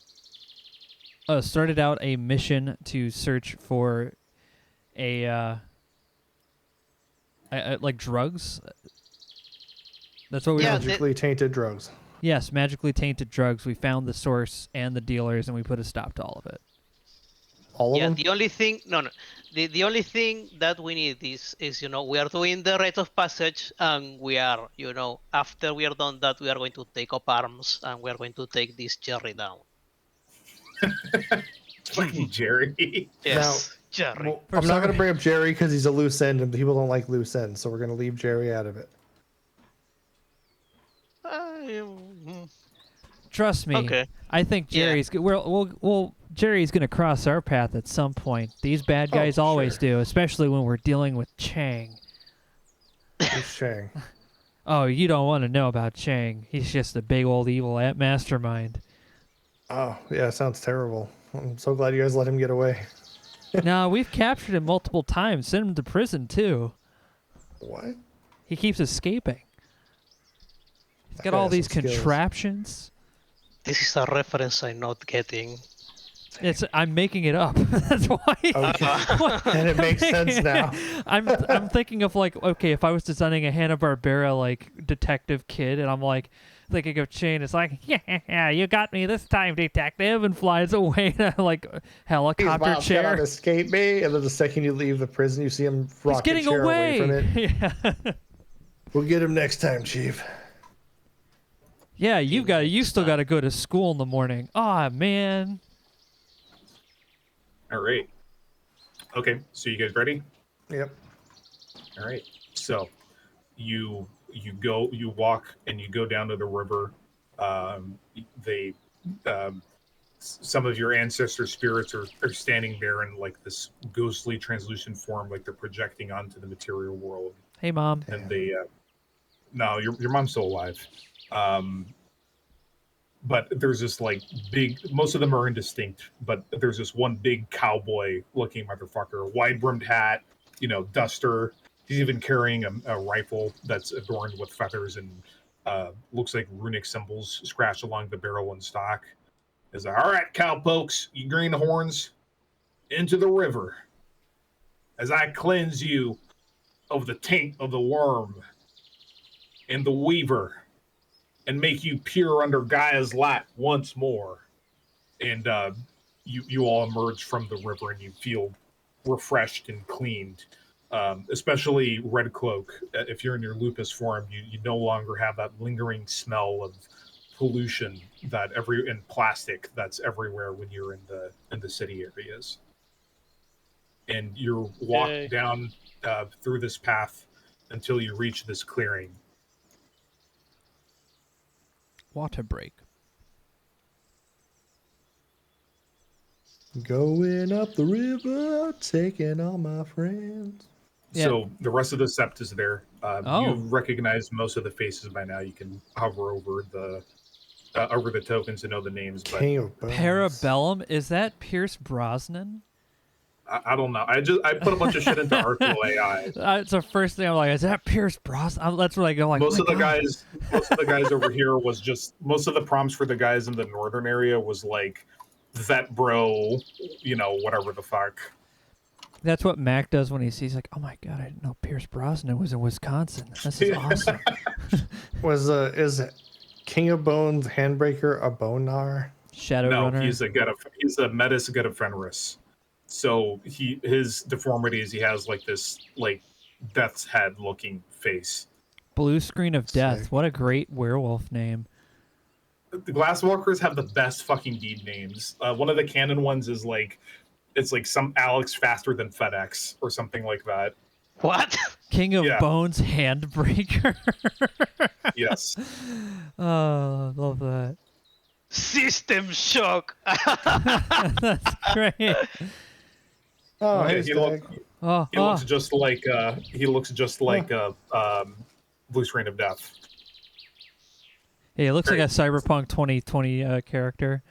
started out a mission to search for like drugs. That's what we Yeah, were. Magically tainted drugs. Yes, magically tainted drugs. We found the source and the dealers, and we put a stop to all of it. All of Yeah, them? the only thing, no, the only thing that we need is we are doing the rite of passage, and we are, after we are done that, we are going to take up arms, and we are going to take this Jerry down. Fucking Jerry. Yes, Jerry. Well, I'm not going to bring up Jerry because he's a loose end, and people don't like loose ends, so we're going to leave Jerry out of it. Trust me. Okay. I think Jerry's Jerry's gonna cross our path at some point. These bad guys always do, especially when we're dealing with Chang. Who's Chang? Oh, you don't want to know about Chang. He's just a big old evil mastermind. Oh, yeah, sounds terrible. I'm so glad you guys let him get away. No, we've captured him multiple times, sent him to prison too. What? He keeps escaping. He's got guy all has these some skills. contraptions. This is a reference I'm not getting. I'm making it up. That's why. Okay. And it makes sense now. I'm thinking of like, okay, if I was designing a Hanna-Barbera like detective kid, and I'm like thinking of Chain, it's like, yeah, you got me this time, detective, and flies away in a like helicopter Wow, chair. cannot escape me. And then the second you leave the prison, you see him He's rocket getting chair away. from it. Yeah. We'll get him next time, Chief. Yeah, you still got to go to school in the morning. Aw, man. All right. Okay, so you guys ready? Yep. All right. So you walk and you go down to the river. Some of your ancestor spirits are standing there in like this ghostly translucent form, like they're projecting onto the material world. Hey, Mom. And they no, your mom's still alive. But there's this like big, most of them are indistinct, but there's this one big cowboy looking motherfucker, wide brimmed hat, duster. He's even carrying a rifle that's adorned with feathers and looks like runic symbols scratched along the barrel and stock. He's like, all right, cowpokes, you greenhorns, into the river as I cleanse you of the taint of the worm and the weaver, and make you pure under Gaia's light once more. And you all emerge from the river and you feel refreshed and cleaned. Especially Red Cloak. If you're in your lupus form, you no longer have that lingering smell of pollution and plastic that's everywhere when you're in the city areas. And you're walked down through this path until you reach this clearing. Water break. Going up the river, taking all my friends. Yeah. So the rest of the sept is there. Oh. You recognize most of the faces by now. You can hover over the tokens to know the names. But King of Bones. Parabellum? Is that Pierce Brosnan? I don't know. I put a bunch of shit into Arco AI. It's the first thing I'm like, is that Pierce Brosnan? That's what I go like. Most oh of the God. guys over here was just most of the prompts for the guys in the northern area was like vet bro, whatever the fuck. That's what Mac does when he sees like, oh my God, I didn't know Pierce Brosnan was in Wisconsin. This is awesome. Is King of Bones Handbreaker a Bonar? Shadowrunner. No, he's a Metis God of Fenris. So his deformity is he has like this like death's head looking face. Blue Screen of Death. Sick. What a great werewolf name. The Glasswalkers have the best fucking deed names. One of the canon ones is like it's like some Alex faster than FedEx or something like that. What? King of Yeah. Bones Handbreaker. Yes. Oh, love that. System shock. That's great. Oh, Okay, he's he dead. looks just like Blue Screen of Death. Hey, it looks like a Cyberpunk 2020 character.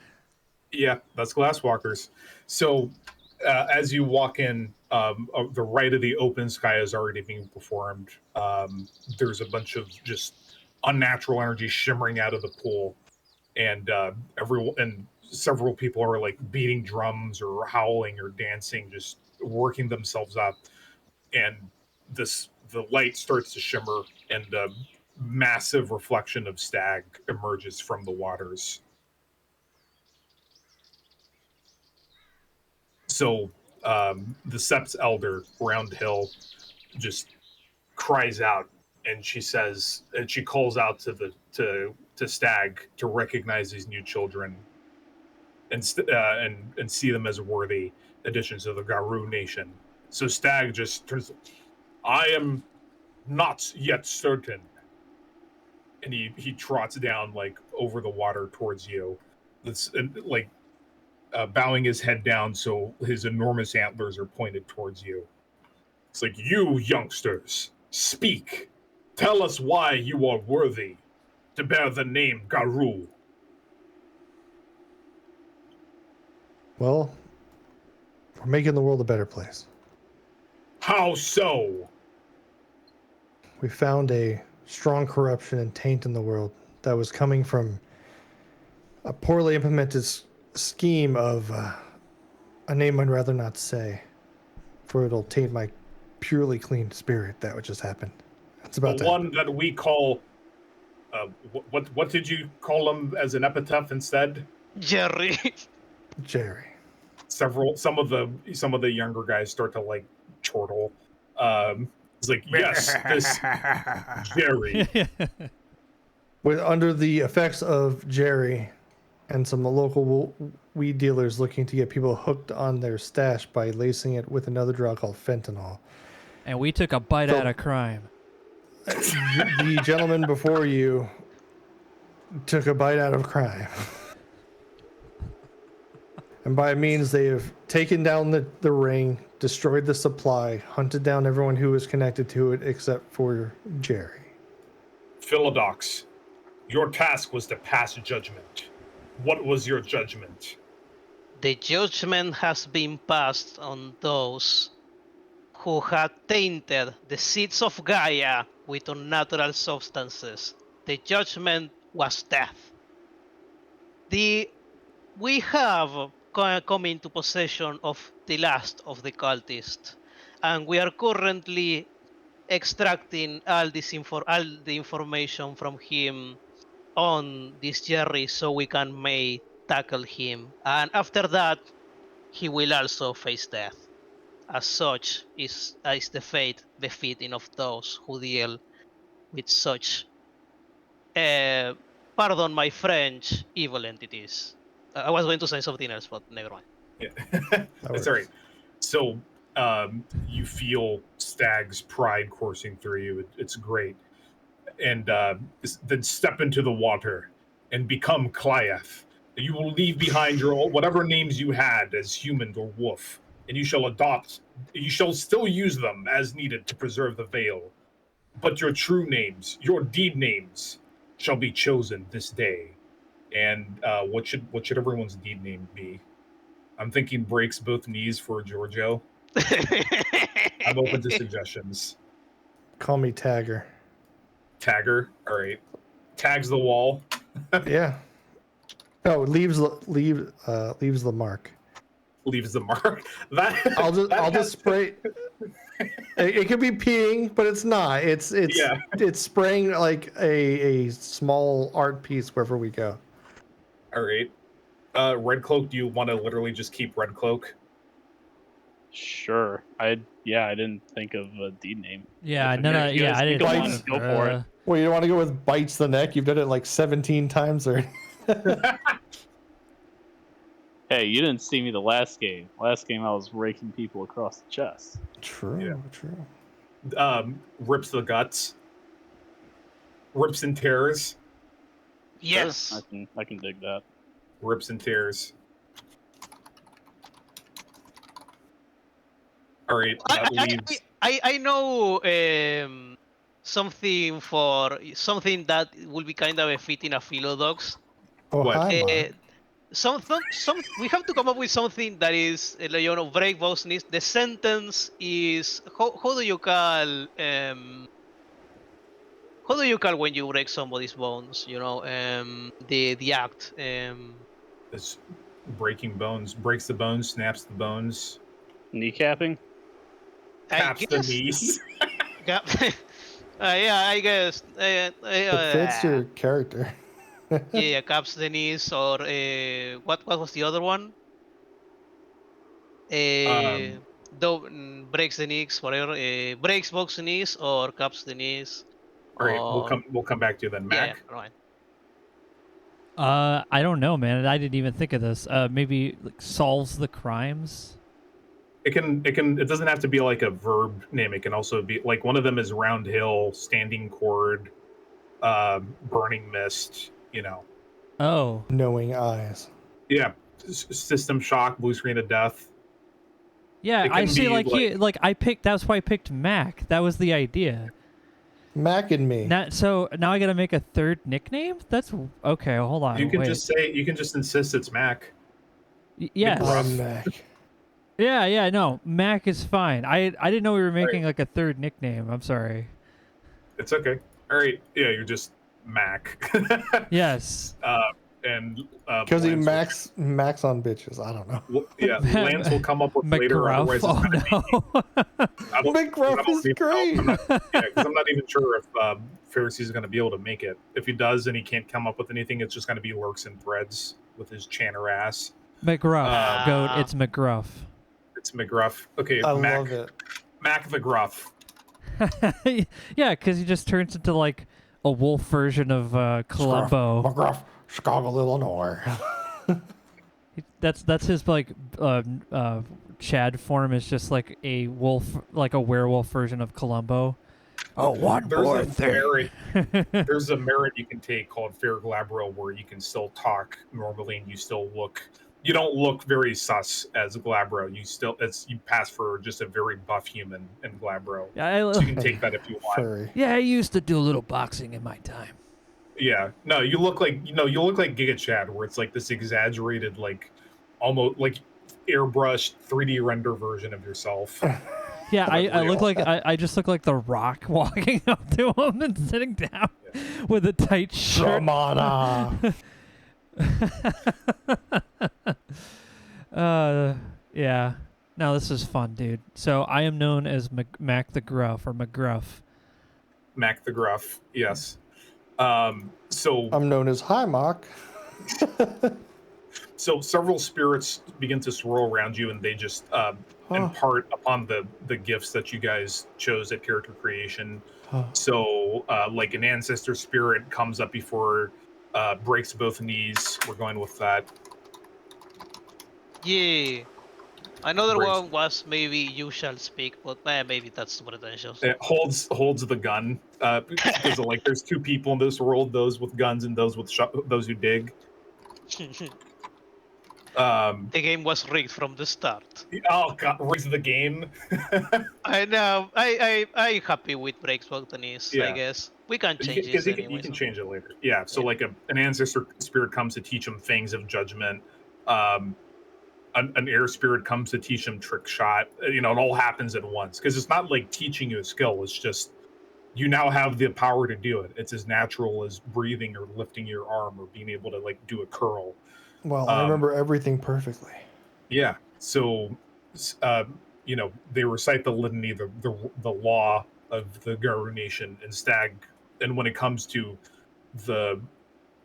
Yeah, that's Glasswalkers. So as you walk in, the rite of the open sky is already being performed. There's a bunch of just unnatural energy shimmering out of the pool, and everyone and several people are like beating drums or howling or dancing, just working themselves up. And the light starts to shimmer, and a massive reflection of stag emerges from the waters. So the Sep's elder, Roundhill, just cries out, and she says, and she calls out to Stag to recognize these new children and see them as worthy additions to the Garou nation. So Stag just turns. I am not yet certain, and he trots down like over the water towards you. That's like bowing his head down so his enormous antlers are pointed towards you. It's like, you youngsters, speak. Tell us why you are worthy to bear the name Garou. Well, we're making the world a better place. How so? We found a strong corruption and taint in the world that was coming from a poorly implemented scheme of a name I'd rather not say, for it'll taint my purely clean spirit. That would just happen. It's about the one that we call. What did you call him as an epitaph instead? Jerry. Jerry. Some of the younger guys start to like chortle. It's like, yes, this Jerry. With under the effects of Jerry and some local weed dealers looking to get people hooked on their stash by lacing it with another drug called fentanyl. And we took a bite out of crime. The gentleman before you took a bite out of crime. And by means they have taken down the ring, destroyed the supply, hunted down everyone who was connected to it except for Jerry. Philodox, your task was to pass judgment. What was your judgment? The judgment has been passed on those who had tainted the seeds of Gaia with unnatural substances. The judgment was death. We have come into possession of the last of the cultists, and we are currently extracting all the information from him on this Jerry so we can may tackle him. And after that, he will also face death. As such is the fate befitting of those who deal with such, pardon my French, evil entities. I was going to say something else, but never mind. Yeah, that's all right. So you feel Stag's pride coursing through you. It's great. And then step into the water and become Cliath. You will leave behind your whatever names you had as human or wolf, and you shall still use them as needed to preserve the veil. But your true names, your deed names, shall be chosen this day. And what should everyone's deed name be? I'm thinking breaks both knees for Giorgio. I'm open to suggestions. Call me Tagger. Tagger, all right. Tags the wall. Yeah. No, leaves the mark. Leaves the mark. I'll just spray. It could be peeing, but it's not. It's spraying like a small art piece wherever we go. All right. Red Cloak, do you want to literally just keep Red Cloak? Sure. I didn't think of a deed name. Yeah, I didn't. Go for it. Well, you don't want to go with bites the neck? You've done it like 17 times already. Hey, you didn't see me the last game. Last game I was raking people across the chest. True. Rips the guts. Rips and tears. Yes. Sure, I can dig that. Rips and tears. All right. I know something that will be kind of a fit in a Philodox. Oh, What? hi, Mark. we have to come up with something that is break both knees. The sentence is how do you call how do you call when you break somebody's bones? The act. It's breaking bones, breaks the bones, snaps the bones, Kneecapping? I caps the guess. knees. Yeah, I guess. It fits your character. Yeah, caps the knees or what was the other one? um, Breaks the knees, whatever. Breaks both knees or caps the knees all right, or we'll come back to you then, yeah, Mac. right. I don't know, man. I didn't even think of this. Maybe like solves the crimes. It doesn't have to be like a verb name. It can also be like one of them is round hill, standing cord, burning mist. Oh, Knowing eyes. Yeah, system shock, blue screen of death. yeah. It I can see. be Like I picked. That's why I picked Mac. That was the idea. Mac and me. So now I got to make a third nickname. That's okay. Hold on. You can wait. you can just insist it's Mac. Yes. Rough. I'm Mac. Yeah. No, Mac is fine. I didn't know we were making like a third nickname. I'm sorry. It's okay. All right. Yeah, you're just Mac. Yes. And Because he Lance max on bitches. I don't know. yeah, Lance will come up with later. McGruff. Otherwise, McGruff is great. Because I'm not even sure if Pharisee's going to be able to make it. If he does and he can't come up with anything, it's just going to be lurks and threads with his chanter ass. McGruff. Goat. It's McGruff. It's McGruff. Okay, I Mac, love it. Mac the Gruff. Yeah, because he just turns into like a wolf version of Columbo. McGruff, Chicago, Illinois. That's his like Chad form is just like a wolf, like a werewolf version of Columbo. Oh, one more thing. There's a merit you can take called Fair Glabro where you can still talk normally and you don't look very sus as Glabro. You pass for just a very buff human in Glabro. So you can take that if you want. Furry. Yeah, I used to do a little boxing in my time. Yeah. No, you look like Giga Chad where it's like this exaggerated, like almost like airbrushed 3D render version of yourself. Yeah, I look like I just look like The Rock walking up to him and sitting down with a tight shirt. Ramana. Yeah. No, this is fun, dude. So I am known as Mac the Gruff or McGruff. Mac the Gruff, yes. So I'm known as Hi Mock. So several spirits begin to swirl around you, and they just impart upon the gifts that you guys chose at character creation. So, like an ancestor spirit comes up before, breaks both knees. We're going with that. Yeah. Another Breaks. one was maybe you shall speak, but maybe that's too pretentious. It holds the gun because like there's two people in this world: those with guns and those with those who dig. The game was rigged from the start. Oh God, raise the game. I know. I happy with breaks both the knees. Yeah. I guess we can change this You anyway. can change it later. Yeah. So like an ancestor spirit comes to teach him things of judgment. An air spirit comes to teach him trick shot. It all happens at once because it's not like teaching you a skill. It's just you now have the power to do it. It's as natural as breathing or lifting your arm or being able to like do a curl. Well, I remember everything perfectly. Yeah. So, they recite the litany, the law of the Garu Nation and Stag. And when it comes to the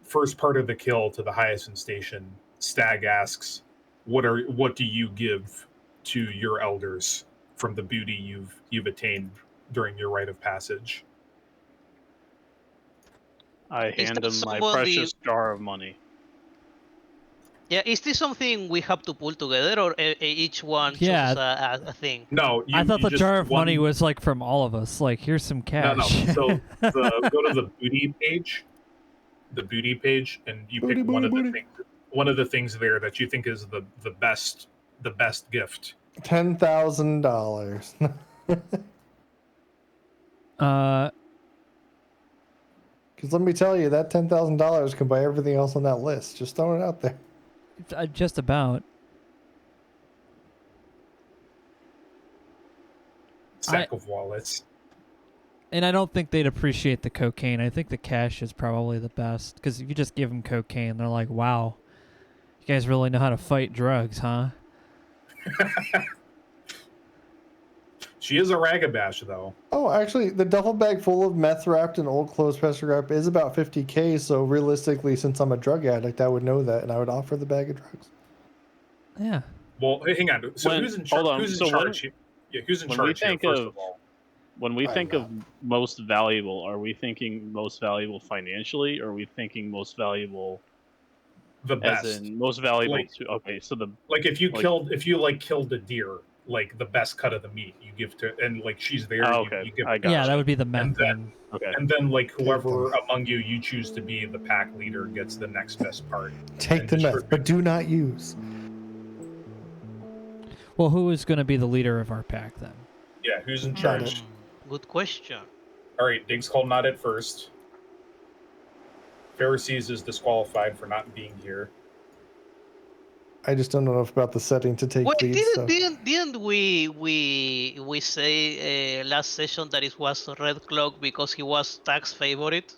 first part of the kill to the Hyacinth Station, Stag asks, "What do you give to your elders from the booty you've attained during your rite of passage?" I hand him my precious jar of money. Yeah, is this something we have to pull together, or each one chooses a thing? No, I thought the jar of money was like from all of us. Like, here's some cash. No. So go to the booty page. The booty page, and you pick one of the things there that you think is the best gift. $10,000. Because let me tell you, that $10,000 can buy everything else on that list. Just throwing it out there. Just about. Sack of wallets. And I don't think they'd appreciate the cocaine. I think the cash is probably the best. Because if you just give them cocaine, they're like, wow, you guys really know how to fight drugs, huh? She is a ragabash, though. Oh, actually, the duffel bag full of meth wrapped in old clothes pressure wrap is about $50K. So realistically, since I'm a drug addict, I would know that, and I would offer the bag of drugs. Yeah. Well, hang on. So who's in charge? Who's in charge? Who's in charge here, first of all? When we think of most valuable, are we thinking most valuable financially, or are we thinking most valuable? The best. As in most valuable like, to. Okay, so the like if you killed a deer, like the best cut of the meat, you give to, and like she's there. Oh, okay, you give yeah, that would be the meth and thing. Okay. And then like whoever among you choose to be the pack leader gets the next best part. Take the meth, but do not use. Well, who is going to be the leader of our pack then? Yeah, who's in charge? Good question. All right, Diggs called not at first. Pharisees is disqualified for not being here. I just don't know enough about the setting to take Wait, leads. didn't we say last session that it was Red Cloak because he was tax favorite?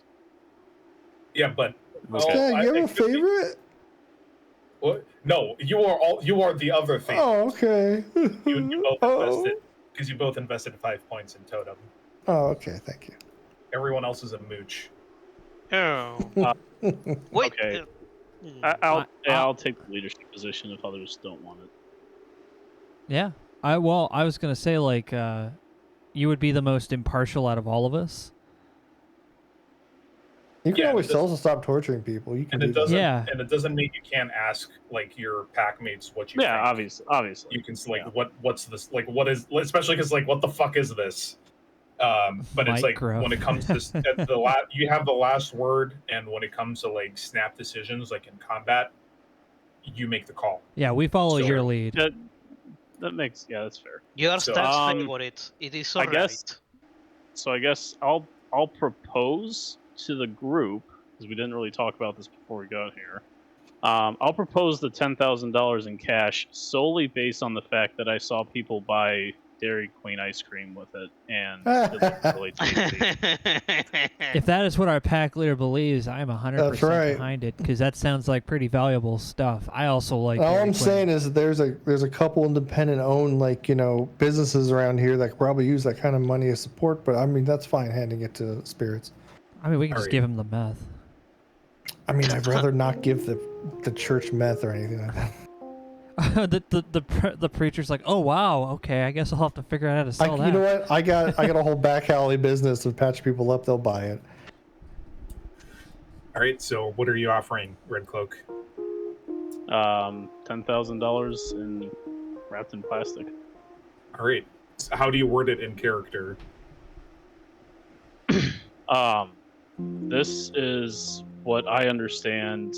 Yeah, but you have a favorite? What? No, you are the other favorite. Oh, okay. You both invested because you both invested 5 points in totem. Oh, okay. Thank you. Everyone else is a mooch. Oh. Wait. Okay. I'll take the leadership position if others don't want it. Yeah. I was going to say, like, you would be the most impartial out of all of us. You can always tell us to stop torturing people. You can and it doesn't. Yeah. And it doesn't mean you can't ask like your pack mates what you. Yeah, think. obviously. You can what's this like? What is especially because like what the fuck is this? But it's like when it comes to you have the last word, and when it comes to like snap decisions, like in combat, you make the call. Yeah, we follow your lead. That makes that's fair. Your tax favorite. It is alright. I guess I'll propose to the group, because we didn't really talk about this before we got here. I'll propose the $10,000 in cash solely based on the fact that I saw people buy Dairy Queen ice cream with it, and it looked really tasty. If that is what our pack leader believes, I'm 100% behind it, because that sounds like pretty valuable stuff. I also like. All I'm saying is there's a couple independent owned businesses around here that could probably use that kind of money as support, but I mean that's fine handing it to spirits. I mean, we can just give him the meth. I mean, I'd rather not give the church meth or anything like that. the preacher's like, oh wow, okay, I guess I'll have to figure out how to sell that. You know what? I got a whole back alley business to patch people up. They'll buy it. All right. So what are you offering, Red Cloak? $10,000 in wrapped in plastic. All right. So how do you word it in character? This is what I understand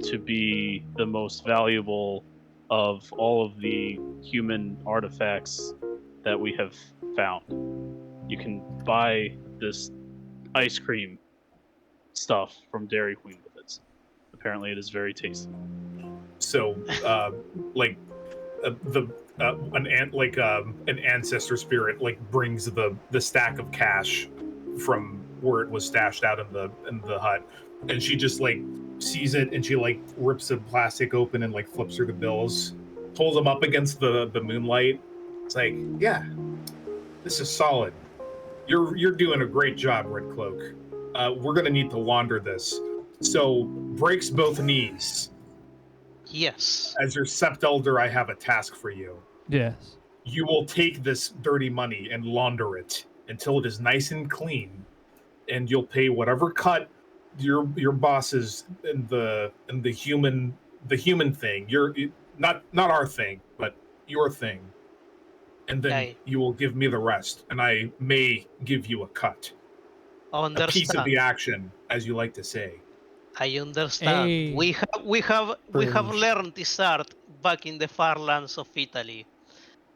to be the most valuable of all of the human artifacts that we have found. You can buy this ice cream stuff from Dairy Queen with it. Apparently, it is very tasty. So, an ancestor spirit brings the stack of cash from where it was stashed out in the hut, and she just sees it and she rips the plastic open and flips through the bills, pulls them up against the moonlight. It's like, yeah, this is solid. You're doing a great job, Red Cloak. We're gonna need to launder this. So breaks both knees. Yes. As your Sept Elder, I have a task for you. Yes. You will take this dirty money and launder it until it is nice and clean, and you'll pay whatever cut your bosses in the human thing. Not our thing, but your thing. And then you will give me the rest, and I may give you a cut. Understand. A piece of the action, as you like to say. I understand. Hey. We have learned this art back in the far lands of Italy,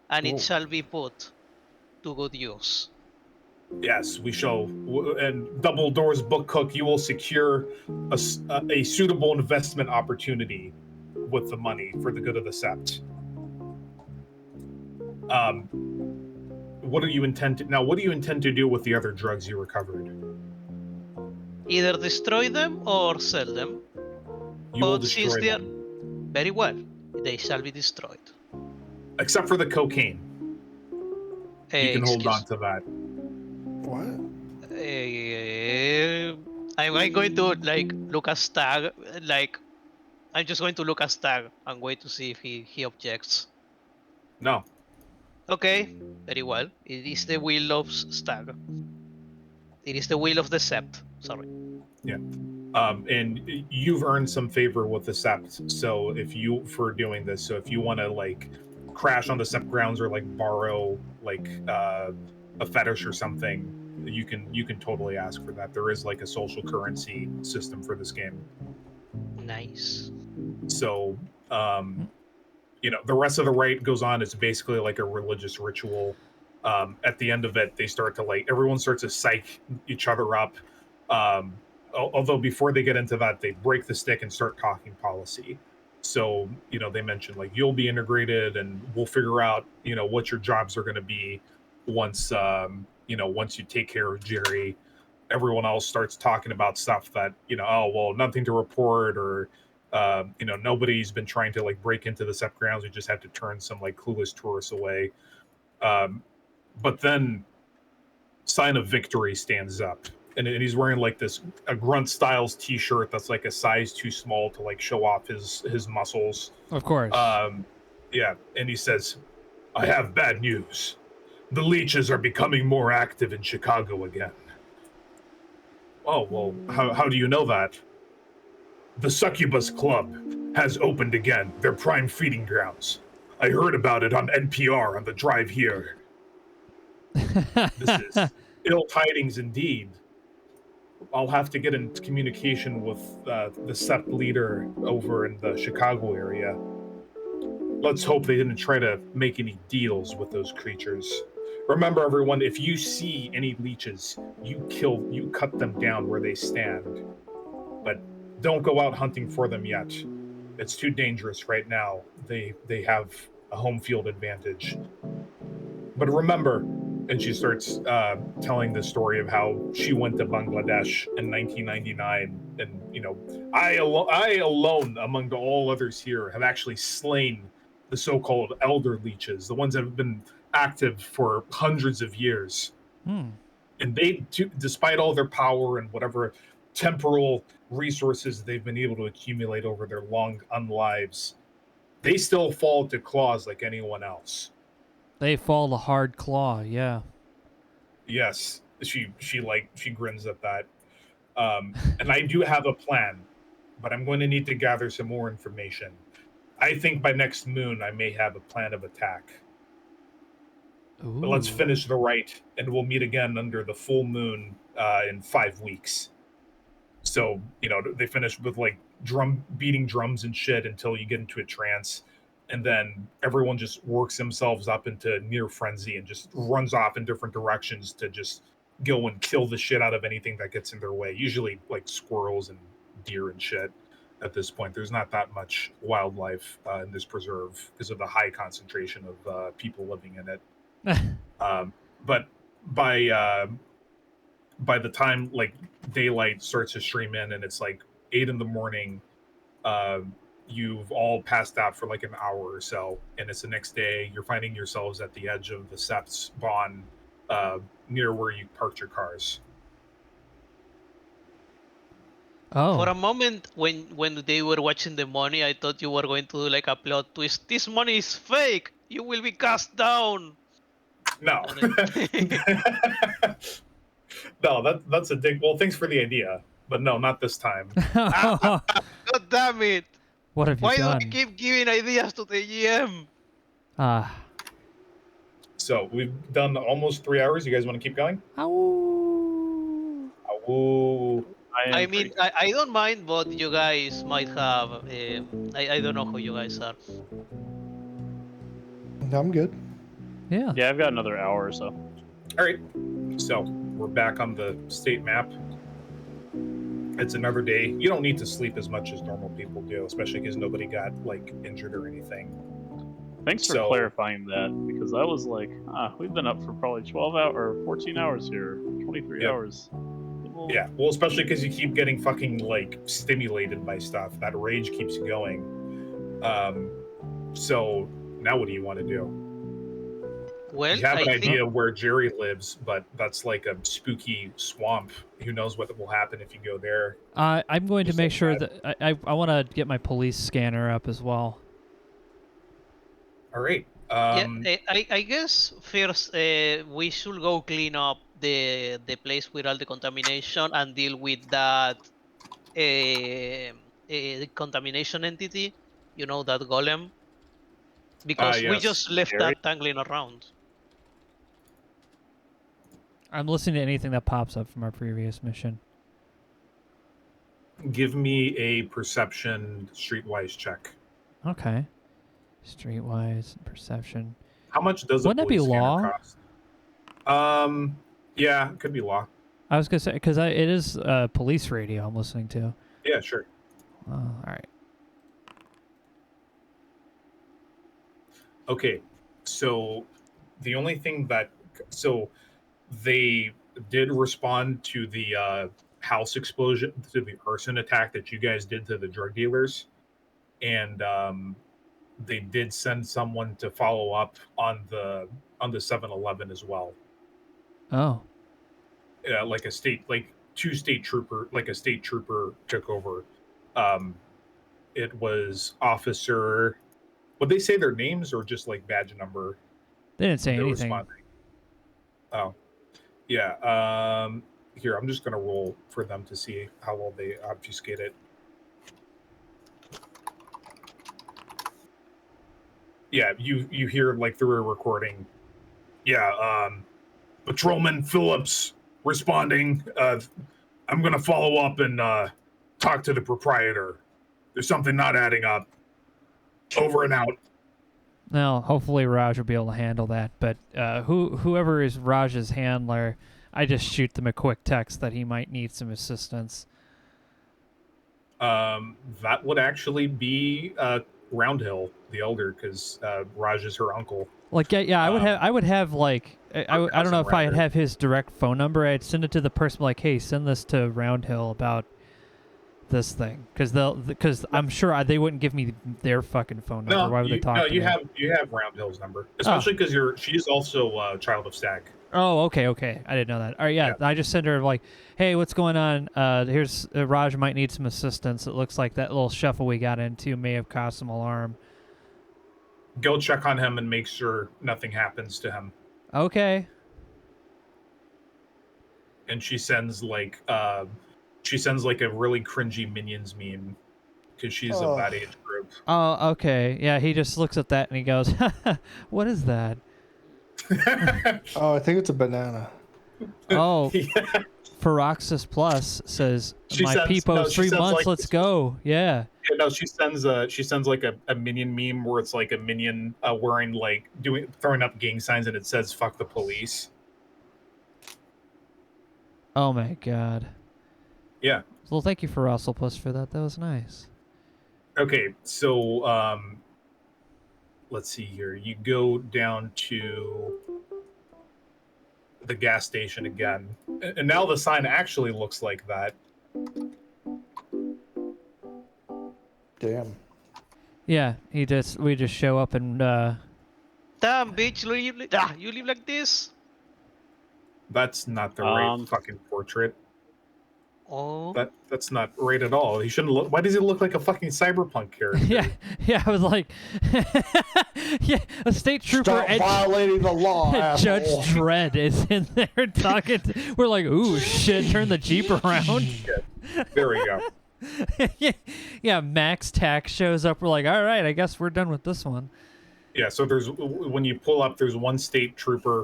and it shall be put to good use. Yes, we shall. And Dumbledore's book cook, you will secure a suitable investment opportunity with the money for the good of the Sept. What do you intend to do with the other drugs you recovered? Either destroy them or sell them. You will But since destroy they are them, very well, they shall be destroyed. except for the cocaine. You can hold on to that. What? I'm going to look at Stag. I'm just going to look at Stag and wait to see if he objects. No. Okay, very well. It is the will of Stag. It is the will of the Sept. Sorry. Yeah. And you've earned some favor with the Sept. So if you want to crash on the Sept grounds or borrow a fetish or something, you can totally ask for that. There is a social currency system for this game. Nice. So the rest of the rite goes on. It's basically like a religious ritual. At the end of it, they start to everyone starts to psych each other up. Although before they get into that, they break the stick and start talking policy. So they mention you'll be integrated, and we'll figure out what your jobs are going to be once once you take care of Jerry. Everyone else starts talking about stuff that oh well, nothing to report, or nobody's been trying to break into the Sept grounds. We just have to turn some clueless tourists away. But then Sign of Victory stands up, and he's wearing a Grunt Styles t-shirt that's a size too small to show off his muscles. Of course. Yeah, and he says, "I have bad news. The leeches are becoming more active in Chicago again." Oh, well, how do you know that? The Succubus Club has opened again, their prime feeding grounds. I heard about it on NPR on the drive here. This is ill tidings indeed. I'll have to get in communication with the Sept leader over in the Chicago area. Let's hope they didn't try to make any deals with those creatures. Remember, everyone, if you see any leeches, you cut them down where they stand. But don't go out hunting for them yet. It's too dangerous right now. They have a home field advantage. But remember, and she starts telling the story of how she went to Bangladesh in 1999, and I alone, among all others here, have actually slain the so-called elder leeches, the ones that have been active for hundreds of years. And they, despite all their power and whatever temporal resources they've been able to accumulate over their long lives, they still fall to claws like anyone else. They fall to hard claw, yeah. Yes, she grins at that. And I do have a plan, but I'm going to need to gather some more information. I think by next moon I may have a plan of attack. Ooh. But let's finish the rite, and we'll meet again under the full moon in 5 weeks. So, they finish with beating drums and shit until you get into a trance. And then everyone just works themselves up into near frenzy and just runs off in different directions to just go and kill the shit out of anything that gets in their way. Usually squirrels and deer and shit at this point. There's not that much wildlife in this preserve because of the high concentration of people living in it. But by the time daylight starts to stream in and it's 8 a.m, you've all passed out for an hour or so, and it's the next day. You're finding yourselves at the edge of the Sept spawn, near where you parked your cars. Oh. For a moment, when they were watching the money, I thought you were going to do a plot twist. This money is fake. You will be cast down. No. No, that's a dig. Well, thanks for the idea, but no, not this time. God damn it! What have you Why done? do I keep giving ideas to the GM? So we've done almost 3 hours. You guys want to keep going? Ow. Ooh. I mean, I don't mind, but you guys might have. I don't know who you guys are. I'm good. Yeah. Yeah, I've got another hour or so. All right. So we're back on the state map. It's another day. You don't need to sleep as much as normal people do, especially because nobody got like injured or anything. Thanks for clarifying that, because I was like, we've been up for probably 12 hours or 14 hours here, 23 hours. Well, yeah, well, especially because you keep getting fucking like stimulated by stuff. That rage keeps going. So now what do you want to do? Well, You have an I idea think where Jerry lives, but that's like a spooky swamp. Who knows what will happen if you go there? I'm going to Just make like sure that. that I want to get my police scanner up as well. All right. I guess first we should go clean up the place with all the contamination and deal with that contamination entity. You know, that golem, because we Yes. just left Jerry? that dangling around. I'm listening to anything that pops up from our previous mission. Give me a perception streetwise check. Okay. Streetwise perception. How much does Wouldn't a that be police scanner law? cost? Yeah, it could be law. I was gonna say because it is police radio I'm listening to. Yeah, sure. All right. Okay, so the only thing that they did respond to the house explosion, to the arson attack that you guys did to the drug dealers, and they did send someone to follow up on the 7-Eleven as well. Oh. Like a state trooper took over. It was Officer. Would they say their names or just like badge number? They didn't say They're anything. responding. Oh, yeah. Here, I'm just gonna roll for them to see how well they obfuscate it. Yeah, you hear like through a recording. Yeah, Patrolman Phillips responding. I'm gonna follow up and talk to the proprietor. There's something not adding up. Over and out. Now, hopefully Raj will be able to handle that. But whoever is Raj's handler, I just shoot them a quick text that he might need some assistance. That would actually be Roundhill, the elder, because Raj is her uncle. Like, yeah, I would have like, I don't know if I'd have his direct phone number. I'd send it to the person like, hey, send this to Roundhill about this thing, because I'm sure they wouldn't give me their fucking phone number. Why would they talk to me? You have Roundhill's number, especially because she's also a child of Stag. Oh, okay. I didn't know that. All right, yeah. I just send her like, hey, what's going on? Here's Raj might need some assistance. It looks like that little shuffle we got into may have caused some alarm. Go check on him and make sure nothing happens to him. Okay. And she sends like a really cringy Minions meme because she's of that age group. Oh, okay. Yeah, he just looks at that and he goes, what is that? Oh, I think it's a banana. Oh, Yeah. Feroxis Plus says, Peepo, 3 months, like, let's go. Yeah. No, she sends like a Minion meme where it's like a Minion wearing like throwing up gang signs and it says "fuck the police." Oh my god. Yeah. Well, thank you for Russell Plus for that. That was nice. Okay, so let's see here. You go down to the gas station again, and now the sign actually looks like that. Damn. Yeah, we just show up and Damn, bitch, you live like this? That's not the right fucking portrait. Oh. That's not right at all. He shouldn't look. Why does he look like a fucking cyberpunk character? Yeah. I was like, yeah, a state trooper. Stop violating the law, Judge asshole. Dredd is in there talking. We're like, ooh, shit! Turn the Jeep around. There we go. Yeah, Max Tax shows up. We're like, all right, I guess we're done with this one. Yeah. So when you pull up, there's one state trooper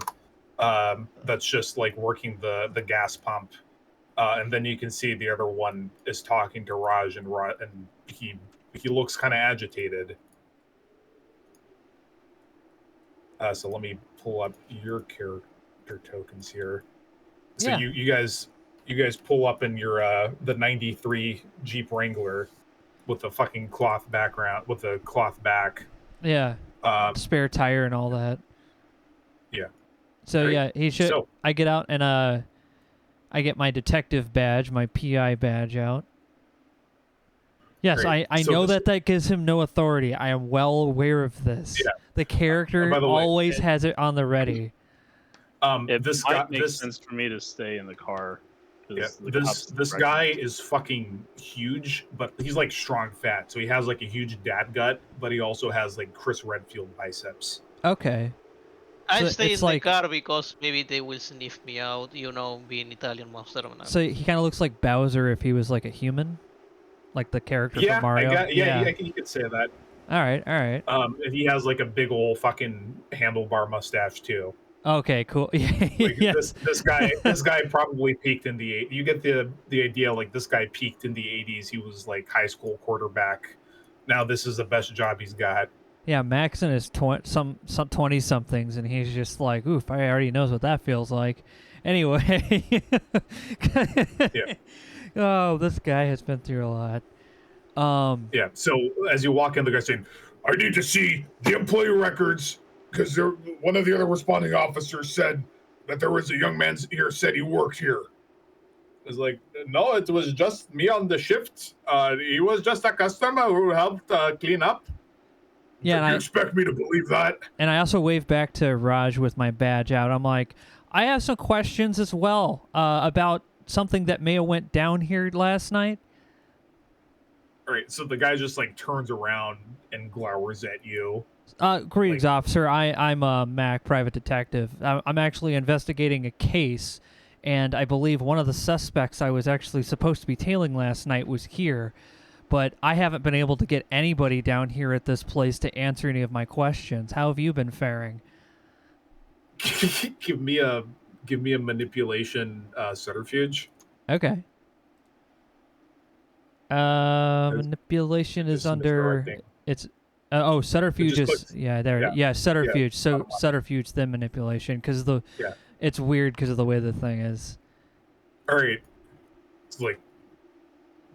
that's just like working the gas pump. And then you can see the other one is talking to Raj, and he looks kind of agitated. So let me pull up your character tokens here. So Yeah. you guys You guys pull up in your the '93 Jeep Wrangler with a fucking cloth background, with a cloth back. Yeah. Spare tire and all that. Yeah. So Great. yeah, he should. So- I get out and I get my detective badge, my PI badge out. Yes, Great. I So know this- that gives him no authority. I am well aware of this. Yeah. The character by the way, always has it on the ready. It This might guy, make this sense for me to stay in the car. 'cause yeah, the this cops this direct guy me. is fucking huge, but he's like strong fat. So he has like a huge dad gut, but he also has like Chris Redfield biceps. Okay. I So stay it's in like- the car because maybe they will sniff me out, being Italian monster. So he kind of looks like Bowser if he was like a human, like the character Yeah, from Mario. you could say that. All right. All right. And he has like a big old fucking handlebar mustache too. Okay. Cool. Like Yes. this guy probably peaked in the you get the idea, like this guy peaked in the 80s. He was like high school quarterback. Now this is the best job he's got. Yeah, Max and his some 20 somethings, and he's just like, oof, I already knows what that feels like. Anyway. Yeah. Oh, this guy has been through a lot. Yeah. So as you walk in, the guy's saying, "I need to see the employee records because one of the other responding officers said that there was a young man here said he worked here." It's like, no, it was just me on the shift. He was just a customer who helped clean up. Yeah, and you I- expect me to believe that? And I also wave back to Raj with my badge out. I'm like, I have some questions as well about something that may have went down here last night. All right. So the guy just like turns around and glowers at you. Greetings, officer. I'm a Mac, private detective. I'm actually investigating a case, and I believe one of the suspects I was actually supposed to be tailing last night was here, but I haven't been able to get anybody down here at this place to answer any of my questions. How have you been faring? give me a manipulation subterfuge. Okay. Manipulation is Just under. misdirecting. It's subterfuge Just is click- yeah there yeah, subterfuge. So bottom line. subterfuge then manipulation because Yeah. it's weird because of the way the thing is. All right. It's like,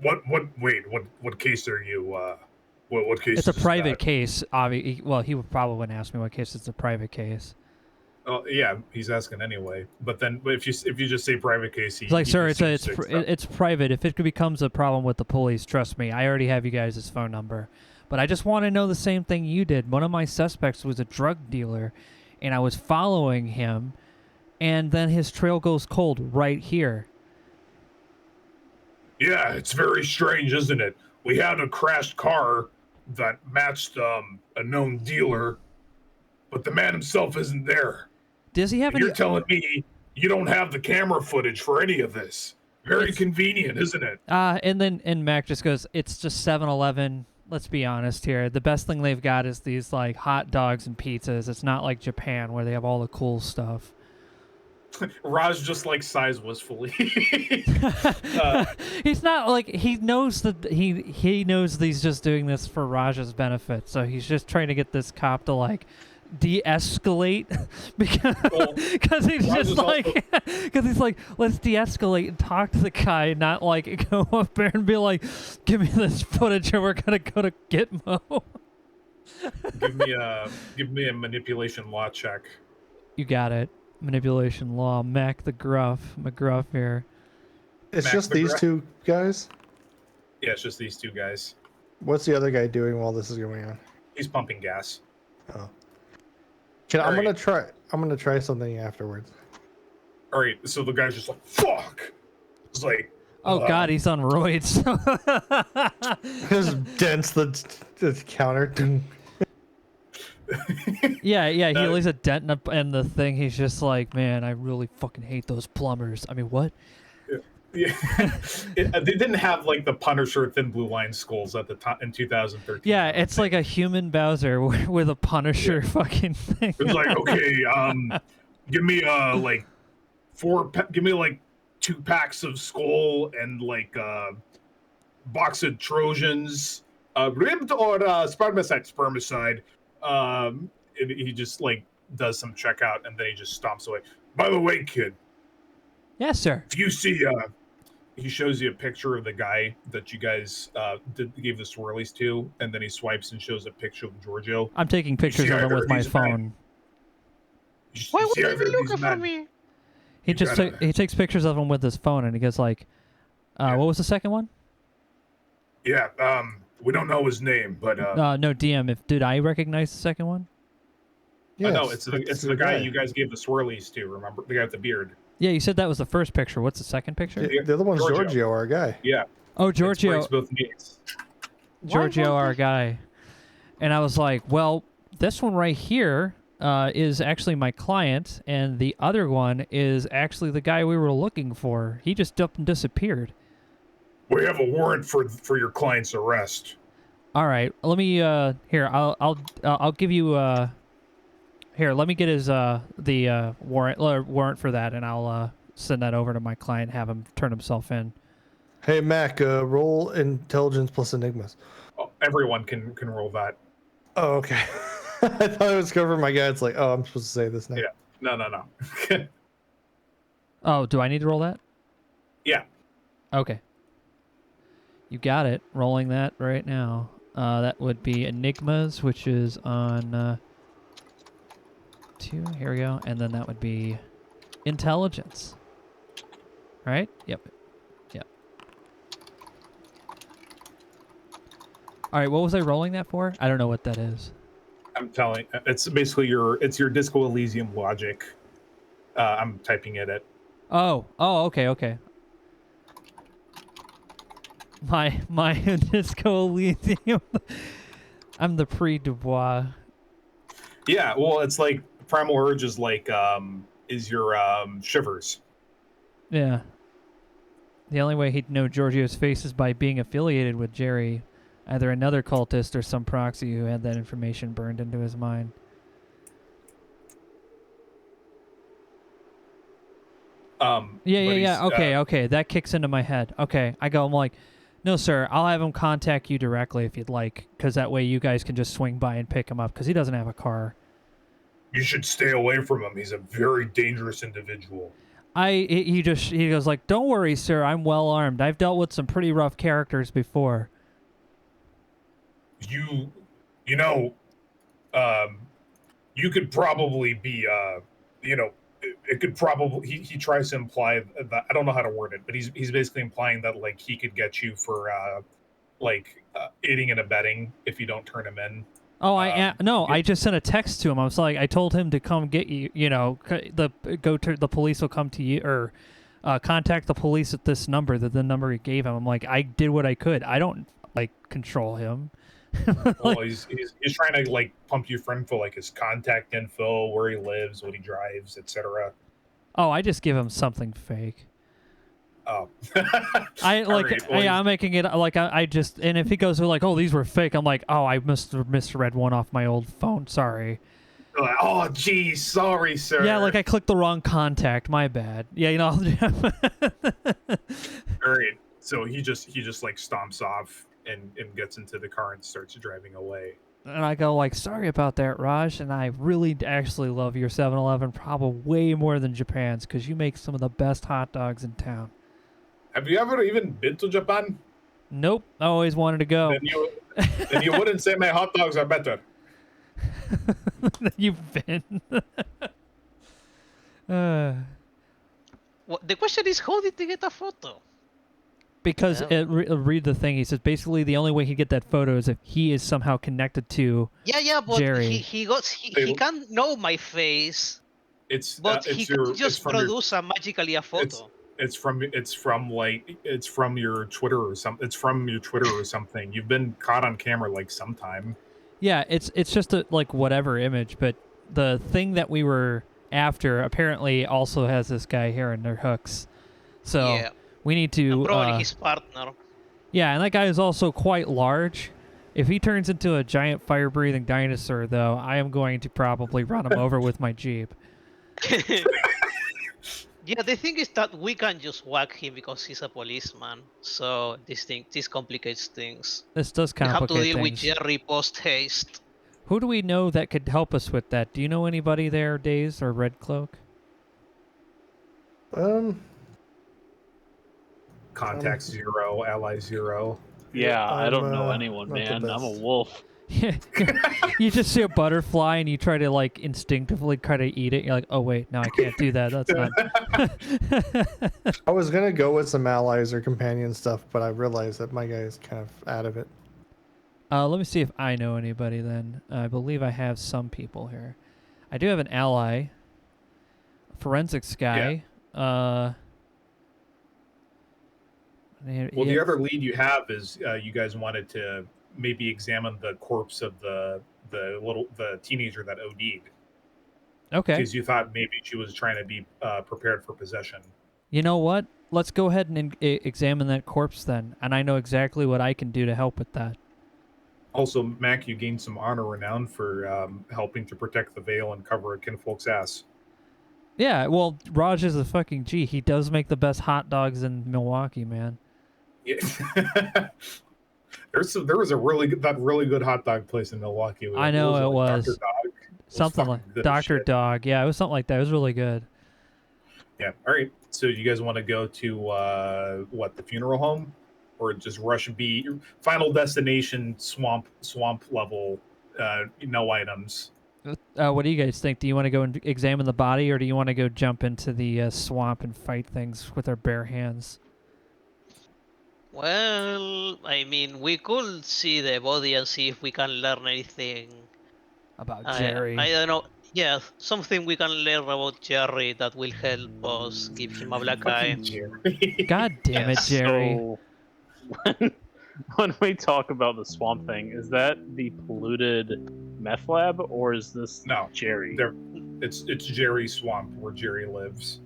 what case are you? What case? It's a is private that? case. Well, he would probably wouldn't ask me what case. It's a private case. Oh yeah, he's asking anyway. But if you just say private case, It's like, sir, he seems to accept. it's private. If it becomes a problem with the police, trust me, I already have you guys' phone number. But I just want to know the same thing you did. One of my suspects was a drug dealer, and I was following him, and then his trail goes cold right here. Yeah, it's very strange, isn't it? We had a crashed car that matched a known dealer, but the man himself isn't there. Does he have And any? you're telling me you don't have the camera footage for any of this? Very convenient, isn't it? And Mac just goes, it's just 7-Eleven. Let's be honest here. The best thing they've got is these like hot dogs and pizzas. It's not like Japan where they have all the cool stuff. Raj just like sighs wistfully. He's not like he knows that he knows that he's just doing this for Raj's benefit. So he's just trying to get this cop to like de-escalate because he's Raj just is like because he's like, let's de-escalate and talk to the guy, not like go up there and be like, give me this footage or we're gonna go to Gitmo. give me a manipulation law check. You got it. Manipulation law. Mac the McGruff here. It's Mac just these McGrath. two guys. Yeah, it's just these two guys. What's the other guy doing while this is going on? He's pumping gas. I'm All gonna right. try something afterwards. All right, so the guy's just like, "Fuck!" It's like, Oh God, he's on roids. Just dents the counter. Yeah, he No. leaves a dent in the thing. He's just like, man, I really fucking hate those plumbers. I mean, what? yeah. They didn't have like the Punisher thin blue line skulls at the time in 2013. Yeah, it's like a human Bowser with a Punisher fucking thing. It's like, okay, give me like give me like 2 packs of skull and like box of Trojans, ribbed or spermicide. And he just like does some checkout and then he just stomps away. By the way, kid, Yes, sir. If you see, he shows you a picture of the guy that you guys gave the swirlies to, and then he swipes and shows a picture of Giorgio. I'm taking pictures of him with my phone. Why would you be looking for me? He he takes pictures of him with his phone, and he goes like, "What was the second one?" Yeah, we don't know his name, but no, DM. Did I recognize the second one? Yeah, no, it's the guy you guys gave the swirlies to. Remember the guy with the beard? Yeah, you said that was the first picture. What's the second picture? The other one's Giorgio, our guy. Yeah. Oh, Giorgio. Both needs. Giorgio, our guy. And I was like, well, this one right here is actually my client, and the other one is actually the guy we were looking for. He just up and disappeared. We have a warrant for your client's arrest. All right, let me here. I'll give you here. Let me get his the warrant for that, and I'll send that over to my client. Have him turn himself in. Hey Mac, roll intelligence plus enigmas. Oh, everyone can roll that. Oh, okay. I thought it was covering my guy. It's like, oh, I'm supposed to say this now. Yeah. No. Oh, do I need to roll that? Yeah. Okay. You got it. Rolling that right now. That would be enigmas, which is on 2. Here we go. And then that would be intelligence. Right? Yep. All right, what was I rolling that for? I don't know what that is. I'm telling. It's basically your Disco Elysium logic. I'm typing it at. Oh, okay. My Disco Elysium. I'm the pre-Dubois. Yeah, well, it's like Primal Urge is like is your Shivers. Yeah. The only way he'd know Giorgio's face is by being affiliated with Jerry. Either another cultist or some proxy who had that information burned into his mind. Yeah. Okay. That kicks into my head. Okay. I'm like, no, sir, I'll have him contact you directly if you'd like, because that way you guys can just swing by and pick him up, because he doesn't have a car. You should stay away from him. He's a very dangerous individual. He goes like, don't worry, sir, I'm well armed. I've dealt with some pretty rough characters before. You could probably be, it could probably, he tries to imply that, I don't know how to word it, but he's basically implying that, like, he could get you for, aiding and abetting if you don't turn him in. Oh, I just sent a text to him. I was like, I told him to come get you, the police will come to you, or contact the police at this number, the number he gave him. I'm like, I did what I could. I don't, control him. Well, he's trying to pump you for info, like his contact info, where he lives, what he drives, etc. Oh, I just give him something fake. Oh, I'm making it I just, and if he goes like, oh, these were fake, I'm like, oh, I misread one off my old phone. Sorry. Oh, geez, sorry, sir. Yeah, I clicked the wrong contact. My bad. Yeah, All right. So he just stomps off and gets into the car and starts driving away. And I go sorry about that, Raj, and I really actually love your 7-Eleven probably way more than Japan's, because you make some of the best hot dogs in town. Have you ever even been to Japan? Nope. I always wanted to go. Then you wouldn't say my hot dogs are better. You've been. Well, the question is, how did they get a photo? Because read the thing. He says basically the only way he get that photo is if he is somehow connected to but Jerry. he can't know my face. He can just produce magically a photo. It's from your Twitter or something. It's from your Twitter or something. You've been caught on camera sometime. Yeah, it's just a whatever image, but the thing that we were after apparently also has this guy here in their hooks. So yeah. We need to... And probably his partner. Yeah, and that guy is also quite large. If he turns into a giant fire-breathing dinosaur, though, I am going to probably run him over with my Jeep. Yeah, the thing is that we can just whack him because he's a policeman. So this complicates things. This does complicate things. We have to deal with Jerry post-haste. Who do we know that could help us with that? Do you know anybody there, Daze or Red Cloak? Contact 0, ally 0. Yeah, I don't know I'm, anyone, not the man. I'm a best. wolf. You just see a butterfly and you try to like instinctively try to eat it. You're like, oh wait, no, I can't do that. That's not. I was gonna go with some allies or companion stuff, but I realized that my guy is kind of out of it. Let me see if I know anybody then. I believe I have some people here. I do have an ally, forensics guy. Well, the other lead you have is you guys wanted to maybe examine the corpse of the teenager that OD'd. Okay. Because you thought maybe she was trying to be prepared for possession. You know what? Let's go ahead and examine that corpse then, and I know exactly what I can do to help with that. Also, Mac, you gained some honor renown for helping to protect the veil and cover a kinfolk's ass. Yeah, well, Raj is a fucking G. He does make the best hot dogs in Milwaukee, man. Yeah. There was a really good hot dog place in Milwaukee. I know it was. Dr. Dog. Something like Dr. Dog. Yeah, it was something like that. It was really good. Yeah. All right. So you guys want to go to the funeral home, or just rush B? Final destination swamp level. No items. What do you guys think? Do you want to go and examine the body, or do you want to go jump into the swamp and fight things with our bare hands? Well, I mean, we could see the body and see if we can learn anything. About Jerry. I don't know. Yeah, something we can learn about Jerry that will help us give him a black eye. Jerry. God damn it, Yes. Jerry. So, when we talk about the swamp thing, is that the polluted meth lab, or is this No, Jerry? It's Jerry Swamp where Jerry lives.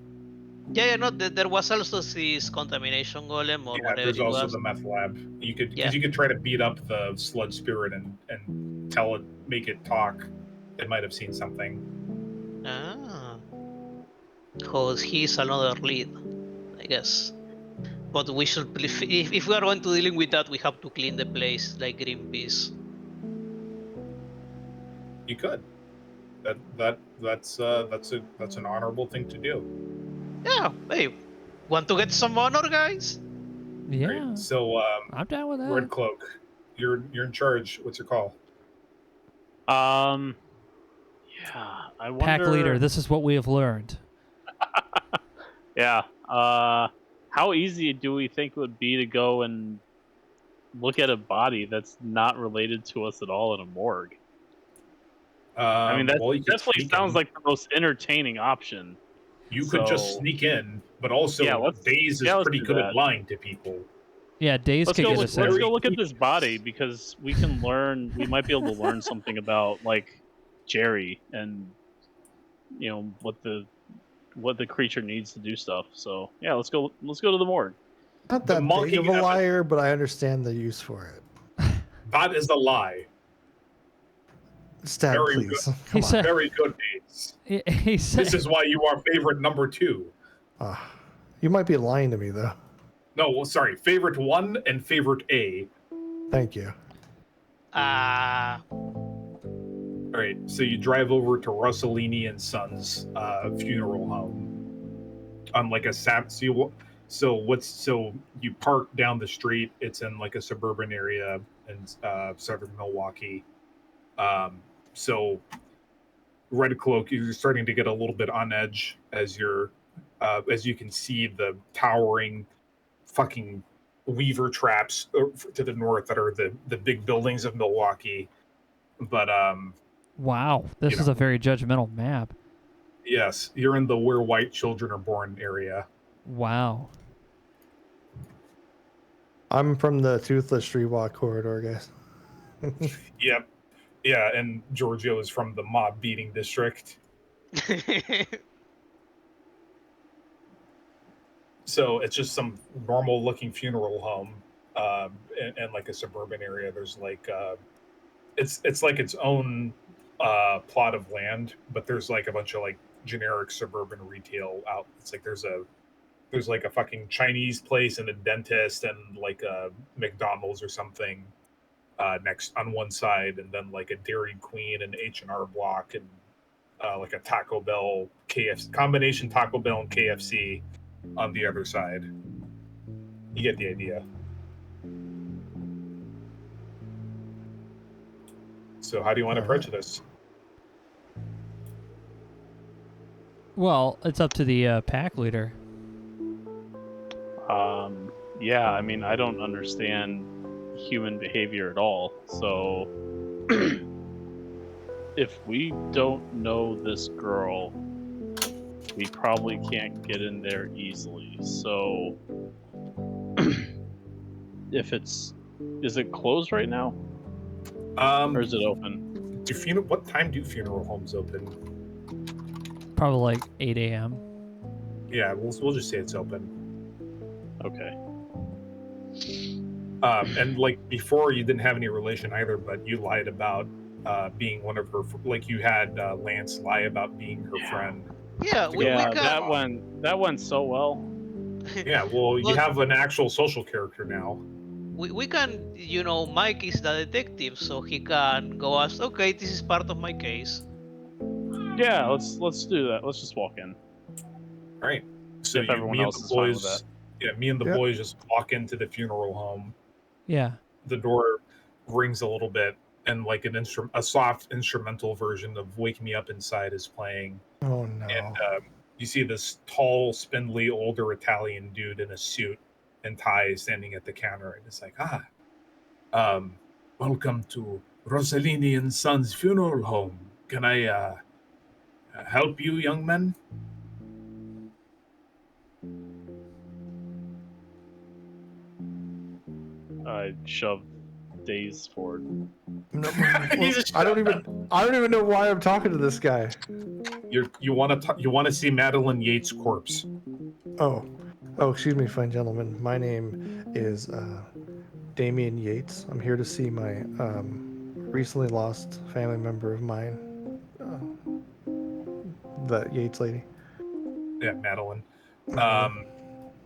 Yeah, no, there was also this contamination golem or Yeah, whatever there's it also was. the meth lab. You could Yeah. you could try to beat up the sludge spirit and tell it, make it talk. It might have seen something. Ah. Because he's another lead, I guess. But we should, if we are going to dealing with that, we have to clean the place like Greenpeace. You could. That's an honorable thing to do. Yeah, hey, want to get some honor, guys? Yeah, Great. So I'm down with that. Red Cloak, you're in charge. What's your call? Yeah, I wonder. Pack leader, this is what we have learned. Yeah. How easy do we think it would be to go and look at a body that's not related to us at all in a morgue? I mean, that definitely sounds like the most entertaining option. You could just sneak in, but also Daze is pretty good at lying to people. Yeah, Daze could get us in. Let's go look at this body, because we can learn. We might be able to learn something about like Jerry and what the creature needs to do stuff. So yeah, let's go to the morgue. Not that big of a liar, but I understand the use for it. That is a lie. Stab, very please. Good. Come on. Very good, Daze. He said, this is why you are favorite number 2. You might be lying to me, though. No, well, sorry. Favorite 1 and favorite A. Thank you. All right, so you drive over to Russellini and Sons funeral home on like a so you park down the street. It's in like a suburban area in southern Milwaukee. So Red Cloak, you're starting to get a little bit on edge as you can see the towering fucking Weaver traps to the north that are the big buildings of Milwaukee. But wow, this is a very judgmental map. Yes, you're in the where white children are born area. Wow. I'm from the Toothless Streetwalk corridor, guys. Yep. Yeah, and Giorgio is from the mob beating district. So it's just some normal looking funeral home in like a suburban area. There's like it's like its own plot of land, but there's like a bunch of like generic suburban retail out. It's like there's like a fucking Chinese place and a dentist and like a McDonald's or something next on one side, and then like a Dairy Queen and H&R Block and like a Taco Bell, KFC combination Taco Bell and KFC on the other side. You get the idea. So how do you want to approach this? Well, it's up to the pack leader. Yeah, I mean, I don't understand human behavior at all. So, if we don't know this girl, we probably can't get in there easily. So, if it's, is it closed right now, or is it open? What time do funeral homes open? Probably like 8 a.m. Yeah, we'll just say it's open. Okay. And like before, you didn't have any relation either, but you lied about being one of her. Like you had Lance lie about being her friend. Yeah, we Yeah, can. that went so well. Yeah, well, you But have an actual social character now. we can, Mike is the detective, so he can go ask, okay, this is part of my case. Yeah, let's do that. Let's just walk in. All right. So If everyone me and else the is fine with boys, that. yeah, me and the boys just walk into the funeral home. Yeah. The door rings a little bit, and like a soft instrumental version of "Wake Me Up Inside" is playing. Oh no. And you see this tall, spindly, older Italian dude in a suit and tie standing at the counter, and it's like, welcome to Rossellini and Sons Funeral Home. Can I help you, young man? I shoved Days forward. No, I don't even know why I'm talking to this guy. You want to see Madeline Yates' corpse? Oh, excuse me, fine gentlemen. My name is Damian Yates. I'm here to see my recently lost family member of mine, the Yates lady. Yeah, Madeline.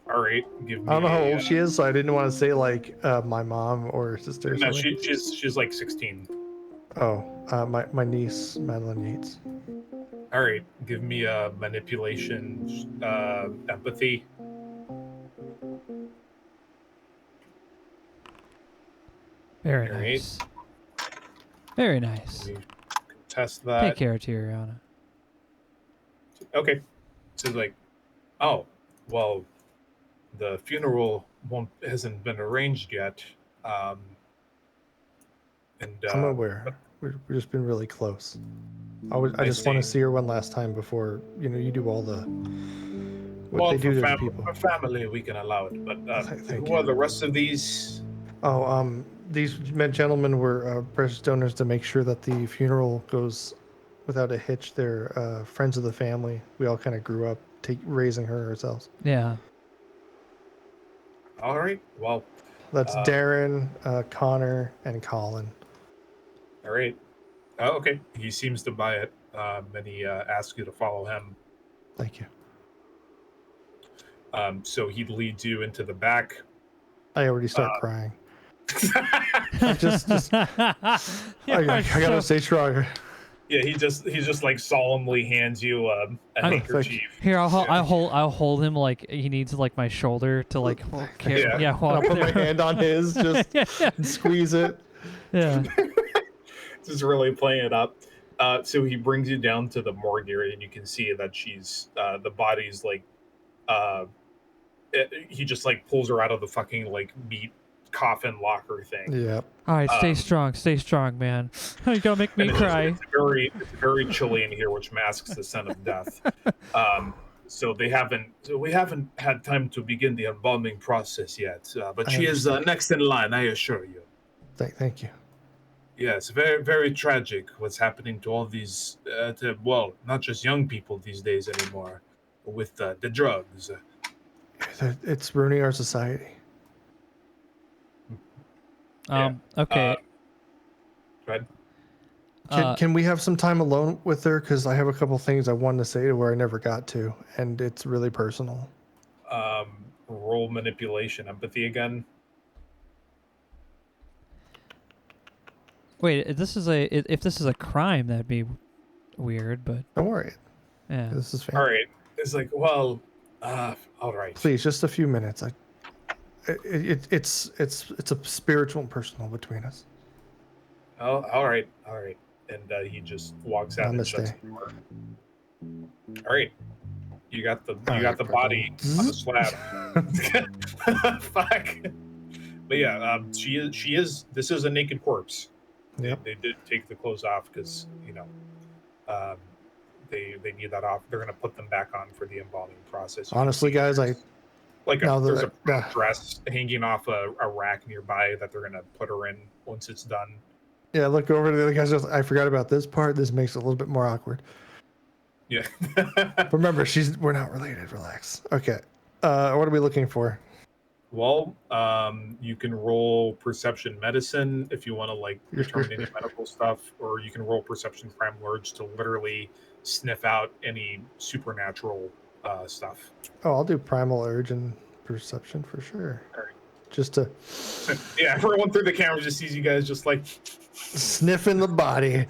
All right, give me. I don't know how old she is, so I didn't want to say like my mom or sister. Or No, something. she's like 16. Oh, my niece Madeline Yates. All right, give me a manipulation, empathy. Very All nice. Very nice. Let me test that. Take care, Tiriana. Okay, so like, oh, well, the funeral hasn't been arranged yet, and I'm aware. We've just been really close. I just see. want to see her one last time before you do all the what Well, they do to the for people. for family, we can allow it, but Thank who are you. the rest of these? Oh, these gentlemen were precious donors to make sure that the funeral goes without a hitch. They're friends of the family. We all kind of grew up raising her ourselves. Yeah. All right, well, That's Darren, Connor, and Colin. all right. Oh, okay. He seems to buy it, and he asks you to follow him. Thank you. So he leads you into the back. I already start crying. I You are gotta stay strong. Yeah, he just like solemnly hands you a handkerchief. Here, I'll hold him like he needs like my shoulder to like carry. Yeah. Yeah, I'll walk put my there. hand on his, just and squeeze it. Yeah. Just really playing it up. So he brings you down to the morgue area, and you can see that she's the body's like he just like pulls her out of the fucking like meat coffin locker thing. Yeah. All right, stay strong, man. You gotta make me And cry. It's very chilly in here, which masks the scent of death. So we haven't had time to begin the embalming process yet. But she is next in line, I assure you. Thank you. Yes, very very tragic what's happening to all these. Not just young people these days anymore, with the drugs. It's ruining our society. Okay. Go ahead. Can we have some time alone with her? Because I have a couple things I wanted to say to her I never got to, and it's really personal. Roll manipulation, empathy again. Wait, if this is a crime, that'd be weird, but Don't worry. yeah. This is fair. All right. It's like, well, all right. Please, just a few minutes. it's a spiritual and personal between us. Oh, all right. And he just walks out and shuts Namaste. the door. All right. You got the body Brendan. on the slab. Fuck. But yeah, she is. This is a naked corpse. Yep. They did take the clothes off because they need that off. They're gonna put them back on for the embalming process. You Honestly, guys, there's a yeah. dress hanging off a rack nearby that they're gonna put her in once it's done. Yeah, look over to the other guys. I forgot about this part. This makes it a little bit more awkward. Yeah. Remember, we're not related. Relax. Okay. What are we looking for? Well, you can roll perception medicine if you want to like determine any medical stuff, or you can roll perception crime urge to literally sniff out any supernatural stuff. Oh, I'll do primal urge and perception for sure. All right. Just to Yeah, everyone through the camera just sees you guys just like sniffing the body.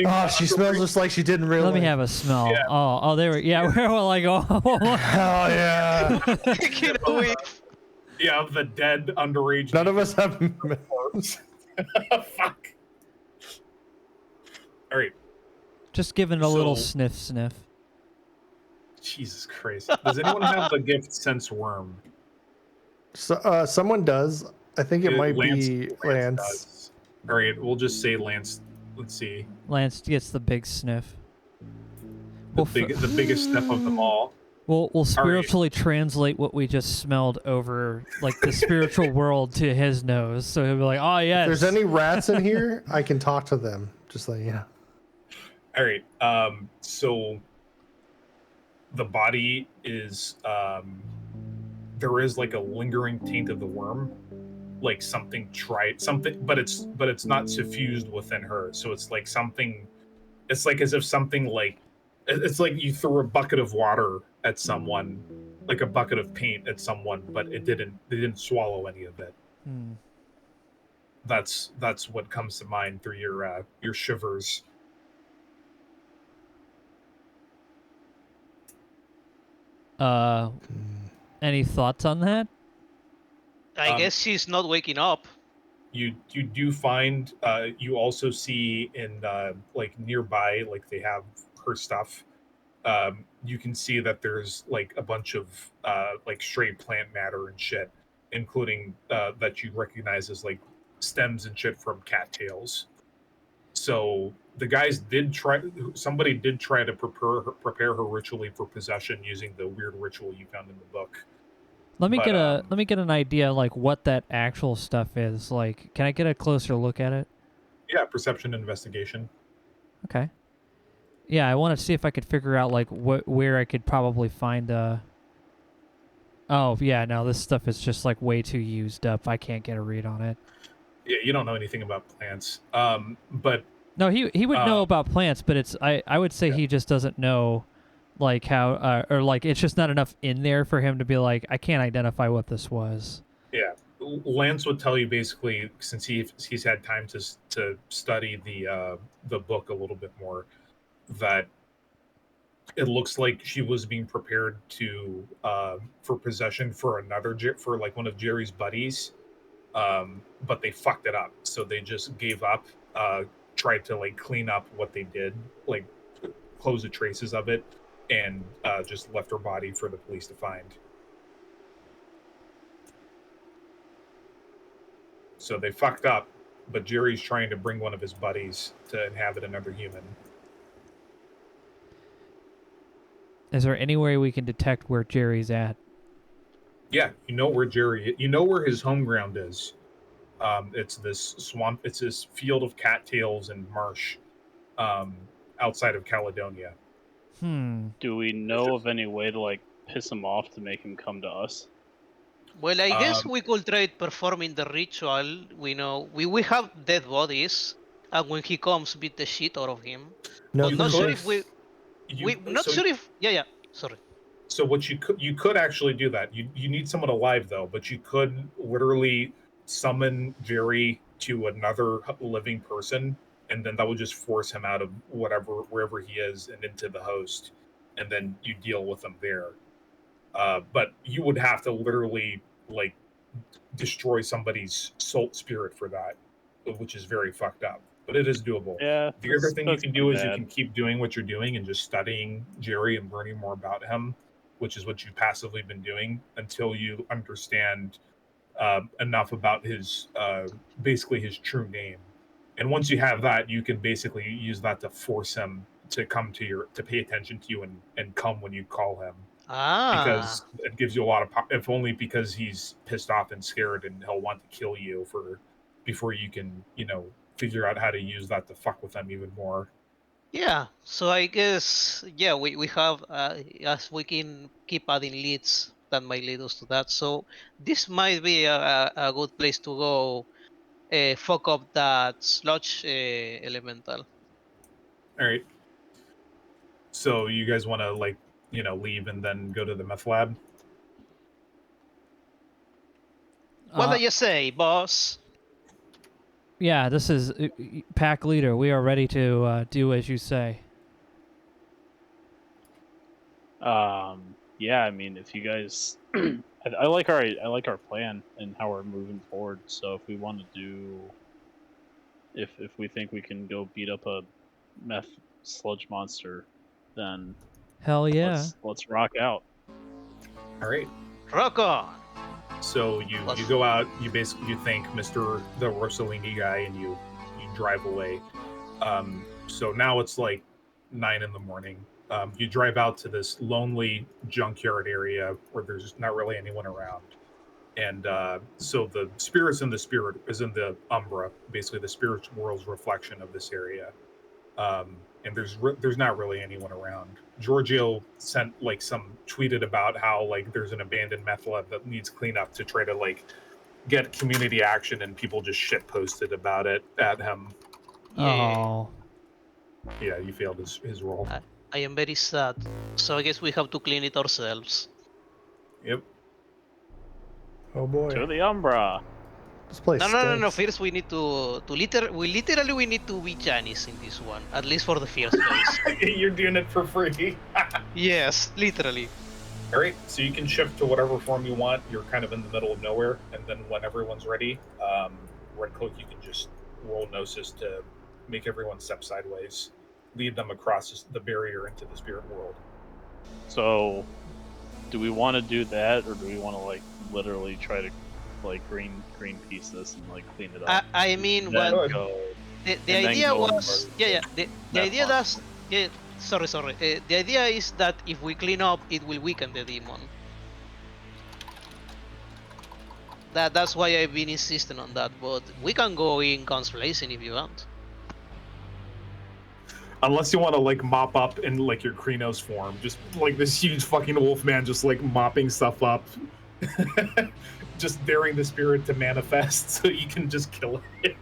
Oh, she smells just like she didn't really. Let me have a smell. Yeah. Oh, there we. Yeah, we're all like, oh. Hell yeah. Get away. yeah, the dead underage. None of us have. corpse. Fuck. All right. Just giving it a little So- sniff. Jesus Christ. Does anyone have the gift sense worm? So, someone does. I think it might be Lance. does. All right, we'll just say Lance. Let's see. Lance gets the big sniff. The biggest sniff of them all. We'll spiritually translate what we just smelled over, like the spiritual world, to his nose. So he'll be like, "Oh yes." If there's any rats in here, I can talk to them. Just like All right. So the body is there is like a lingering taint of the worm, like something, but it's not suffused within her. So it's like something. It's like as if something like it's like you threw a bucket of water at someone, like a bucket of paint at someone, but they didn't swallow any of it. Hmm. That's what comes to mind through your shivers. Any thoughts on that? I guess she's not waking up. You do find you also see in like nearby, like they have her stuff. You can see that there's like a bunch of like stray plant matter and shit, including that you recognize as like stems and shit from cattails. So the guys somebody did try to prepare her ritually for possession using the weird ritual you found in the book. Let me get an idea like what that actual stuff is. Like, can I get a closer look at it? Yeah, perception investigation. Okay. Yeah, I want to see if I could figure out like where I could probably find Oh yeah, no, this stuff is just like way too used up. I can't get a read on it. Yeah, you don't know anything about plants. But no, he would know about plants, but it's I would say he just doesn't know like how or like it's just not enough in there for him to be like I can't identify what this was. Yeah, Lance would tell you basically, since he's had time to study the book a little bit more, that it looks like she was being prepared to for possession for like one of Jerry's buddies, but they fucked it up, so they just gave up, tried to like clean up what they did, like close the traces of it, and just left her body for the police to find. So they fucked up, but Jerry's trying to bring one of his buddies to inhabit another human. Is there any way we can detect where Jerry's at? Yeah, you know where his home ground is. It's this swamp. It's this field of cattails and marsh outside of Caledonia. Do we know of any way to like piss him off to make him come to us? Well, I guess we could try performing the ritual. We know we have dead bodies, and when he comes, beat the shit out of him. no. But not sure if Yeah. Sorry. So what you could actually do that. You need someone alive though, but you could literally summon Jerry to another living person, and then that would just force him out of wherever he is and into the host, and then you deal with him there. But you would have to literally like destroy somebody's soul spirit for that, which is very fucked up. But it is doable. Yeah. The other thing you that's can do is you bad. can keep doing what you're doing and just studying Jerry and learning more about him, which is what you've passively been doing until you understand enough about his basically his true name. And once you have that, you can basically use that to force him to come to pay attention to you and come when you call him. Because it gives you a lot of if only because he's pissed off and scared and he'll want to kill you before you can figure out how to use that to fuck with them even more. Yeah, so I guess we have as we can keep adding leads that might lead us to that. So this might be a good place to go. Fuck up that sludge elemental. All right. So you guys want to leave and then go to the meth lab? What do you say, boss? Yeah, this is pack leader. We are ready to do as you say. Yeah, I mean, if you guys, I like our plan and how we're moving forward. So if we want to do, if we think we can go beat up a meth sludge monster, then Hell yeah. let's rock out. All right. Rock on. So you go out, you thank Mr. the Rossellini guy, and you drive away. So now it's like 9 a.m. You drive out to this lonely junkyard area where there's not really anyone around. And so the spirits in the spirit is in the Umbra, basically the spirit world's reflection of this area. And there's not really anyone around. Giorgio sent tweeted about how there's an abandoned meth lab that needs cleanup to try to get community action, and people just shit posted about it at him. Oh. Yeah, you failed his role. I am very sad. So I guess we have to clean it ourselves. Yep. Oh boy. To the Umbra. This place No. stinks. First, we need to we need to be Janice in this one, at least for the first phase. You're doing it for free. Yes, literally. All right, so you can shift to whatever form you want. You're kind of in the middle of nowhere, and then when everyone's ready, Red Cloak, you can just roll Gnosis to make everyone step sideways, lead them across the barrier into the spirit world. So, do we want to do that, or do we want to literally try to green piece this and clean it up? I mean, Then well, go, the idea was the idea does sorry. The idea is that if we clean up, it will weaken the demon. That's why I've been insisting on that. But we can go in guns blazing if you want. Unless you want to mop up in your Krenos form, just this huge fucking wolf man, just mopping stuff up, just daring the spirit to manifest so you can just kill it.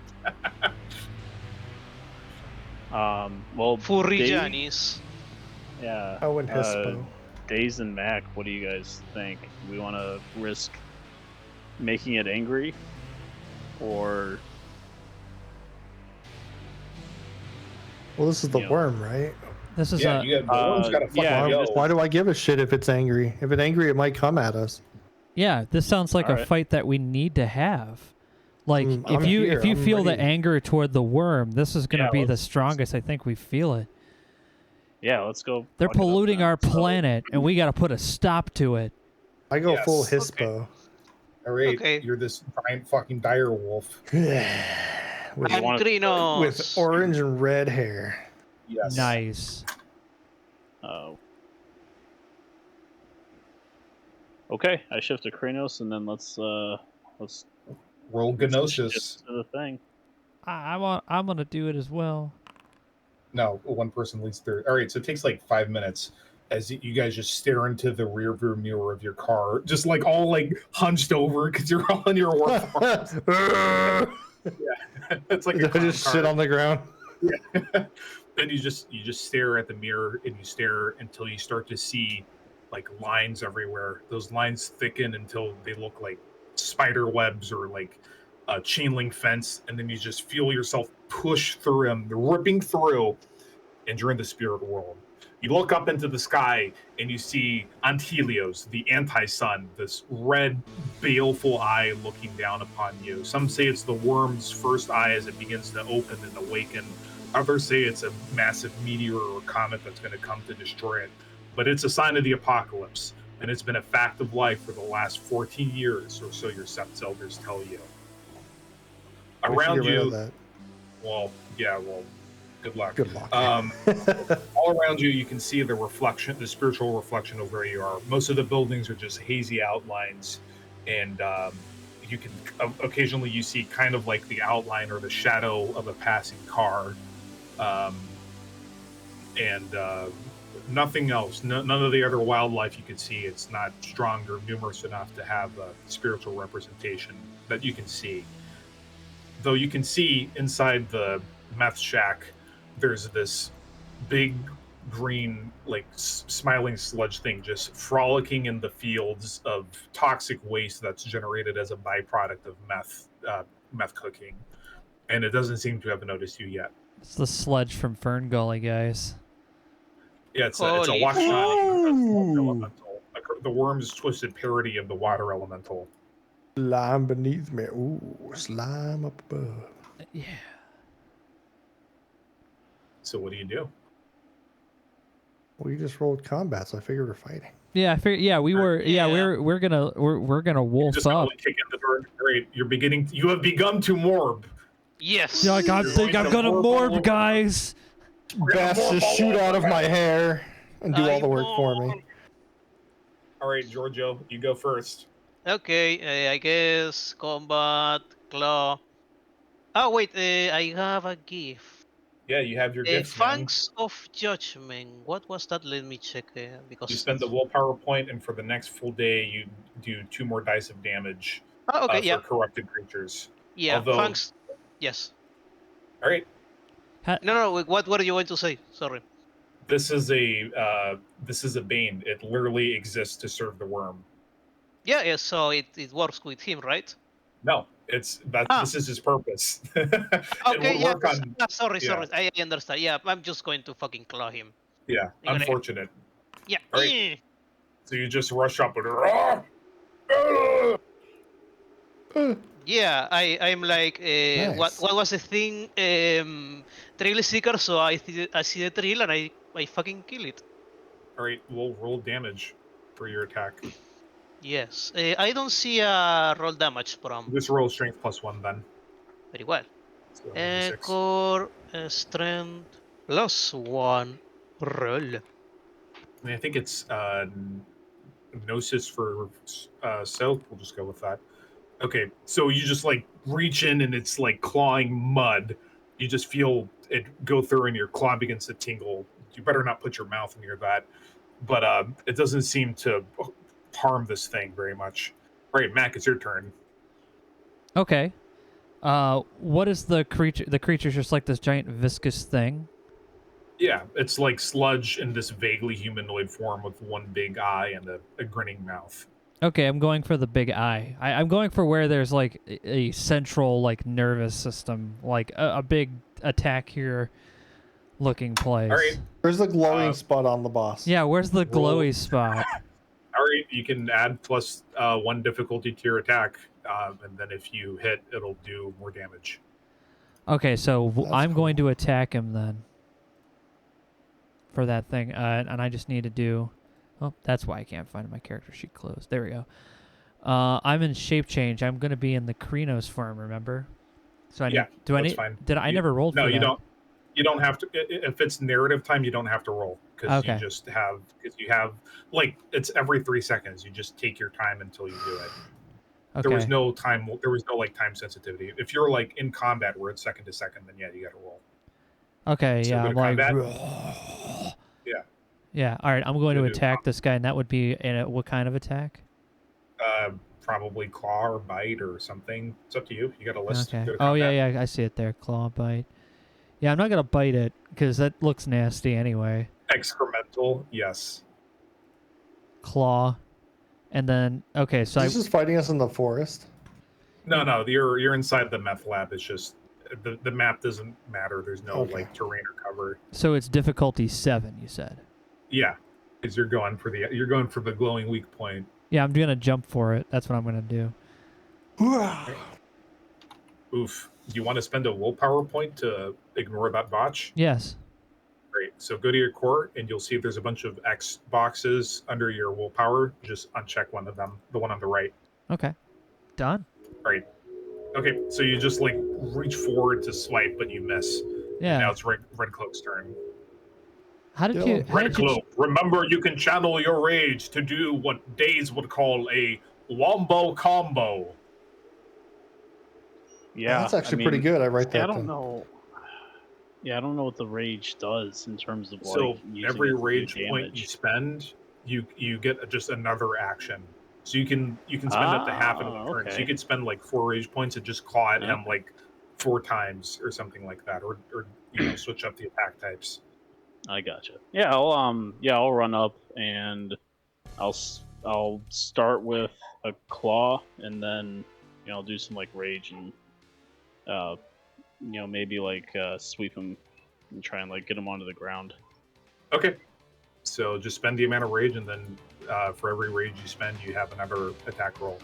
Well, Furry Daze- Janice. Yeah. Oh, and Hispo. Daze and Mac, what do you guys think? We want to risk making it angry, or Well, this is the Yeah. worm, right? This is Yeah, the worm's got to fucking yeah, go. Why do I give a shit if it's angry? If it's angry, it might come at us. yeah, this sounds like a Alright. fight that we need to have. Like I'm if you here, I'm feel the ready. anger toward the worm, this is going to Yeah, be the let's- strongest I think we feel it. yeah, let's go. They're fuck it up polluting then. our So- planet and we got to put a stop to it. I go Yes. full Okay. Hispo. All right, Okay. you're this giant fucking dire wolf. with, I'm wanna- Krinos. with orange and red hair. Yes. Nice. Oh. Okay, I shift to Kranos, and then let's Roll get Gnosis. to the thing. I'm going to do it as well. No, one person leads through. All right, so it takes 5 minutes as you guys just stare into the rear view mirror of your car, just all hunched over because you're all in your war forms. It's like a I just clown shit car. on the ground. And you just stare at the mirror, and you stare until you start to see lines everywhere. Those lines thicken until they look like spider webs or a chain link fence, and then you just feel yourself push through them, ripping through, and you're in the spirit world. You look up into the sky and you see Helios, the anti-sun, this red, baleful eye looking down upon you. Some say it's the worm's first eye as it begins to open and awaken. Others say it's a massive meteor or comet that's going to come to destroy it. But it's a sign of the apocalypse, and it's been a fact of life for the last 14 years, or so your Sept elders tell you. Around you, good luck. Good luck. All around you, you can see the reflection, the spiritual reflection of where you are. Most of the buildings are just hazy outlines, and you can occasionally you see kind of like the outline or the shadow of a passing car, and nothing else. None of the other wildlife you can see. It's not strong or numerous enough to have a spiritual representation that you can see. Though you can see inside the meth shack, there's this big green, like smiling sludge thing just frolicking in the fields of toxic waste that's generated as a byproduct of meth cooking, and it doesn't seem to have noticed you yet. It's the sludge from Fern Gully, guys. Yeah, it's a Holy wash Ooh. elemental. The worm's twisted parody of the water elemental. Slime beneath me. Ooh, slime up above. Yeah. So what do you do? We just rolled combat, so I figured we're fighting. Yeah, I figured. Yeah, we were. Yeah, Yeah. we're gonna wolf Just up. gonna kick in the door. Great, you have begun to morb. Yes. Yeah, like, I You're think going I'm to gonna morb all morb, over. guys. Best to shoot out of my hair and do all the work for me. All right, Giorgio, you go first. Okay, I guess combat, claw. Oh wait, I have a gift. Yeah, you have your gifts, man. Fangs of Judgment. What was that? Let me check. Because You spend the willpower point, and for the next full day, you do 2 more dice of damage okay, for yeah, corrupted creatures. yeah. although- Fangs. Yes. All right, No. What were you going to say? Sorry. this is a bane. It literally exists to serve the worm. Yeah. So it works with him, right? No, it's that. Ah. This is his purpose. It Okay. would Yeah. work on. Sorry. yeah. I understand. Yeah. I'm just going to fucking claw him. Yeah, I'm gonna- unfortunate. Yeah. All right. So you just rush up and. Yeah, I'm like, Nice. what was the thing? Trail seeker. So I see the trail and I fucking kill it. All right, we'll roll damage for your attack. Yes, I don't see a roll damage from. Just roll strength +1 then. Very well. So 6. Core strength +1 roll. I think it's Gnosis for Stealth. We'll just go with that. Okay, so you just like reach in and it's like clawing mud. You just feel it go through and your claw begins to tingle. You better not put your mouth near that. But it doesn't seem to harm this thing very much. All right, Mac, it's your turn. Okay. What is the creature? The creature's just like this giant viscous thing. Yeah, it's like sludge in this vaguely humanoid form with one big eye and a grinning mouth. Okay, I'm going for the big eye. I'm going for where there's like a central like nervous system, like a big attack here looking place. All right. Where's the glowing spot on the boss? Yeah, where's the Roll. glowy spot? All right, you can add +1 difficulty to your attack, and then if you hit, it'll do more damage. Okay, so That's I'm going cool. to attack him then. For that thing, and I just need to do. Oh, that's why I can't find my character sheet closed. There we go. I'm in shape change. I'm going to be in the Krynos form. Remember? So I Yeah, need, do I that's need? fine. Did I You- never rolled? No, for you that. don't. You don't have to. If it's narrative time, you don't have to roll because Okay. you just have. Because you have like it's every 3 seconds. You just take your time until you do it. Okay. There was no time. There was no like time sensitivity. If you're like in combat where it's second to second, then yeah, you got to roll. Okay. So Yeah. go I'm to like. combat? Yeah. Yeah. All right. I'm going to Go do attack combat. this guy, and that would be what kind of attack? Probably claw or bite or something. It's up to you. You got a list. Okay. Go to Oh yeah, combat. yeah. I see it there. Claw bite. Yeah, I'm not gonna bite it because that looks nasty anyway. Excremental. Yes. Claw, and then okay. So This is fighting us in the forest. No. You're inside the meth lab. It's just the map doesn't matter. There's no Okay. like terrain or cover. so it's difficulty 7. You said. Yeah, because you're going for the glowing weak point. Yeah, I'm gonna jump for it. That's what I'm gonna do. Oof. Do you want to spend a willpower point to ignore that botch? Yes. Great. So go to your core, and you'll see there's a bunch of X boxes under your willpower. Just uncheck one of them, the one on the right. Okay. Done. Right. Okay, so you just like reach forward to swipe, but you miss. Yeah. And now it's Red Cloak's turn. How did you? How Red did you? Cloak, remember you can channel your rage to do what Days would call a wombo combo. Yeah, that's actually pretty good. I write that. I don't know. Yeah, I don't know what the rage does in terms of So like using every it to do rage point damage. you spend, you get just another action. So you can spend up to half in one turn. So okay. you could spend like 4 rage points and just claw at him like 4 times or something like that, or switch up the attack types. I gotcha. Yeah, I'll run up and I'll start with a claw and then I'll do some like rage and maybe like sweep him and try and like get him onto the ground. Okay. So just spend the amount of rage, and then for every rage you spend, you have another attack roll.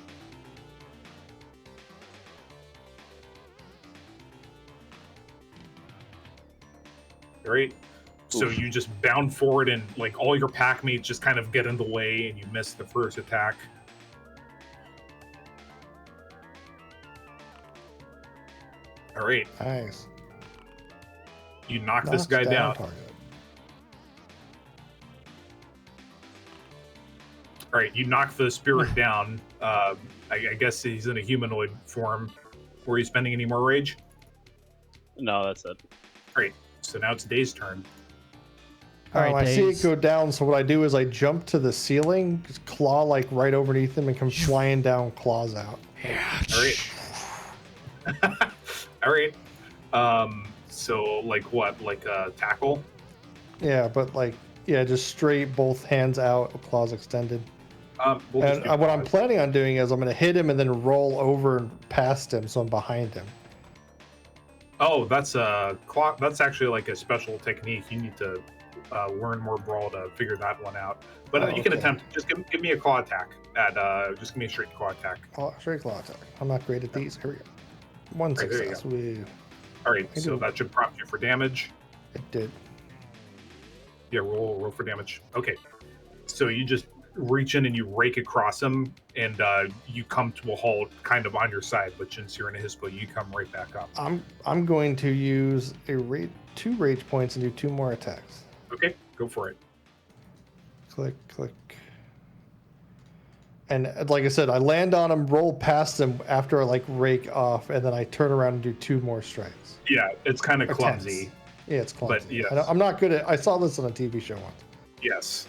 Great. So you just bound forward, and like all your pack mates just kind of get in the way, and you miss the first attack. All right. Nice. You knock this guy down. All right, you knock the spirit down. I guess he's in a humanoid form. Were you spending any more rage? No, that's it. Great. So now it's Day's turn. All right, I see it go down, so what I do is I jump to the ceiling, just claw like right overneath him, and come flying down, claws out. All right. All right. So like what? Like a tackle? Yeah, but like just straight, both hands out, claws extended. What I'm planning on doing is I'm going to hit him and then roll over and past him, so I'm behind him. Oh, that's a claw. That's actually like a special technique. You need to learn more Brawl to figure that one out. But you can attempt. Just give me a claw attack. Just give me a straight claw attack. Straight claw attack. I'm not great at these. Here we go. One success. All right, so that should prompt you for damage. It did. Yeah, roll for damage. Okay, so you just reach in and you rake across him, and you come to a halt, kind of on your side. But since you're in a hispo, you come right back up. I'm going to use 2 rage points and do 2 more attacks. Okay, go for it. Click. And like I said, I land on him, roll past him after I like rake off, and then I turn around and do 2 more strikes. Yeah, it's kind of clumsy. Yeah, it's clumsy. But yes. I'm not good at. I saw this on a TV show once. Yes.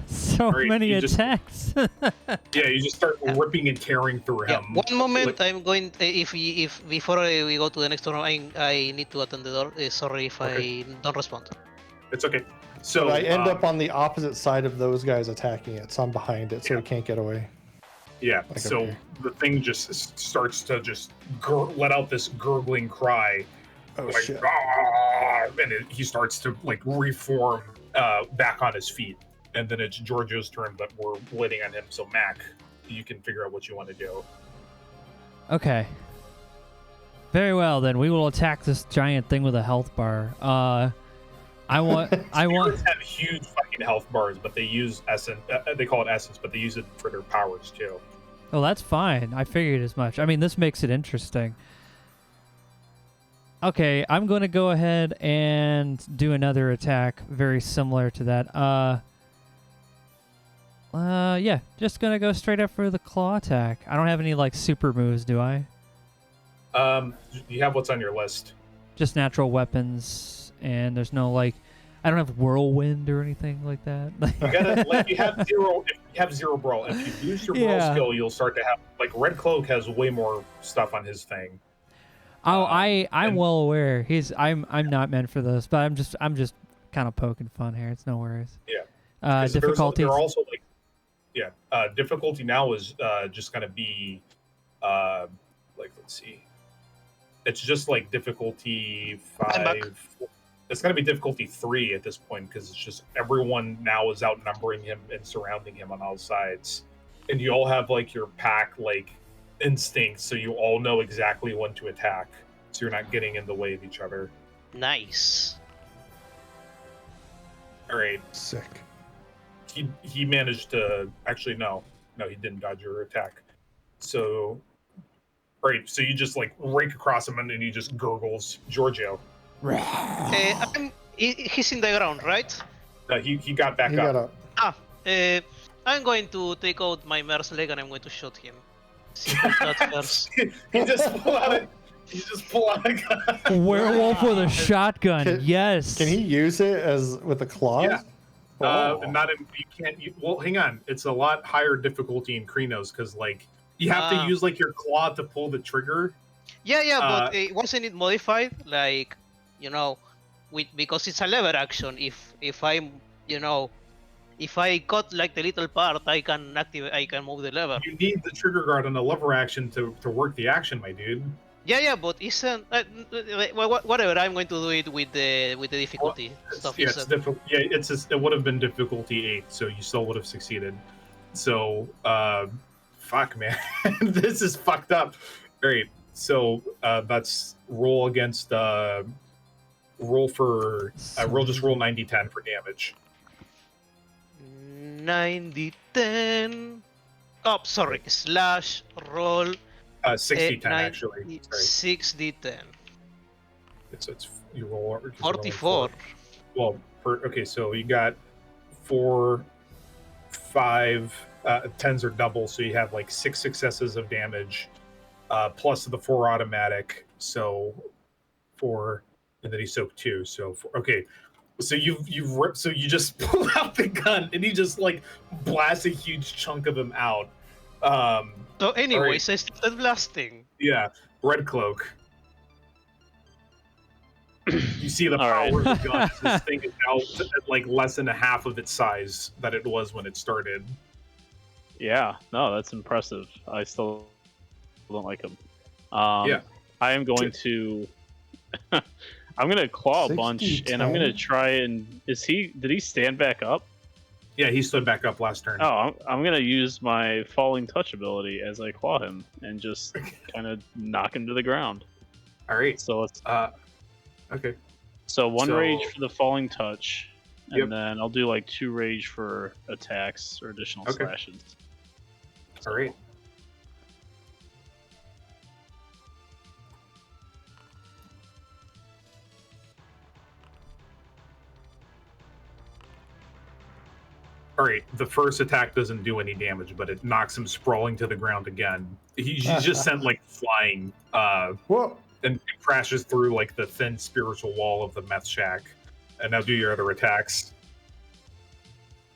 So many attacks. Yeah, you just start ripping and tearing through him. One moment, I'm going. If before we go to the next round, I need to attend the door. Sorry if I don't respond. It's okay. So but I end up on the opposite side of those guys attacking it, so I'm behind it, so he can't get away. Yeah. So the thing just starts to just let out this gurgling cry. Oh like, shit! And he starts to like reform back on his feet. And then it's Giorgio's turn, but we're waiting on him. So Mac, you can figure out what you want to do. Okay. Very well, then we will attack this giant thing with a health bar. I want. Spirits have huge fucking health bars, but they use essence. They call it essence, but they use it for their powers too. Oh, that's fine. I figured as much. I mean, this makes it interesting. Okay, I'm going to go ahead and do another attack very similar to that. Yeah, just gonna go straight up for the claw attack. I don't have any like super moves, do I? You have what's on your list. Just natural weapons, and there's no like, I don't have whirlwind or anything like that. You gotta like you have zero. If you have 0 brawl, if you use your brawl skill, you'll start to have like Red Cloak has way more stuff on his thing. Oh, I'm well aware. I'm not meant for this, but I'm just kind of poking fun here. It's no worries. Yeah. Difficulties. There are also like Yeah. Difficulty now is just gonna be like, let's see. It's just like difficulty I'm back. 5. It's gonna be difficulty 3 at this point because it's just everyone now is outnumbering him and surrounding him on all sides, and you all have like your pack like instincts, so you all know exactly when to attack, so you're not getting in the way of each other. Nice. All right. Sick. He managed to actually no, he didn't dodge your attack. So, right. So you just like rake across him and then he just gurgles. Giorgio. He's in the ground, right? He got back He up. got up. I'm going to take out my mare's leg and I'm going to shoot him. See who's not first. He just pull out a gun. Werewolf with a shotgun. Can- Yes. Can he use it as with the claws? Yeah. Oh. Not in, you can't. Well, hang on. It's a lot higher difficulty in Krenos because like you have to use like your claw to pull the trigger. Yeah, but wasn't it modified? Like, because it's a lever action. If I'm, if I cut like the little part, I can move the lever. You need the trigger guard on the lever action to work the action, my dude. Yeah, but isn't whatever? I'm going to do it with the difficulty stuff. Yeah, it's difficult. Yeah, it would have been difficulty 8, so you still would have succeeded. So, fuck, man, this is fucked up. All right, so that's roll against roll just roll 90-10 for damage. 90-10. Oh, sorry. Slash roll. 60-10 actually. Sorry. 6d10. It's you roll 44. Well, okay, so you got 4, 5, 10s are double, so you have like 6 successes of damage, plus the 4 automatic, so 4, and then he soaked 2, so 4. Okay, so you've ripped, so you just pull out the gun and he just like blasts a huge chunk of him out. So anyways, I started blasting. Yeah, red cloak. You see the All power right. of the gun. This thing is now at like less than a half of its size that it was when it started. Yeah, no, that's impressive. I still don't like him. Yeah. I am going to. I'm gonna claw a bunch, and I'm gonna try and. Did he stand back up? Yeah, he stood back up last turn. Oh, I'm gonna use my falling touch ability as I claw him and just kind of knock him to the ground. All right. So it's Okay. so one so- rage for the falling touch, and Yep. then I'll do like 2 rage for attacks or additional Okay. slashes. All right. All right. The first attack doesn't do any damage, but it knocks him sprawling to the ground again. He's just sent like flying, Whoa. and crashes through like the thin spiritual wall of the meth shack. And now do your other attacks.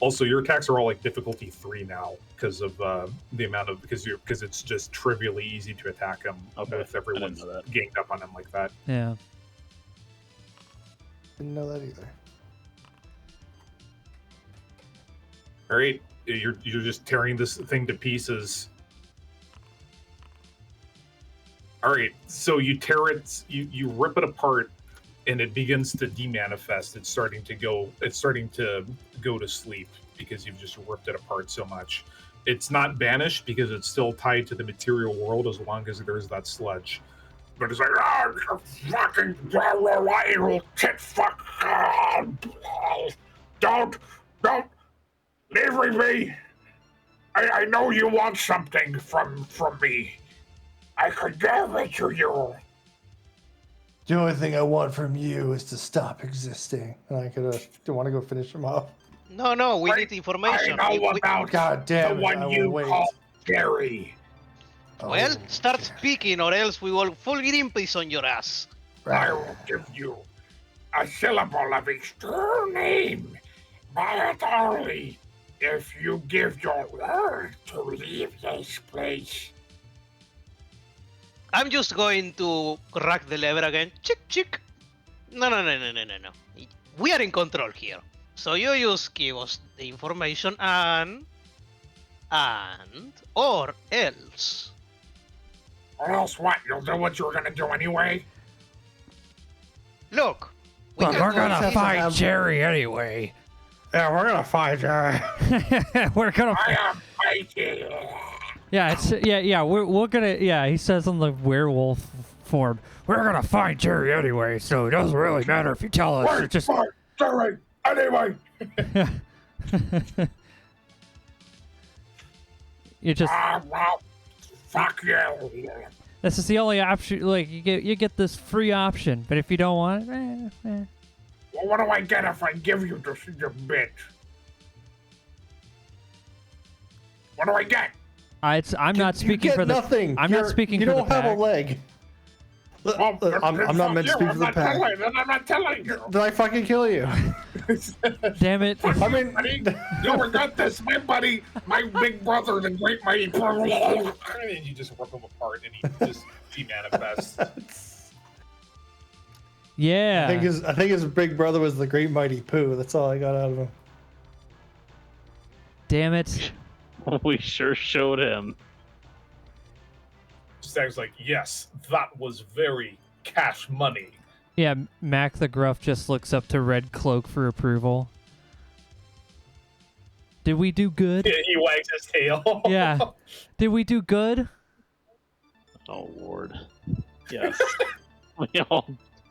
Also, your attacks are all like difficulty 3 now because of the amount of because it's just trivially easy to attack him Okay, if I everyone's didn't know that. ganged up on him like that. Yeah. Didn't know that either. All right, you're just tearing this thing to pieces. All right, so you tear it, you rip it apart, and it begins to demanifest. It's starting to go to sleep because you've just ripped it apart so much. It's not banished because it's still tied to the material world as long as there's that sludge. But it's like, oh, fucking tit fuck! Don't leave with me. I know you want something from me. I could give it to you. The only thing I want from you is to stop existing. And I could. Do you want to go finish him off? No, we need information. I know about God damn the it, one I will you wait. call Gary. Well, Oh, start yeah. speaking, or else we will full Greenpeace on your ass. I will give you a syllable of each true name, but only if you give your word to leave this place. I'm just going to crack the lever again. Chick. No. We are in control here. So you just give us the information and And or else. Or else what? You'll do what you were gonna do anyway? Look, Look, can we're go gonna ahead- fight Jerry anyway. Yeah, we're gonna fight Jerry. We're gonna. I am fighting. Yeah, it's yeah. We're gonna. Yeah, he says on the werewolf form, we're gonna find Jerry anyway. So it doesn't really matter if you tell us. Wait, It's just. fight Jerry anyway. You just. Well, fuck you. This is the only option. Like you get this free option, but if you don't want it, Well, what do I get if I give you this, you bitch? What do I get? I'm not You speaking get for the. nothing. I'm not speaking You for the don't have pack. a leg. Well, I'm not meant to speak for the pack. I'm not telling you. Did I fucking kill you? Damn it! I mean, Buddy, you forgot this. My buddy, my big brother, the great mighty. And you just rip him apart, and he just demanifests. Yeah. I think his big brother was the great mighty Pooh. That's all I got out of him. Damn it! We sure showed him. Stag's like, yes, that was very cash money. Yeah, Mac the Gruff just looks up to Red Cloak for approval. Did we do good? He wags his tail. Yeah. Did we do good? Oh Lord. Yes.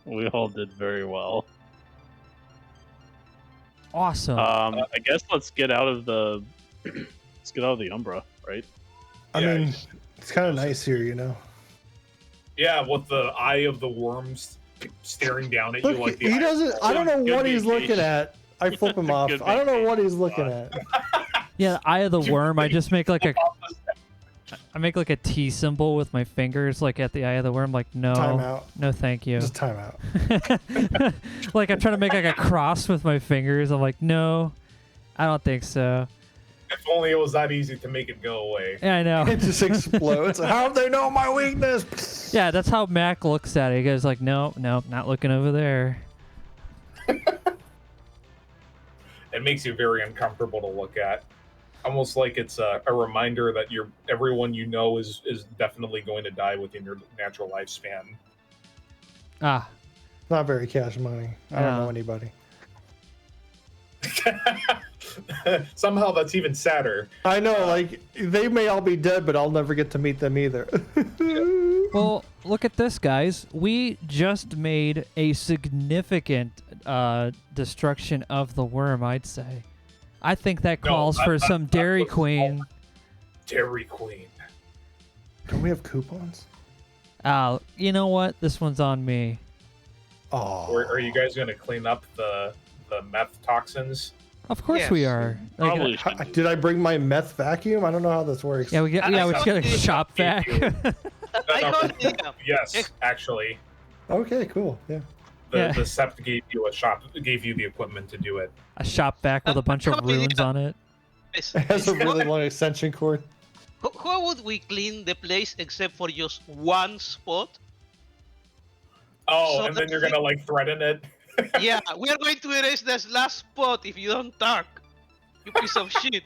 we all did very well. Awesome. I guess let's get out of the Umbra, right? I Yeah, mean, it's kind of nice here, you know. Yeah, with the eye of the worms staring down at you Look, like the he eye of doesn't. the I don't know worm. what Good he's vacation. looking at. I flip him off. Good I don't know what he's looking at. yeah, the Eye of the Worm. I just make like a T symbol with my fingers, like at the Eye of the Worm. Like no, Time out. no, thank you. Just time out. Like I'm trying to make like a cross with my fingers. I'm like, no, I don't think so. If only it was that easy to make it go away. Yeah, I know. It just explodes. How do they know my weakness? Yeah, that's how Mac looks at it. He goes like, no, not looking over there. It makes you very uncomfortable to look at. Almost like it's a reminder that everyone you know is definitely going to die within your natural lifespan. Ah, Not very cash money. I don't No. know anybody. Somehow that's even sadder. I know, like they may all be dead, but I'll never get to meet them either. well, look at this, guys. We just made a significant destruction of the worm, I'd say. I think that calls for some Dairy Queen. Dairy Queen. Don't we have coupons? You know what? This one's on me. Oh, Or are you guys going to clean up the meth toxins? Of course Yes. we are. Like, Probably should. did I bring my meth vacuum? I don't know how this works. yeah, we just got a shop vac. I got yeah. Yes, actually. Okay, cool. Yeah. Yeah. The Sept gave you the equipment to do it. A shop vac with a bunch of Come on, runes yeah. on it. It has a really long extension cord. How would we clean the place except for just one spot? Oh, So and then you're that's gonna like threaten it. Yeah, we are going to erase this last spot if you don't talk. You piece of shit.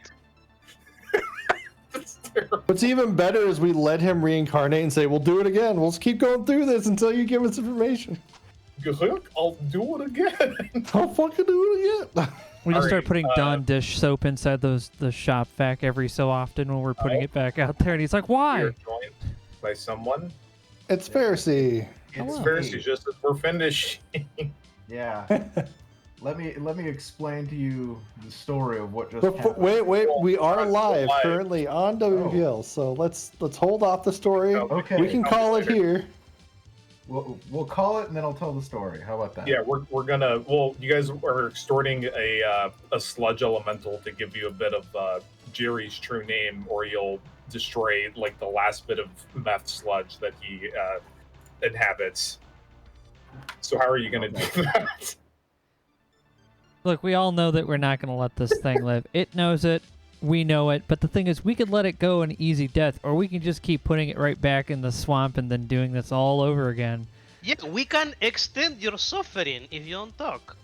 That's terrible. What's even better is we let him reincarnate and say, "We'll do it again. We'll just keep going through this until you give us information." Good, I'll do it again. I'll fucking do it again. We just start Alright, putting Dawn dish soap inside the shop vac every so often when we're putting it back out there, and he's like, "Why?" You're joined by someone. It's Pharisee. It's Hello. Pharisee just as we're finished. Yeah. Let me explain to you the story of what just But happened. wait, we are We're live live. currently on WPL, so let's hold off the story. Okay. We can call it here. We'll call it and then I'll tell the story. How about that? Yeah, we're gonna. Well, you guys are extorting a sludge elemental to give you a bit of Jerry's true name, or you'll destroy like the last bit of meth sludge that he inhabits. So how are you gonna do that? Look, we all know that we're not going to let this thing live. It knows it. We know it. But the thing is, we could let it go an easy death, or we can just keep putting it right back in the swamp and then doing this all over again. Yeah, we can extend your suffering if you don't talk.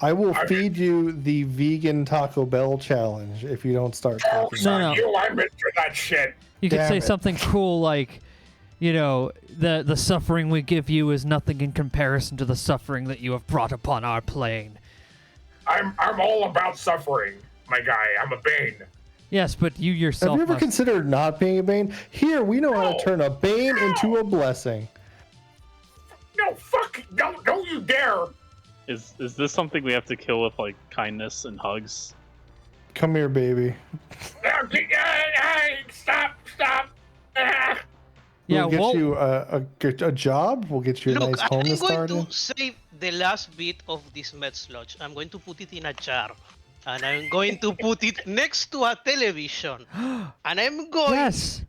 I will feed you the vegan Taco Bell challenge if you don't start talking. No. I'm into that shit. You could Damn say it. something cool like, the suffering we give you is nothing in comparison to the suffering that you have brought upon our plane. I'm all about suffering, my guy. I'm a Bane. Yes, but you yourself. Have you ever must- considered not being a Bane? Here, we know how to turn a Bane into a blessing. No, fuck! Don't you dare! Is this something we have to kill with like kindness and hugs? Come here, baby. Stop! Ah. Yeah, We'll get you a job. We'll get you a Look, nice home I'm to going start in. to save the last bit of this med sludge. I'm going to put it in a jar. And I'm going to put it next to a television. And I'm going Yes.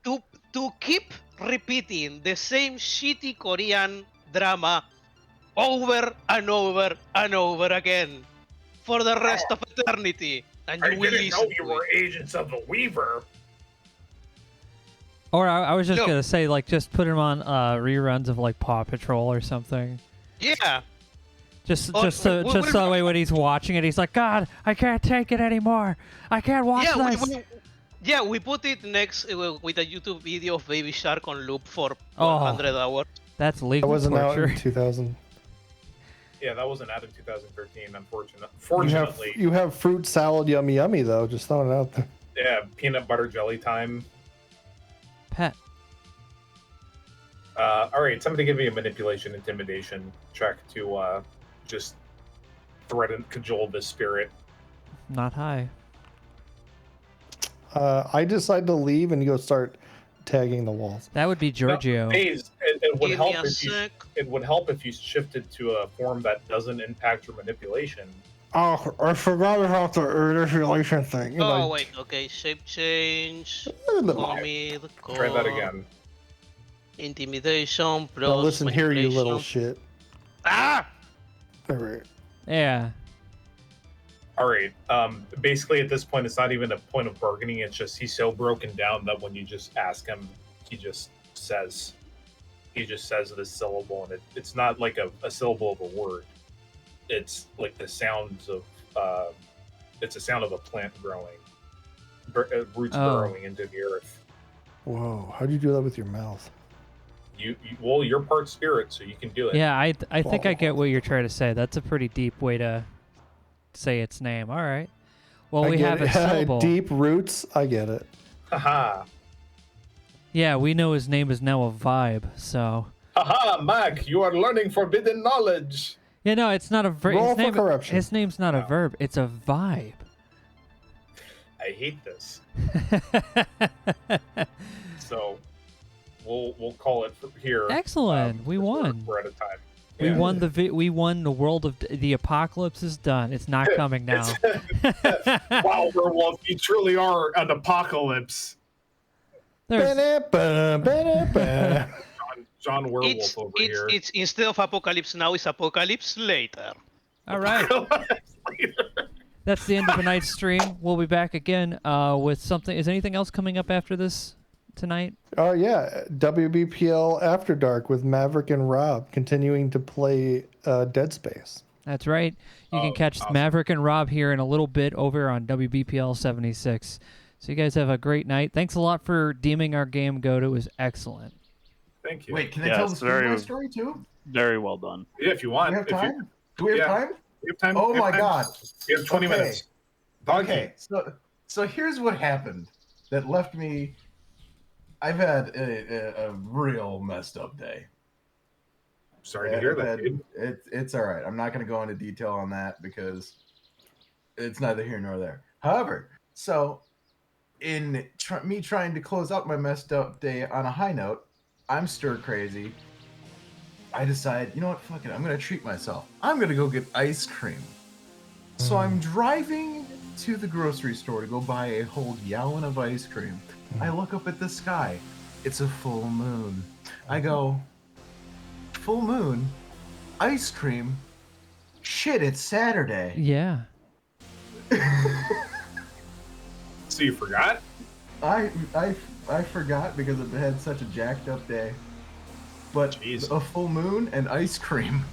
to keep repeating the same shitty Korean drama over and over and over again for the rest of eternity. And you will listen to it. agents of the Weaver. Or I was just No. gonna say, like, just put him on reruns of like Paw Patrol or something. Yeah. Just Or- so we- just we- that way when he's watching it, he's like, God, I can't take it anymore. I can't watch Yeah, this. we put it next with a YouTube video of Baby Shark on loop for Oh. 100 hours. That's That legal wasn't out torture. in 2000. Yeah, that wasn't out in 2013, unfortunately. You Fortunately, have fruit salad yummy yummy though. Just throwing it out there. yeah, peanut butter jelly time. Pet. All right, somebody give me a manipulation intimidation check to just threaten, cajole this spirit. Not high. I decide to leave and go start tagging the walls. That would be Giorgio. Hayes, it would Give help me a if you. sec. It would help if you shifted to a form that doesn't impact your manipulation. Oh, I forgot about the manipulation thing. Oh, wait, okay. Shape change. Commit, Try that again. Intimidation plus. Now listen here, you little manipulation. shit. Ah! All right. Yeah. All right. Basically, at this point, it's not even a point of bargaining. It's just he's so broken down that when you just ask him, he just says this syllable, and it's not like a syllable of a word. It's like the sounds of it's a sound of a plant growing, roots burrowing into the earth. Whoa, how do you do that with your mouth? Well, you're part spirit, so you can do it. Yeah, I think I get what you're trying to say. That's a pretty deep way to say its name. All right. Well, I we get have a it. syllable. Deep roots. I get it. Haha. Yeah, we know his name is now a vibe. So. Haha, Mac, you are learning forbidden knowledge. Yeah, no, it's not a verb. Roll for corruption. His name's not a verb. It's a vibe. I hate this. So we'll call it here. Excellent. We 'cause won. We're at a time. We Yeah. won we won the world of the apocalypse is done. It's not coming now. Wow, Werewolf, you truly are an apocalypse. There's, Ba-da-ba, John Werewolf over here. It's instead of apocalypse now, it's apocalypse later. all right. That's the end of tonight's stream. We'll be back again with something. Is anything else coming up after this tonight? Oh yeah, WBPL After Dark with Maverick and Rob continuing to play Dead Space. That's right. You can catch awesome. Maverick and Rob here in a little bit over on WBPL 76. So you guys have a great night. Thanks a lot for deeming our game good. It was excellent. Thank you. Wait, can I Yeah, tell the it's very- Speedway story too? Very well done. Yeah, if you Do want. we have If you- time? Do we have yeah. time? you have time. Oh you have my time. god. You have 20 Okay. minutes. Donkey. Okay, so here's what happened that left me. I've had a real messed up day. Sorry to hear that, dude. It's all right. I'm not going to go into detail on that because it's neither here nor there. However, so in me trying to close out my messed up day on a high note, I'm stir crazy. I decide, you know what, fuck it, I'm going to treat myself. I'm going to go get ice cream. So I'm driving to the grocery store to go buy a whole gallon of ice cream. I look up at the sky. It's a full moon. I go, full moon? Ice cream? Shit, it's Saturday. Yeah. So you forgot? I forgot because I had such a jacked up day. but Jeez. a full moon and ice cream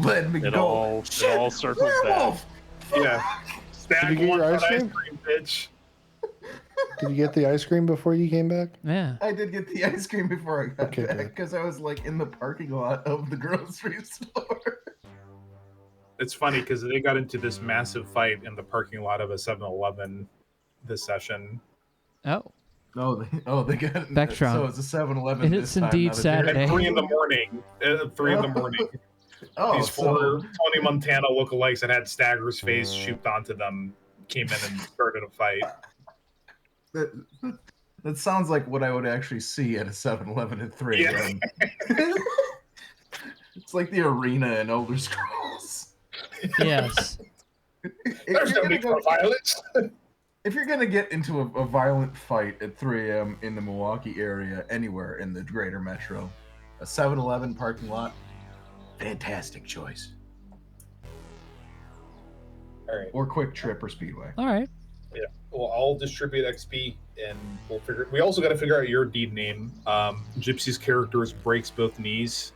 let me It go. all circles werewolf! Yeah. Did Stag you get your wants ice that cream? bitch. Did you get the ice cream before you came back? Yeah. I did get the ice cream before I got Okay, back good. because I was like in the parking lot of the grocery store. It's funny because they got into this massive fight in the parking lot of a 7-Eleven this session. Oh, They got Vectron. So it's a 7-Eleven It this is time. indeed not a Saturday. At Dairy 3 in the Queen. morning. At 3 in the morning. Oh, These four Tony Montana lookalikes that had Stagger's face shooped onto them came in and started a fight. That sounds like what I would actually see at a 7-Eleven at 3 a.m. It's like the arena in Elder Scrolls. yes. There's no need for violence. If you're gonna get into a violent fight at 3 a.m. in the Milwaukee area, anywhere in the greater metro, a 7-Eleven parking lot, fantastic choice. All right. Or Quick Trip or Speedway. All right. Yeah. Well, I'll distribute XP and we'll figure. We also got to figure out your deed name. Gypsy's character is Breaks Both Knees.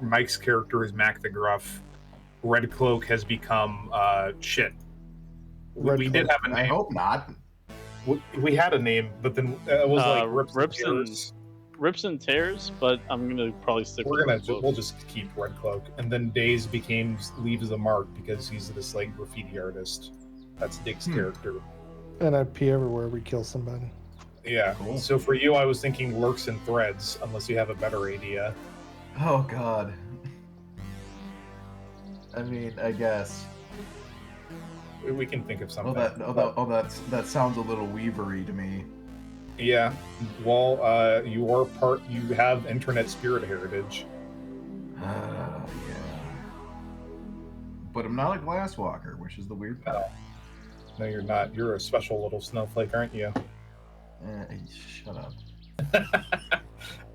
Mike's character is Mac the Gruff. Red Cloak has become shit. We did have a name. I hope not. We had a name, but then it was like Rips and Tears, but I'm gonna probably stick with Red Cloak. We'll just keep Red Cloak, and then Days leaves a mark because he's this like graffiti artist. That's Dick's character. And I pee everywhere we kill somebody. Yeah. Cool. So for you, I was thinking Lurks and Threads, unless you have a better idea. Oh God. I mean, I guess. We can think of something. That sounds a little weavery to me. Yeah. Well, you have internet spirit heritage. Yeah. But I'm not a glasswalker, which is the weird part. No, you're not. You're a special little snowflake, aren't you? Shut up.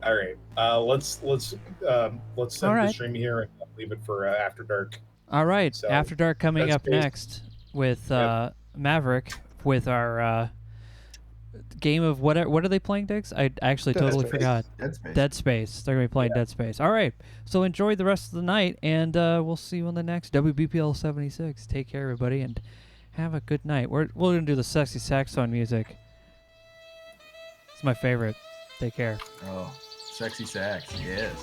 All right. Let's end the stream here and leave it for After Dark. All right. So, After Dark coming Dead up Space. next with Maverick with our game of what are they playing, Diggs? I actually totally forgot. Dead Space. They're going to be playing Dead Space. All right. So enjoy the rest of the night, and we'll see you on the next WBPL 76. Take care, everybody, and have a good night. We're going to do the sexy saxophone music. It's my favorite. Take care. Oh, sexy sax, yes.